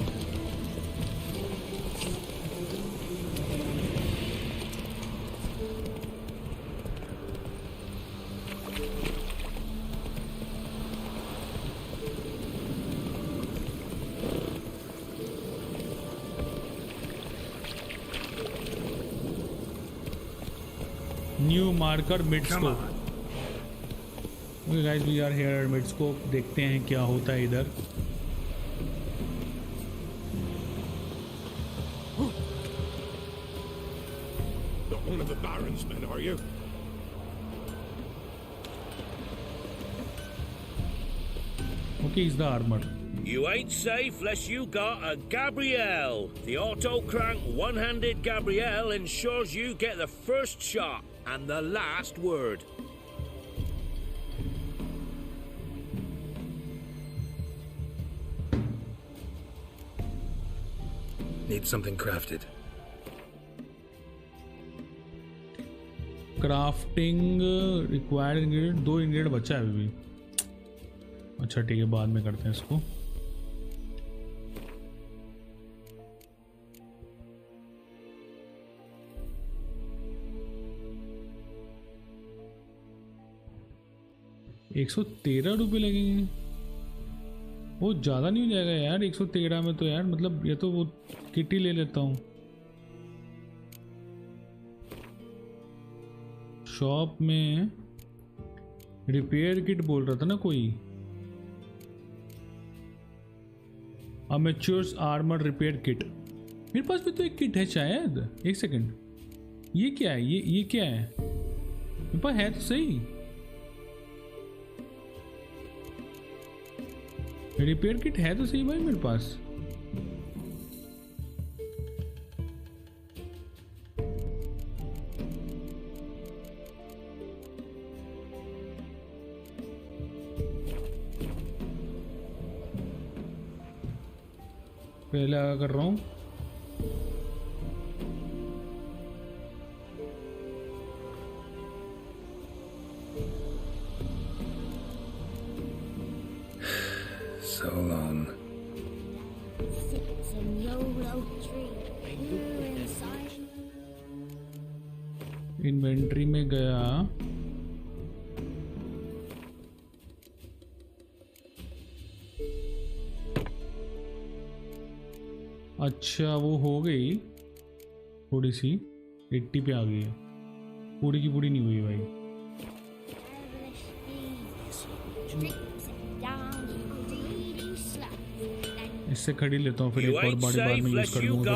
New marker midscope. Okay guys, we are here midscope. देखते हैं क्या होता है इधर। One of the Baron's men, are you? वो Okay, he's the armor. You ain't safe unless you got a Gabrielle. The auto-crank one-handed Gabrielle ensures you get the first shot and the last word. Need something crafted. Crafting required ingredient 2 ingredient बचा है अभी भी. अच्छा ठीक है, बाद में करते हैं इसको. ₹113 लगेंगे. वो ज़्यादा नहीं हो जाएगा यार 113 में तो यार, मतलब ये तो वो किट ही ले लेता हूँ. शॉप में रिपेयर किट बोल रहा था ना कोई. Amateurs armour repair kit. मेरे पास भी तो एक किट है शायद. एक सेकंड, ये क्या है? ये क्या है? मेरे पास है तो सही. रिपेयर किट है तो सही भाई मेरे पास. पहले आगे कर रहा हूँ. So long. Sits in YOLO tree. Inventory में गया. अच्छा वो हो गई थोड़ी सी. 80 पे आ गई है. पूरी की पूरी नहीं हुई भाई. इससे खड़ी लेता हूँ, फिर एक और बड़ी बार में यूज कर लूँगा.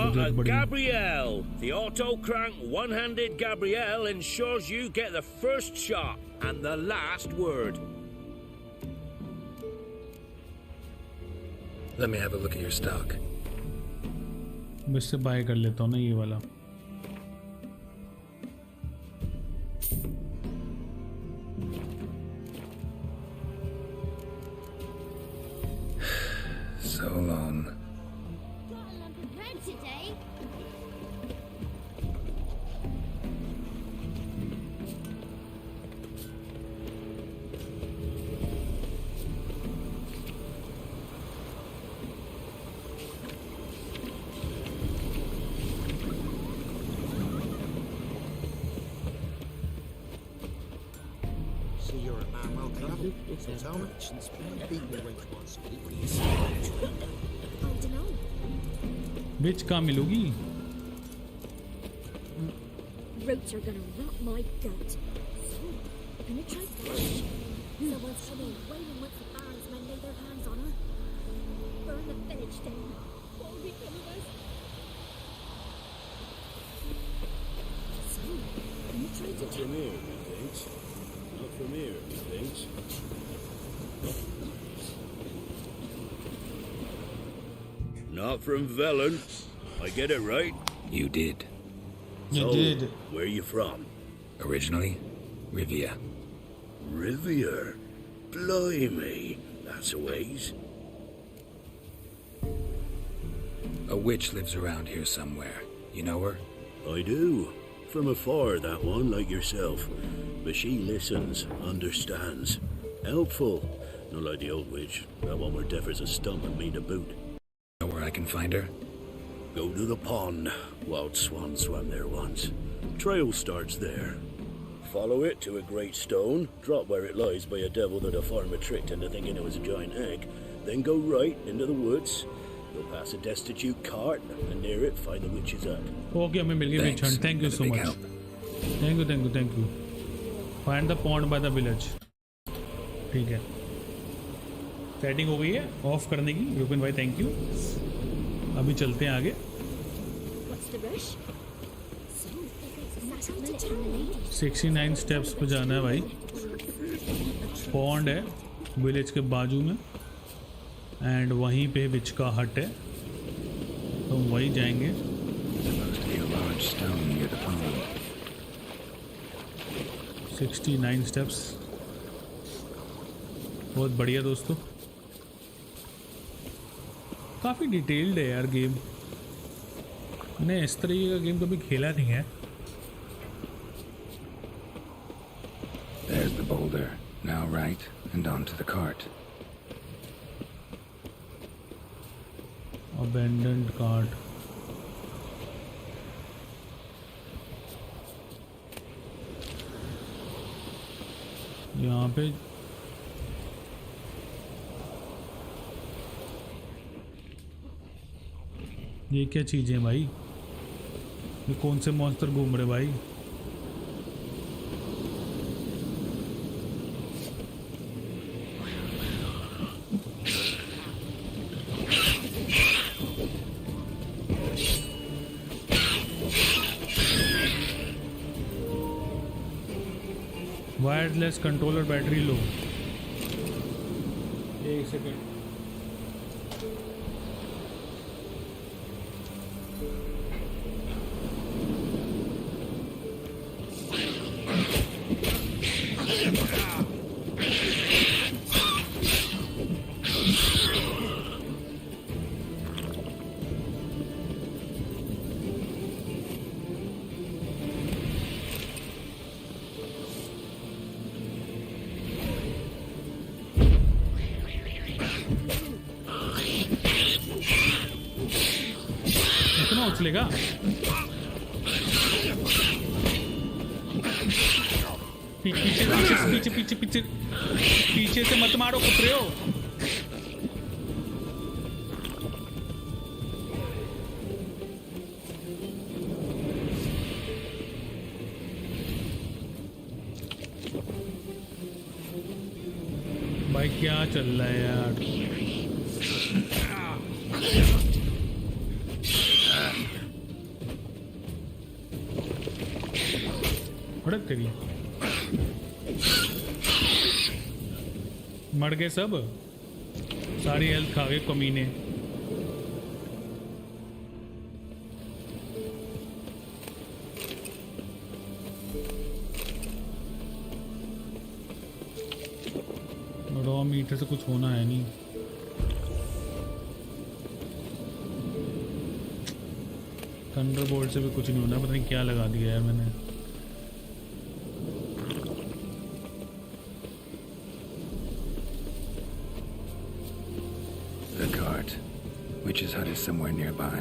Gabrielle, the auto-crank one-handed Gabrielle ensures you get the first shot and the last word. Let me have a look at your stock. मैं इससे बाय कर लेता हूँ ना ये वाला. So long. बिच कहाँ मिलोगी? Roots are gonna rot my goat. So, gonna try fish. Someone's coming, waiting with the bandsmen lay their hands on her. Burn the village down. Won't be coming us. So, gonna try to Not from here, methinks. Not from here, methinks. Not from Velen. I get it right? You did. You did. Where are you from? Originally, Rivia. Rivia? Blimey. That's a ways. A witch lives around here somewhere. You know her? I do. From afar, that one, like yourself. But she listens, understands. Helpful. Not like the old witch. That one were deaf as a stump and mean to boot. Know where I can find her? Go to the pond. Wild swan swam there once. Trail starts there. Follow it to a great stone, drop where it lies by a devil that a farmer tricked into thinking it was a giant egg, then go right into the woods. You'll pass a destitute cart, and near it find the witch's hut. Okay, हमें मिल गई witch hunt. Thank you so much. Thank you. Find the pond by the village. ठीक है. Setting हो गई है of करने की. रुपिन भाई थैंक यू. अभी चलते हैं आगे. 69 स्टेप्स पे जाना है भाई. पॉन्ड है विलेज के बाजू में. एंड वहीं पे विच का हट है, तो हम वहीं जाएंगे। 69 स्टेप्स, बहुत बढ़िया दोस्तों, काफ़ी डिटेल्ड है यार गेम। मैंने इस तरीके का गेम कभी खेला नहीं है। There's the boulder. Now right and onto the cart. Abandoned cart. यहाँ पे ये क्या चीज़ें भाई, ये कौन से मॉन्स्टर घूम रहे भाई? Wireless controller battery low. एक सेकेंड, उछलेगा। पीछे पीछे पीछे पीछे पीछे से मत मारो कुतरे हो। भाई क्या चल रहा है यार? भड़क तेरी, मर गए सब, सारी हेल्थ खा गए कमीने। रॉ मीटर से कुछ होना है नहीं। थंडरबोल्ट से भी कुछ नहीं होना, पता नहीं क्या लगा दिया यार मैंने। Witch's hut is somewhere nearby.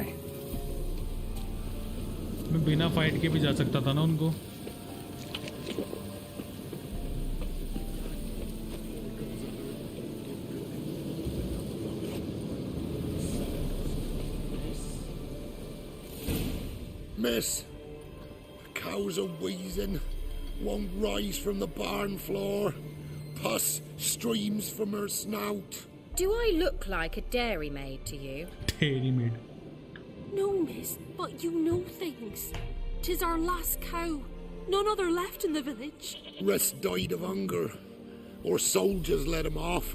मैं बिना फाइट के भी जा सकता था ना उनको। Miss, the cows are wheezing, won't rise from the barn floor. Pus streams from her snout. Do I look like a dairymaid to you? Dairymaid? No, miss, but you know things. 'Tis our last cow. None other left in the village. Rest died of hunger, or soldiers let him off.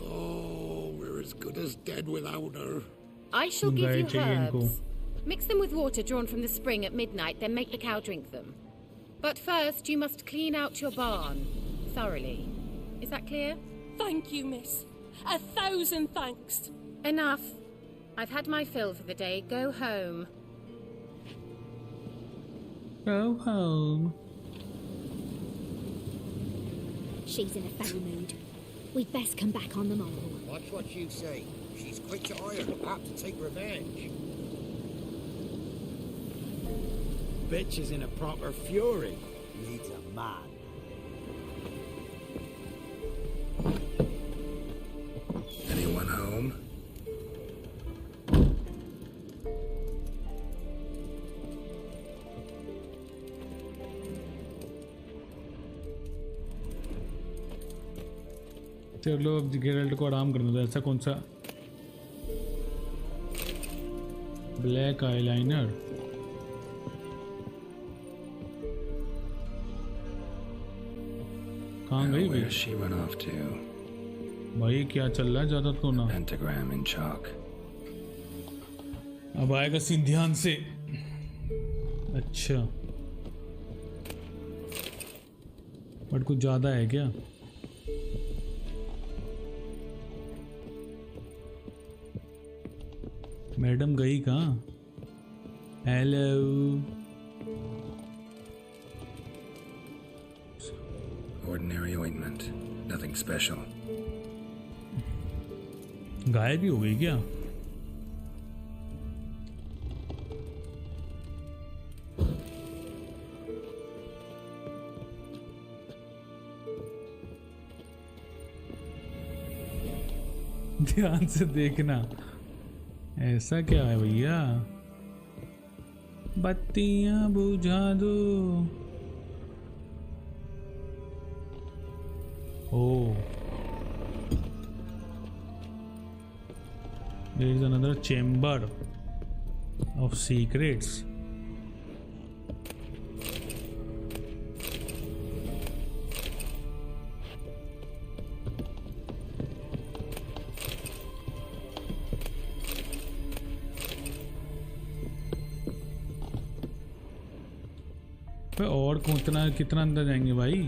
Oh, we're as good as dead without her. I shall give you herbs. Mix them with water drawn from the spring at midnight, then make the cow drink them. But first, you must clean out your barn thoroughly. Is that clear? Thank you, miss. 1,000 thanks. Enough. I've had my fill for the day. Go home. Go home. She's in a foul mood. We'd best come back on the morrow. Watch what you say. She's quick to ire, apt to take revenge. Bitch is in a proper fury. Needs a man. Anyone home? चलो अब Geralt को आराम करने दो। ऐसा कौन सा black eyeliner? कहाँ गई? Where's she run off to? भाई क्या चल रहा है ज्यादा तो ना। Pentagram in chalk. अब आएगा सीन ध्यान से। अच्छा बट कुछ ज्यादा है क्या? मैडम गई कहाँ? Hello Ordinary ointment. Nothing special. गायब ही हो गई क्या? ध्यान से देखना। ऐसा क्या है भैया? बत्तियां बुझा दो। Oh, there is another chamber of secrets. और कितना अंदर जाएंगे भाई?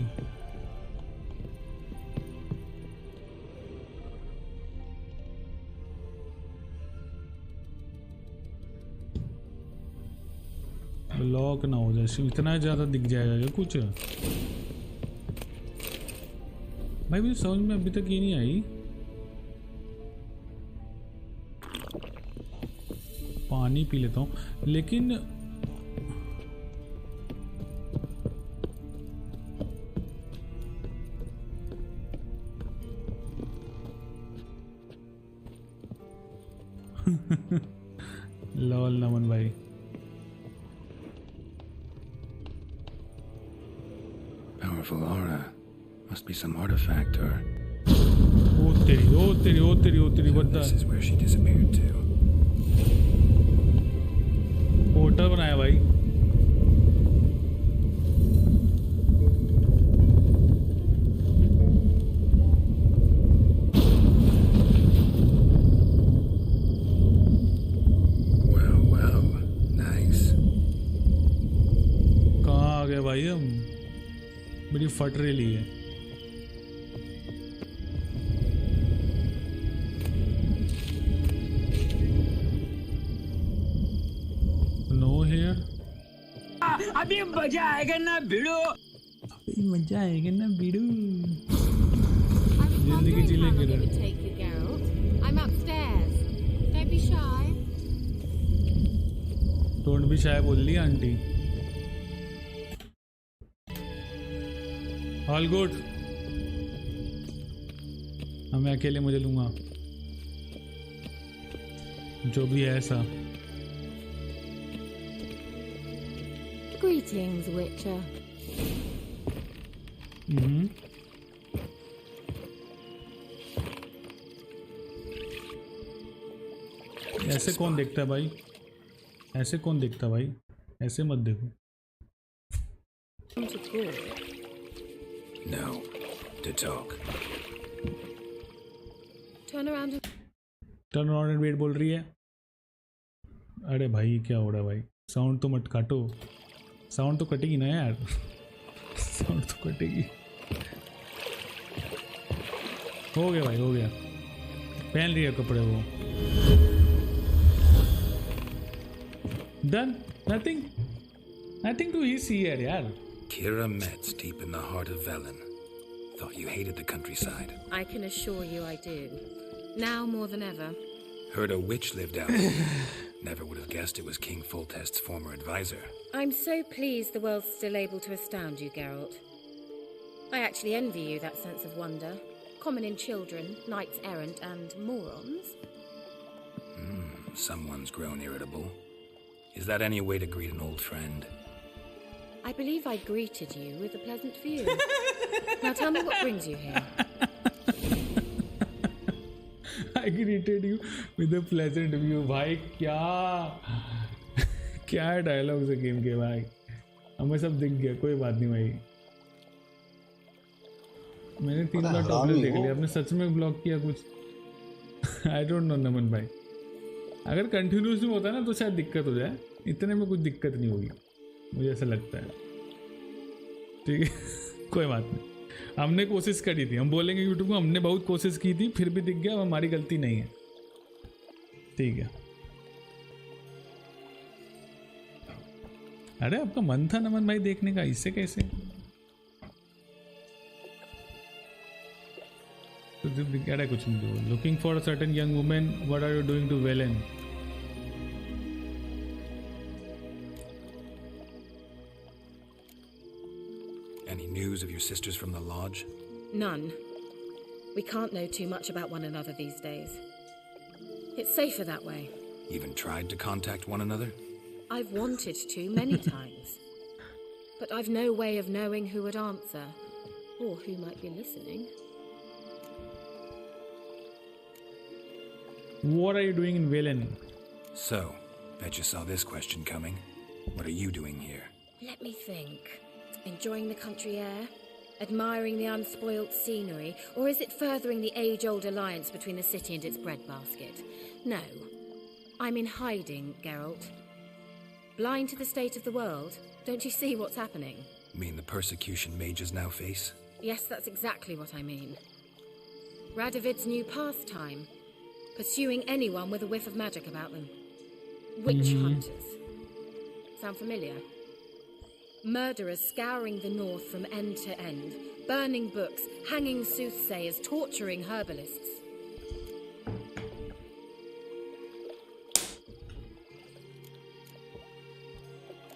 लॉक ना हो जाए, इतना ज्यादा दिख जाएगा क्या कुछ? भाई मुझे समझ में अभी तक ये नहीं आई। पानी पी लेता हूँ लेकिन लॉल नमन भाई। Powerful aura. Must be some artifact or... Oh तेरी what the... This is where she disappeared to. Portal बनाया भाई। Well, nice. कहाँ आ गए भाई हम? बड़ी फट रही है। No here. अभी मजा आएगा ना भिड़ो। अभी मजा आएगा ना भिड़ो। जिंदगी जी लेके I'm upstairs. Don't be shy. Don't be shy बोल ली आंटी। All good. मैं अकेले मुझे लूंगा जो भी है ऐसा। Greetings, Witcher. ऐसे कौन देखता है भाई? ऐसे कौन देखता है भाई? ऐसे मत देखो। No, to talk. Turn around and wait बोल रही है। अरे भाई क्या हो रहा है भाई? साउंड तो मत काटो। साउंड तो कटेगी ना यार। साउंड तो कटेगी। हो गया भाई, हो गया। पहन लिया कपड़े वो। Done? Nothing to see here यार। Kira Metz, deep in the heart of Velen. Thought you hated the countryside. I can assure you I do. Now more than ever. Heard a witch lived out there. Never would have guessed it was King Foltest's former advisor. I'm so pleased the world's still able to astound you, Geralt. I actually envy you that sense of wonder. Common in children, knights errant, and morons. Someone's grown irritable. Is that any way to greet an old friend? I believe I greeted you with a pleasant view. Now tell me what brings you here. I greeted you with a pleasant view. भाई क्या dialogues है game के भाई? हमें सब दिख गया, कोई बात नहीं भाई। मैंने 3 बार टॉप लिस्ट देख लिया, आपने सच में ब्लॉक किया कुछ? आई डोंट नो नमन भाई, अगर कंटिन्यूस में होता ना तो शायद दिक्कत हो जाए, इतने में कुछ दिक्कत नहीं होगी मुझे ऐसा लगता है। ठीक है कोई बात नहीं, हमने कोशिश करी थी, हम बोलेंगे यूट्यूब को हमने बहुत कोशिश की थी फिर भी दिख गया, अब हमारी गलती नहीं है। ठीक है, अरे आपका मन था नमन भाई देखने का, इससे कैसे? तो दिख रहा है कुछ नहीं। Looking for a certain young women, what are you doing to Velen? Any news of your sisters from the lodge? None. We can't know too much about one another these days. It's safer that way. Even tried to contact one another? I've wanted to many times. But I've no way of knowing who would answer, or who might be listening. What are you doing in Velen? So, bet you saw this question coming. What are you doing here? Let me think. Enjoying the country air? Admiring the unspoilt scenery? Or is it furthering the age-old alliance between the city and its breadbasket? No. I'm in hiding, Geralt. Blind to the state of the world? Don't you see what's happening? Mean the persecution mages now face? Yes, that's exactly what I mean. Radovid's new pastime. Pursuing anyone with a whiff of magic about them. Witch hunters. Sound familiar? Murderers scouring the north from end to end, burning books, hanging soothsayers, torturing herbalists.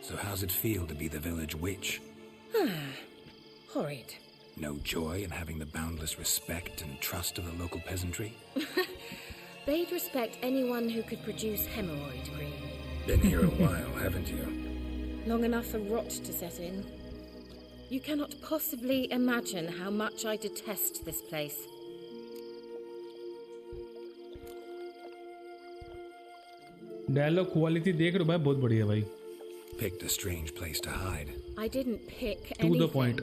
So how's it feel to be the village witch? Horrid. No joy in having the boundless respect and trust of the local peasantry? They'd respect anyone who could produce hemorrhoid cream. Been here a while, haven't you? Long enough for rot to set in. You cannot possibly imagine how much I detest this place. Dialogue quality देख रहे हो भाई, बहुत बढ़िया भाई. Picked a strange place to hide. I didn't pick to anything. the point.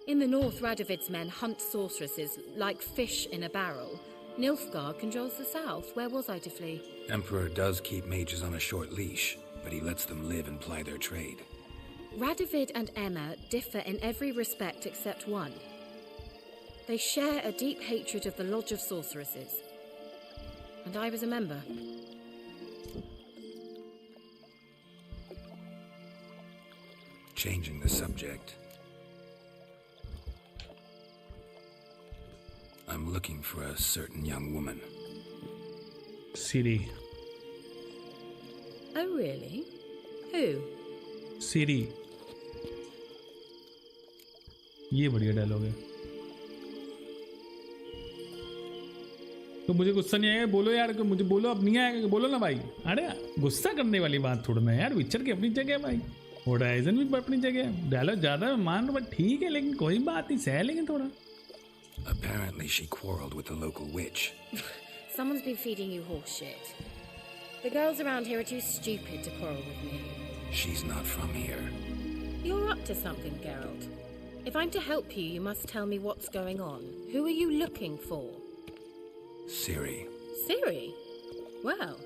In the north, Radovid's men hunt sorceresses like fish in a barrel. Nilfgaard controls the south. Where was I to flee? Emperor does keep mages on a short leash, but he lets them live and ply their trade. Radovid and Emma differ in every respect except one. They share a deep hatred of the Lodge of Sorceresses. And I was a member. Changing the subject. I'm looking for a certain young woman. CD. Oh, really? Who? CD. ये बढ़िया dialogue है. तो मुझे गुस्सा नहीं आएगा, बोलो यार, मुझे बोलो, अब नहीं आएगा बोलो ना भाई. अरे गुस्सा करने वाली बात थोड़ा ना यार, विचर की अपनी जगह है भाई, होराइजन भी अपनी जगह है. डायलॉग ज्यादा मान लो बट ठीक है, लेकिन कोई बात नहीं, सह लेंगे थोड़ा. Apparently she quarreled with the local witch. Someone's been feeding you horse shit. The girls around here are too stupid to quarrel with me. She's not from here. You're up to something, Geralt. If I'm to help you, you must tell me what's going on. Who are you looking for? Ciri. Ciri? Well,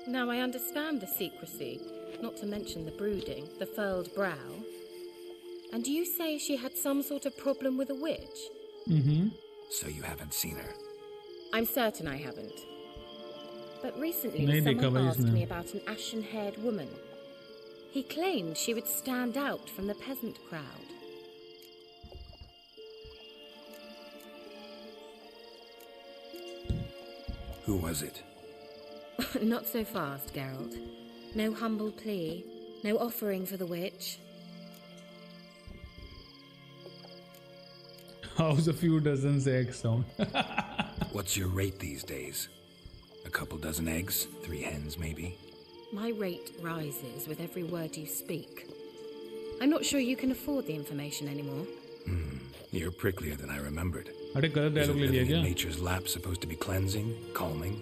now I understand the secrecy, not to mention the brooding, the furled brow. And do you say she had some sort of problem with a witch? Mm-hmm. So you haven't seen her? I'm certain I haven't. But recently someone asked me about an ashen-haired woman. He claimed she would stand out from the peasant crowd. Who was it? Not so fast, Geralt. No humble plea, no offering for the witch. How's a few dozen eggs sound? What's your rate these days? A couple dozen eggs? 3 hens, maybe? My rate rises with every word you speak. I'm not sure you can afford the information anymore. You're pricklier than I remembered. अरे गलत Isn't dialogue ले लिया living in क्या? nature's lap supposed to be cleansing, calming?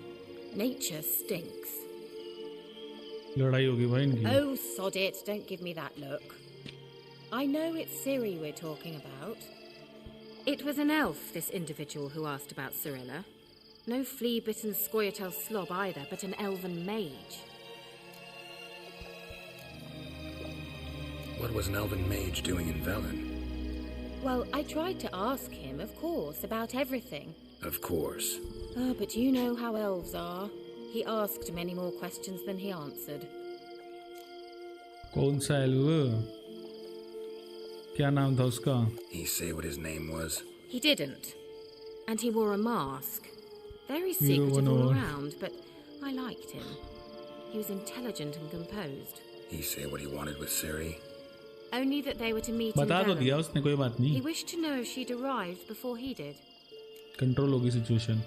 Nature stinks. लड़ाई होगी भाई इनकी. Oh, sod it. Don't give me that look. I know it's Ciri we're talking about. It was an elf, this individual who asked about Cyrilla. No flea-bitten Scoia'tael slob either, but an elven mage. What was an elven mage doing in Velen? Well, I tried to ask him, of course, about everything. Of course. Ah, but you know how elves are. He asked many more questions than he answered. कौन सा एल्व? क्या नाम था उसका? He say what his name was? He didn't. And he wore a mask. Very secretive all around, but I liked him. He was intelligent and composed. He say what he wanted with Ciri? Only that they were to meet in बता तो दिया Velen. उसने, कोई बात नहीं. He wished to know if she'd arrived before he did. Control होगी situation.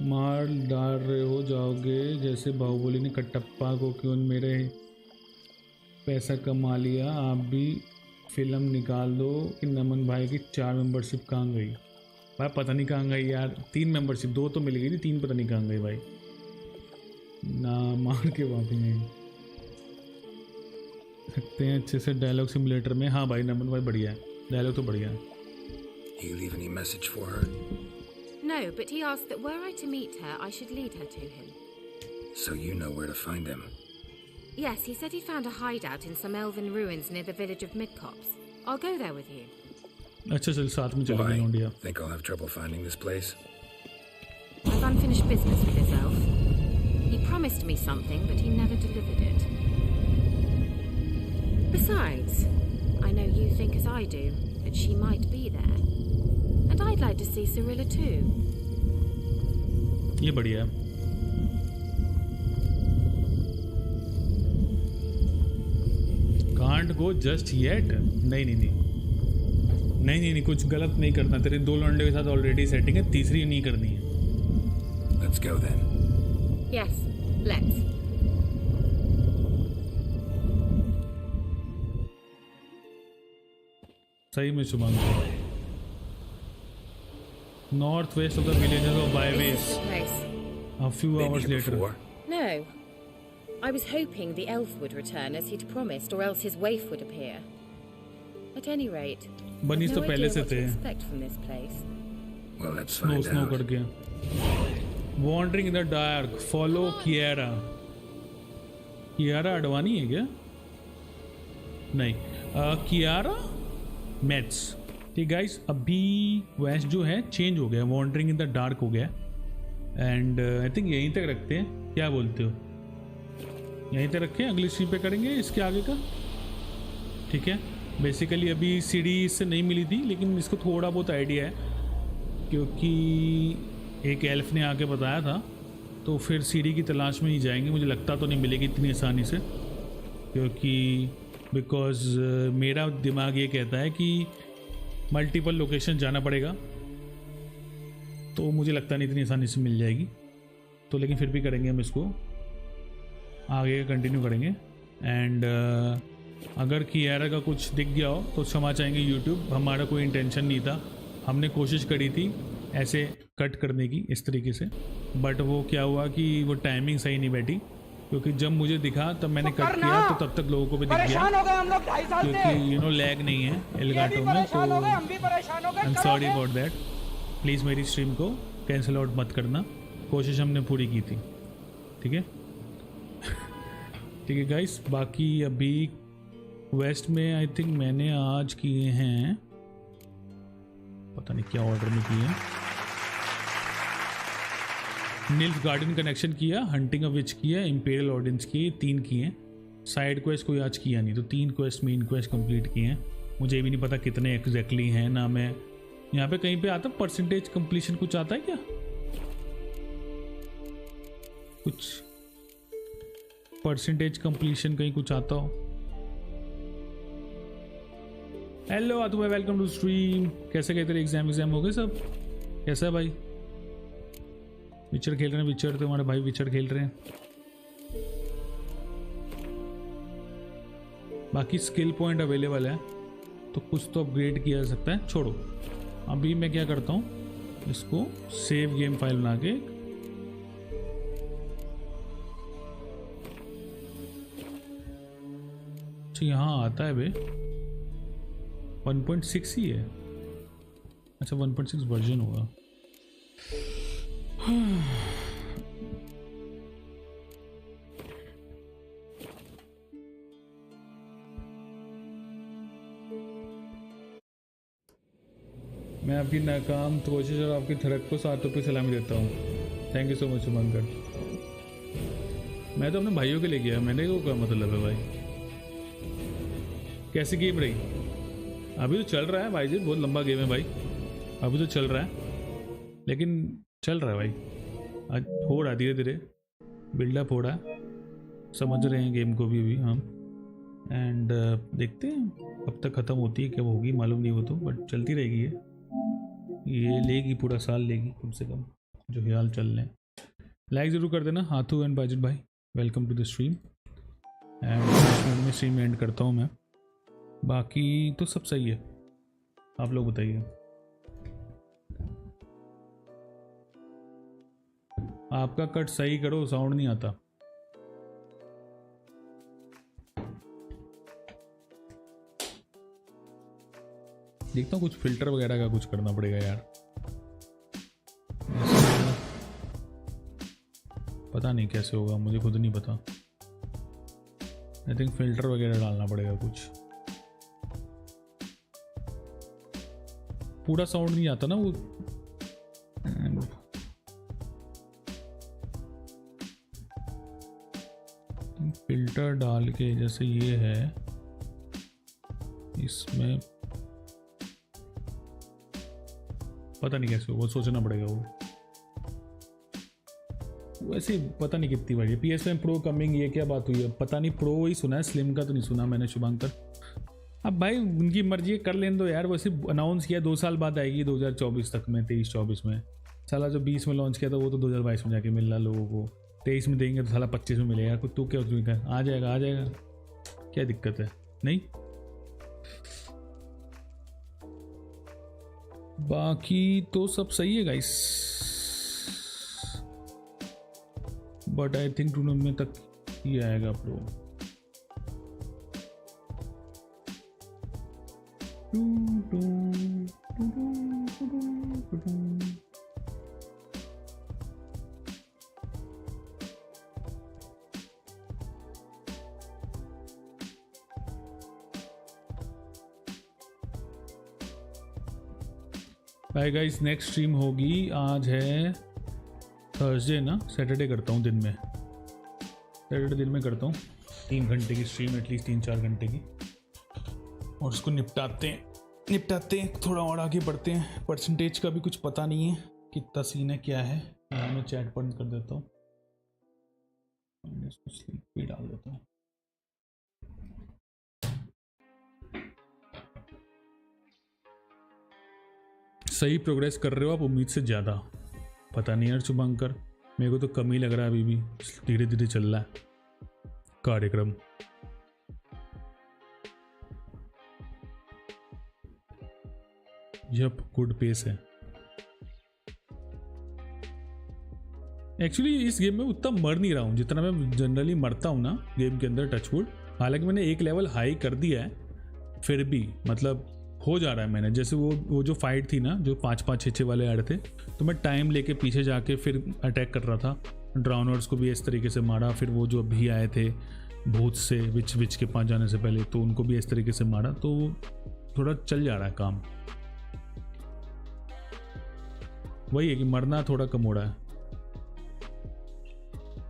मार डाल रहे हो जाओगे जैसे बाहुबली ने कटप्पा को क्यों मेरे पैसा कमा लिया. आप भी फिल्म निकाल दो कि नमन भाई की 4 मेंबरशिप कहाँ गई. भाई पता नहीं कहाँ गई यार. 3 मेंबरशिप, 2 तो मिल गई थी, 3 पता नहीं कहाँ गई भाई. ना मार के वापस नहीं सकते हैं अच्छे से डायलॉग सिमुलेटर में. हाँ भाई नमन भाई बढ़िया है, डायलॉग तो बढ़िया है. You leave any message for her? No, but he asked that were I to meet her, I should lead her to him. So you know where to find him? Yes, he said he found a hideout in some elven ruins near the village of Midcopse. I'll go there with you. अच्छा चल साथ में चलेंगे India. Think I'll have trouble finding this place? I've unfinished business with this elf. He promised me something, but he never delivered it. Besides, I know you think as I do, that she might be there. And I'd like to see Cyrilla too. ये बढ़िया है. Can't go just yet. नहीं, कुछ गलत नहीं करना. तेरे 2 लौंडे के साथ ऑलरेडी सेटिंग है, तीसरी नहीं करनी है. Let's go then. Yes, let's. सही में Shubhangi. Northwest of the villages of byways. A few hours later. No. I was hoping the elf would return as he'd promised, or else his waif would appear. At any rate, बनीस तो पहले से थे. expect from this place. Well, let's find Snow out. करके. Wandering in the dark. Follow Kiara. Kiara Advani है क्या? नहीं. Kiara Metz. ठीक guys, अभी वेस्ट जो है चेंज हो गया, वॉन्डरिंग इन द डार्क हो गया. एंड आई थिंक यहीं तक रखते हैं. क्या बोलते हो? यहीं तक रखें, अगली स्ट्रीम पे करेंगे इसके आगे का. ठीक है. बेसिकली अभी सीडी इससे नहीं मिली थी, लेकिन इसको थोड़ा बहुत आइडिया है क्योंकि एक एल्फ ने आके बताया था. तो फिर सीडी की तलाश में ही जाएंगे. मुझे लगता तो नहीं मिलेगी इतनी आसानी से, क्योंकि बिकॉज मेरा दिमाग ये कहता है कि मल्टीपल लोकेशन जाना पड़ेगा. तो मुझे लगता नहीं इतनी आसानी से मिल जाएगी. तो लेकिन फिर भी करेंगे, हम इसको आगे कंटिन्यू करेंगे. एंड अगर कियारा का कुछ दिख गया हो तो क्षमा चाहेंगे यूट्यूब. हमारा कोई इंटेंशन नहीं था. हमने कोशिश करी थी ऐसे कट करने की इस तरीके से, बट वो क्या हुआ कि वो टाइमिंग सही नहीं बैठी. क्योंकि जब मुझे दिखा तब मैंने कट किया तो तब तक लोगों को भी दिख गया, क्योंकि लैग नहीं है एलगाटो में. तो I am sorry about that. Please मेरी स्ट्रीम को कैंसिल आउट मत करना. कोशिश हमने पूरी की थी. ठीक है. ठीक है गाइस. बाकी अभी वेस्ट में आई थिंक मैंने आज किए हैं, पता नहीं क्या ऑर्डर में किए हैं. निल्फ गार्डन कनेक्शन किया, हंटिंग ऑफ विच किया, इंपीरियल ऑर्डिनेंस किए. 3 किए. साइड क्वेस्ट कोई आज किया नहीं, तो 3 क्वेस्ट मेन क्वेस्ट कंप्लीट किए हैं. मुझे भी नहीं पता कितने एग्जैक्टली हैं ना. मैं यहाँ पे कहीं पे आता परसेंटेज कंप्लीशन कुछ आता है क्या? कुछ परसेंटेज कंप्लीशन कहीं कुछ आता हो? हेलो आतू भाई, वेलकम टू स्ट्रीम. कैसे गए तेरे एग्जाम हो गए सब? कैसा है भाई? विचर खेल रहे हैं? विचर तो हमारे भाई विचर खेल रहे हैं. बाकी स्किल पॉइंट अवेलेबल है तो कुछ तो अपग्रेड किया जा सकता है. छोड़ो, अभी मैं क्या करता हूँ, इसको सेव गेम फाइल बना के यहाँ आता है बे. 1.6 ही है। अच्छा 1.6 वर्जन होगा। मैं आपकी नाकाम कोशिश और आपकी थड़क को 7 रुपये सलामी देता हूँ। थैंक यू सो मच शुभंकर। मैं तो अपने भाइयों के लिए गया, मैंने को क्या मतलब है भाई। कैसी गेम रही? अभी तो चल रहा है भाई जी, बहुत लंबा गेम है भाई, अभी तो चल रहा है, लेकिन चल रहा है भाई। आज हो रहा है धीरे धीरे, बिल्डअप हो रहा है, समझ रहे हैं गेम को भी हम। एंड देखते हैं कब तक ख़त्म होती है, क्या होगी मालूम नहीं, वो तो बट चलती रहेगी ये लेगी, पूरा साल लेगी कम से कम, जो ख्याल चल रहे हैं। लाइक ज़रूर कर देना हाथू एंड बाजिद भाई। Welcome to the stream. End में स्ट्रीम एंड करता हूँ मैं, बाकी तो सब सही है, आप लोग बताइए। आपका कट सही करो, साउंड नहीं आता। देखता हूँ कुछ फिल्टर वगैरह का कुछ करना पड़ेगा यार, पता नहीं कैसे होगा, मुझे खुद नहीं पता। आई थिंक फिल्टर वगैरह डालना पड़ेगा कुछ। पूरा साउंड नहीं आता ना वो। फिल्टर डाल के, जैसे ये है, इसमें पता नहीं कैसे, वो सोचना पड़ेगा। वो वैसे पता नहीं कितनी बार PS5 Pro कमिंग, ये क्या बात हुई है, पता नहीं। प्रो ही सुना है, स्लिम का तो नहीं सुना मैंने शुभंकर। अब भाई उनकी मर्जी है, कर लेने दो यार। वैसे अनाउंस किया 2 साल बाद आएगी, 2024 तक में, 23-24 में। साला जो 20 में लॉन्च किया था वो तो 2022 में जाके मिल रहा लोगों को, 23 में देंगे तो साला 25 में मिलेगा। कुछ तू क्या उसमें आ जाएगा, आ जाएगा, क्या दिक्कत है? नहीं, बाकी तो सब सही है guys, but I think tournament में तक ही आएगा pro. Bye guys, next stream होगी, आज है थर्सडे ना, सैटरडे करता हूँ दिन में, सैटरडे दिन में करता हूँ 3 घंटे की स्ट्रीम, एटलीस्ट 3-4 घंटे की, और उसको निपटाते हैं थोड़ा और आगे बढ़ते हैं। परसेंटेज का भी कुछ पता नहीं है कितना सीन है, क्या है। मैं चैट बंद कर देता हूँ, इसको स्लीप पे डाल देता हूँ। सही प्रोग्रेस कर रहे हो आप, उम्मीद से ज़्यादा। पता नहीं यार शुभंकर, मेरे को तो कम ही लग रहा है, अभी भी धीरे धीरे चल रहा है कार्यक्रम। यप, गुड पेस है। एक्चुअली इस गेम में उतना मर नहीं रहा हूँ जितना मैं जनरली मरता हूँ ना गेम के अंदर, टचवुड। हालांकि मैंने एक लेवल हाई कर दिया है, फिर भी मतलब हो जा रहा है। मैंने जैसे वो जो फाइट थी ना, जो 5-5, 6-6 वाले आ रहे थे, तो मैं टाइम लेके पीछे जाके फिर अटैक कर रहा था। ड्राउनर्स को भी इस तरीके से मारा, फिर वो जो अभी आए थे भूत से विच के पास जाने से पहले, तो उनको भी इस तरीके से मारा, तो थोड़ा चल जा रहा है काम। वही है कि मरना थोड़ा कम हो रहा है।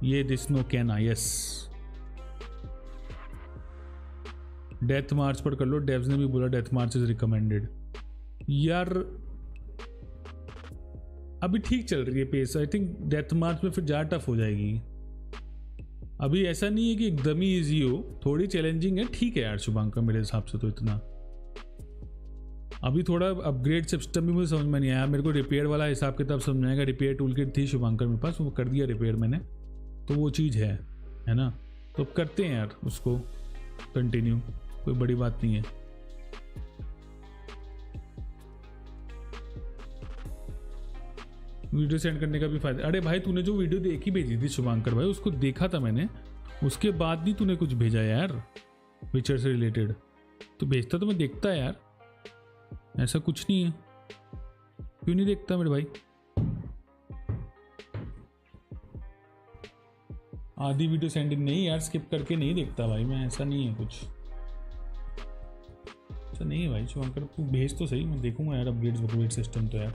ये this no can I, yes, death march पर कर लो, डेव्स ने भी बोला डेथ मार्च इज रिकमेंडेड। यार अभी ठीक चल रही है पेस, आई थिंक डेथ मार्च में फिर ज़्यादा टफ हो जाएगी। अभी ऐसा नहीं है कि एकदम ही ईजी हो, थोड़ी चैलेंजिंग है, ठीक है यार शुभांकर, मेरे हिसाब से तो इतना। अभी थोड़ा अपग्रेड सिस्टम भी मुझे समझ में नहीं आया, मेरे को रिपेयर वाला हिसाब किताब समझ में आएगा। रिपेयर टूल किट थी शुभांकर मेरे पास, वो कर दिया रिपेयर मैंने, तो वो चीज़ है ना, तो अब करते हैं यार उसको कंटिन्यू, कोई बड़ी बात नहीं है। वीडियो सेंड करने का भी फायदा। अरे भाई तूने जो वीडियो देखी भेजी थी शुभांकर भाई, उसको देखा था मैंने, उसके बाद भी तूने कुछ भेजा यार विचर से रिलेटेड, तो भेजता तो मैं देखता यार। ऐसा कुछ नहीं है, क्यों नहीं देखता मेरे भाई? आधी वीडियो सेंड इन नहीं यार, स्किप करके नहीं देखता भाई मैं, ऐसा नहीं है कुछ, ऐसा नहीं है भाई। शुभंकर तू भेज तो सही, मैं देखूंगा यार अपग्रेड सिस्टम, तो यार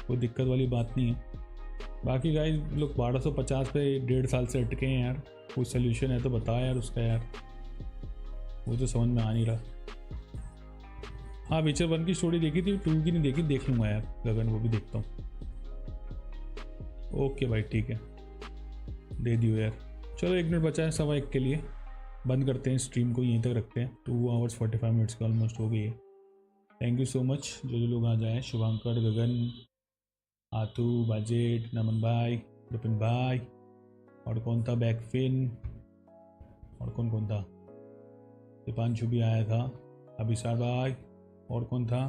कोई दिक्कत वाली बात नहीं है। बाकी गाइस लोग 1250 पे 1.5 साल से अटके हैं यार, कोई सोल्यूशन है तो बता यार उसका यार, वो तो समझ में आ नहीं रहा। हाँ विचर 1 की स्टोरी देखी थी, 2 की नहीं देखी, देख लूँगा यार गगन, वो भी देखता हूँ। ओके भाई ठीक है, दे दियो यार। चलो 1 मिनट बचा है, 1:15 के लिए बंद करते हैं स्ट्रीम को, यहीं तक रखते हैं। 2 आवर्स 45 मिनट्स की ऑलमोस्ट हो गई है। थैंक यू सो मच जो लोग आ जाए, शुभांकर, गगन, आतू, बाजेट, नमन भाई, रुपिन भाई, और कौन था बैकफिन, और कौन था, दीपांशु भी आया था, अभिसार भाई, और कौन था,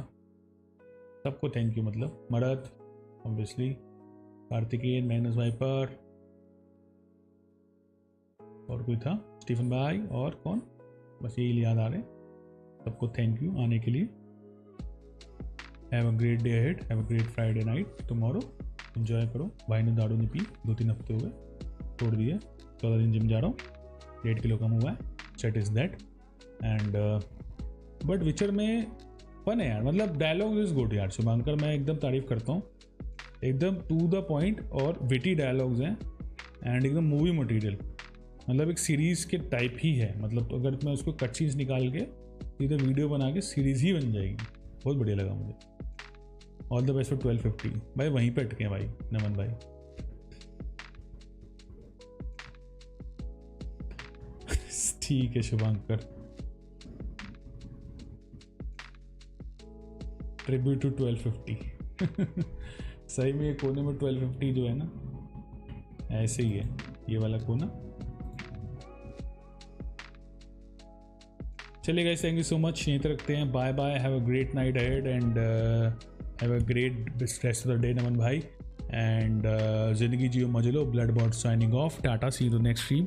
सबको थैंक यू। मतलब मरद ऑब्वियसली, कार्तिकेयन, मैग्नस वाइपर, और कोई था स्टीफन भाई, और कौन, बस यही याद आ रहे। सबको थैंक यू आने के लिए। Have a great day ahead, have a great Friday night, tomorrow enjoy करो। भाई ने दारू नहीं पी, 2-3 हफ्ते हो गए, छोड़ दिए। 14 दिन जिम जा रहा हूँ, 1.5 किलो कम हुआ है, set is that. And but विचर में फन है यार, मतलब डायलॉग इज गुड यार। शुभांकर मैं एकदम तारीफ करता हूँ, एकदम टू द पॉइंट और विटी डायलॉग्स हैं, एंड एकदम मूवी मटेरियल, मतलब एक सीरीज़ के टाइप ही है। मतलब तो अगर मैं उसको कट सीन्स निकाल के सीधे वीडियो बना के सीरीज़ ही बन जाएगी। बहुत बढ़िया लगा मुझे। ऑल द बेस्ट फॉर 1250 भाई, वहीं पे अटके हैं भाई नमन भाई। ठीक है शुभांकर, ट्रिब्यूट टू 1250। सही में ये कोने में 1250 जो है ना, ऐसे ही है ये वाला कोना। चलिए guys, thank you so much, यहीं तक रखते हैं। Bye bye, have a great night ahead and have a great rest of the day Naman भाई। एंड जिंदगी जियो मजे लो। Bloodbot signing off, tata, see you next stream.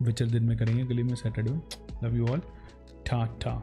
Witcher दिन में करेंगे, गली में सैटरडे में। Love you all, Tata.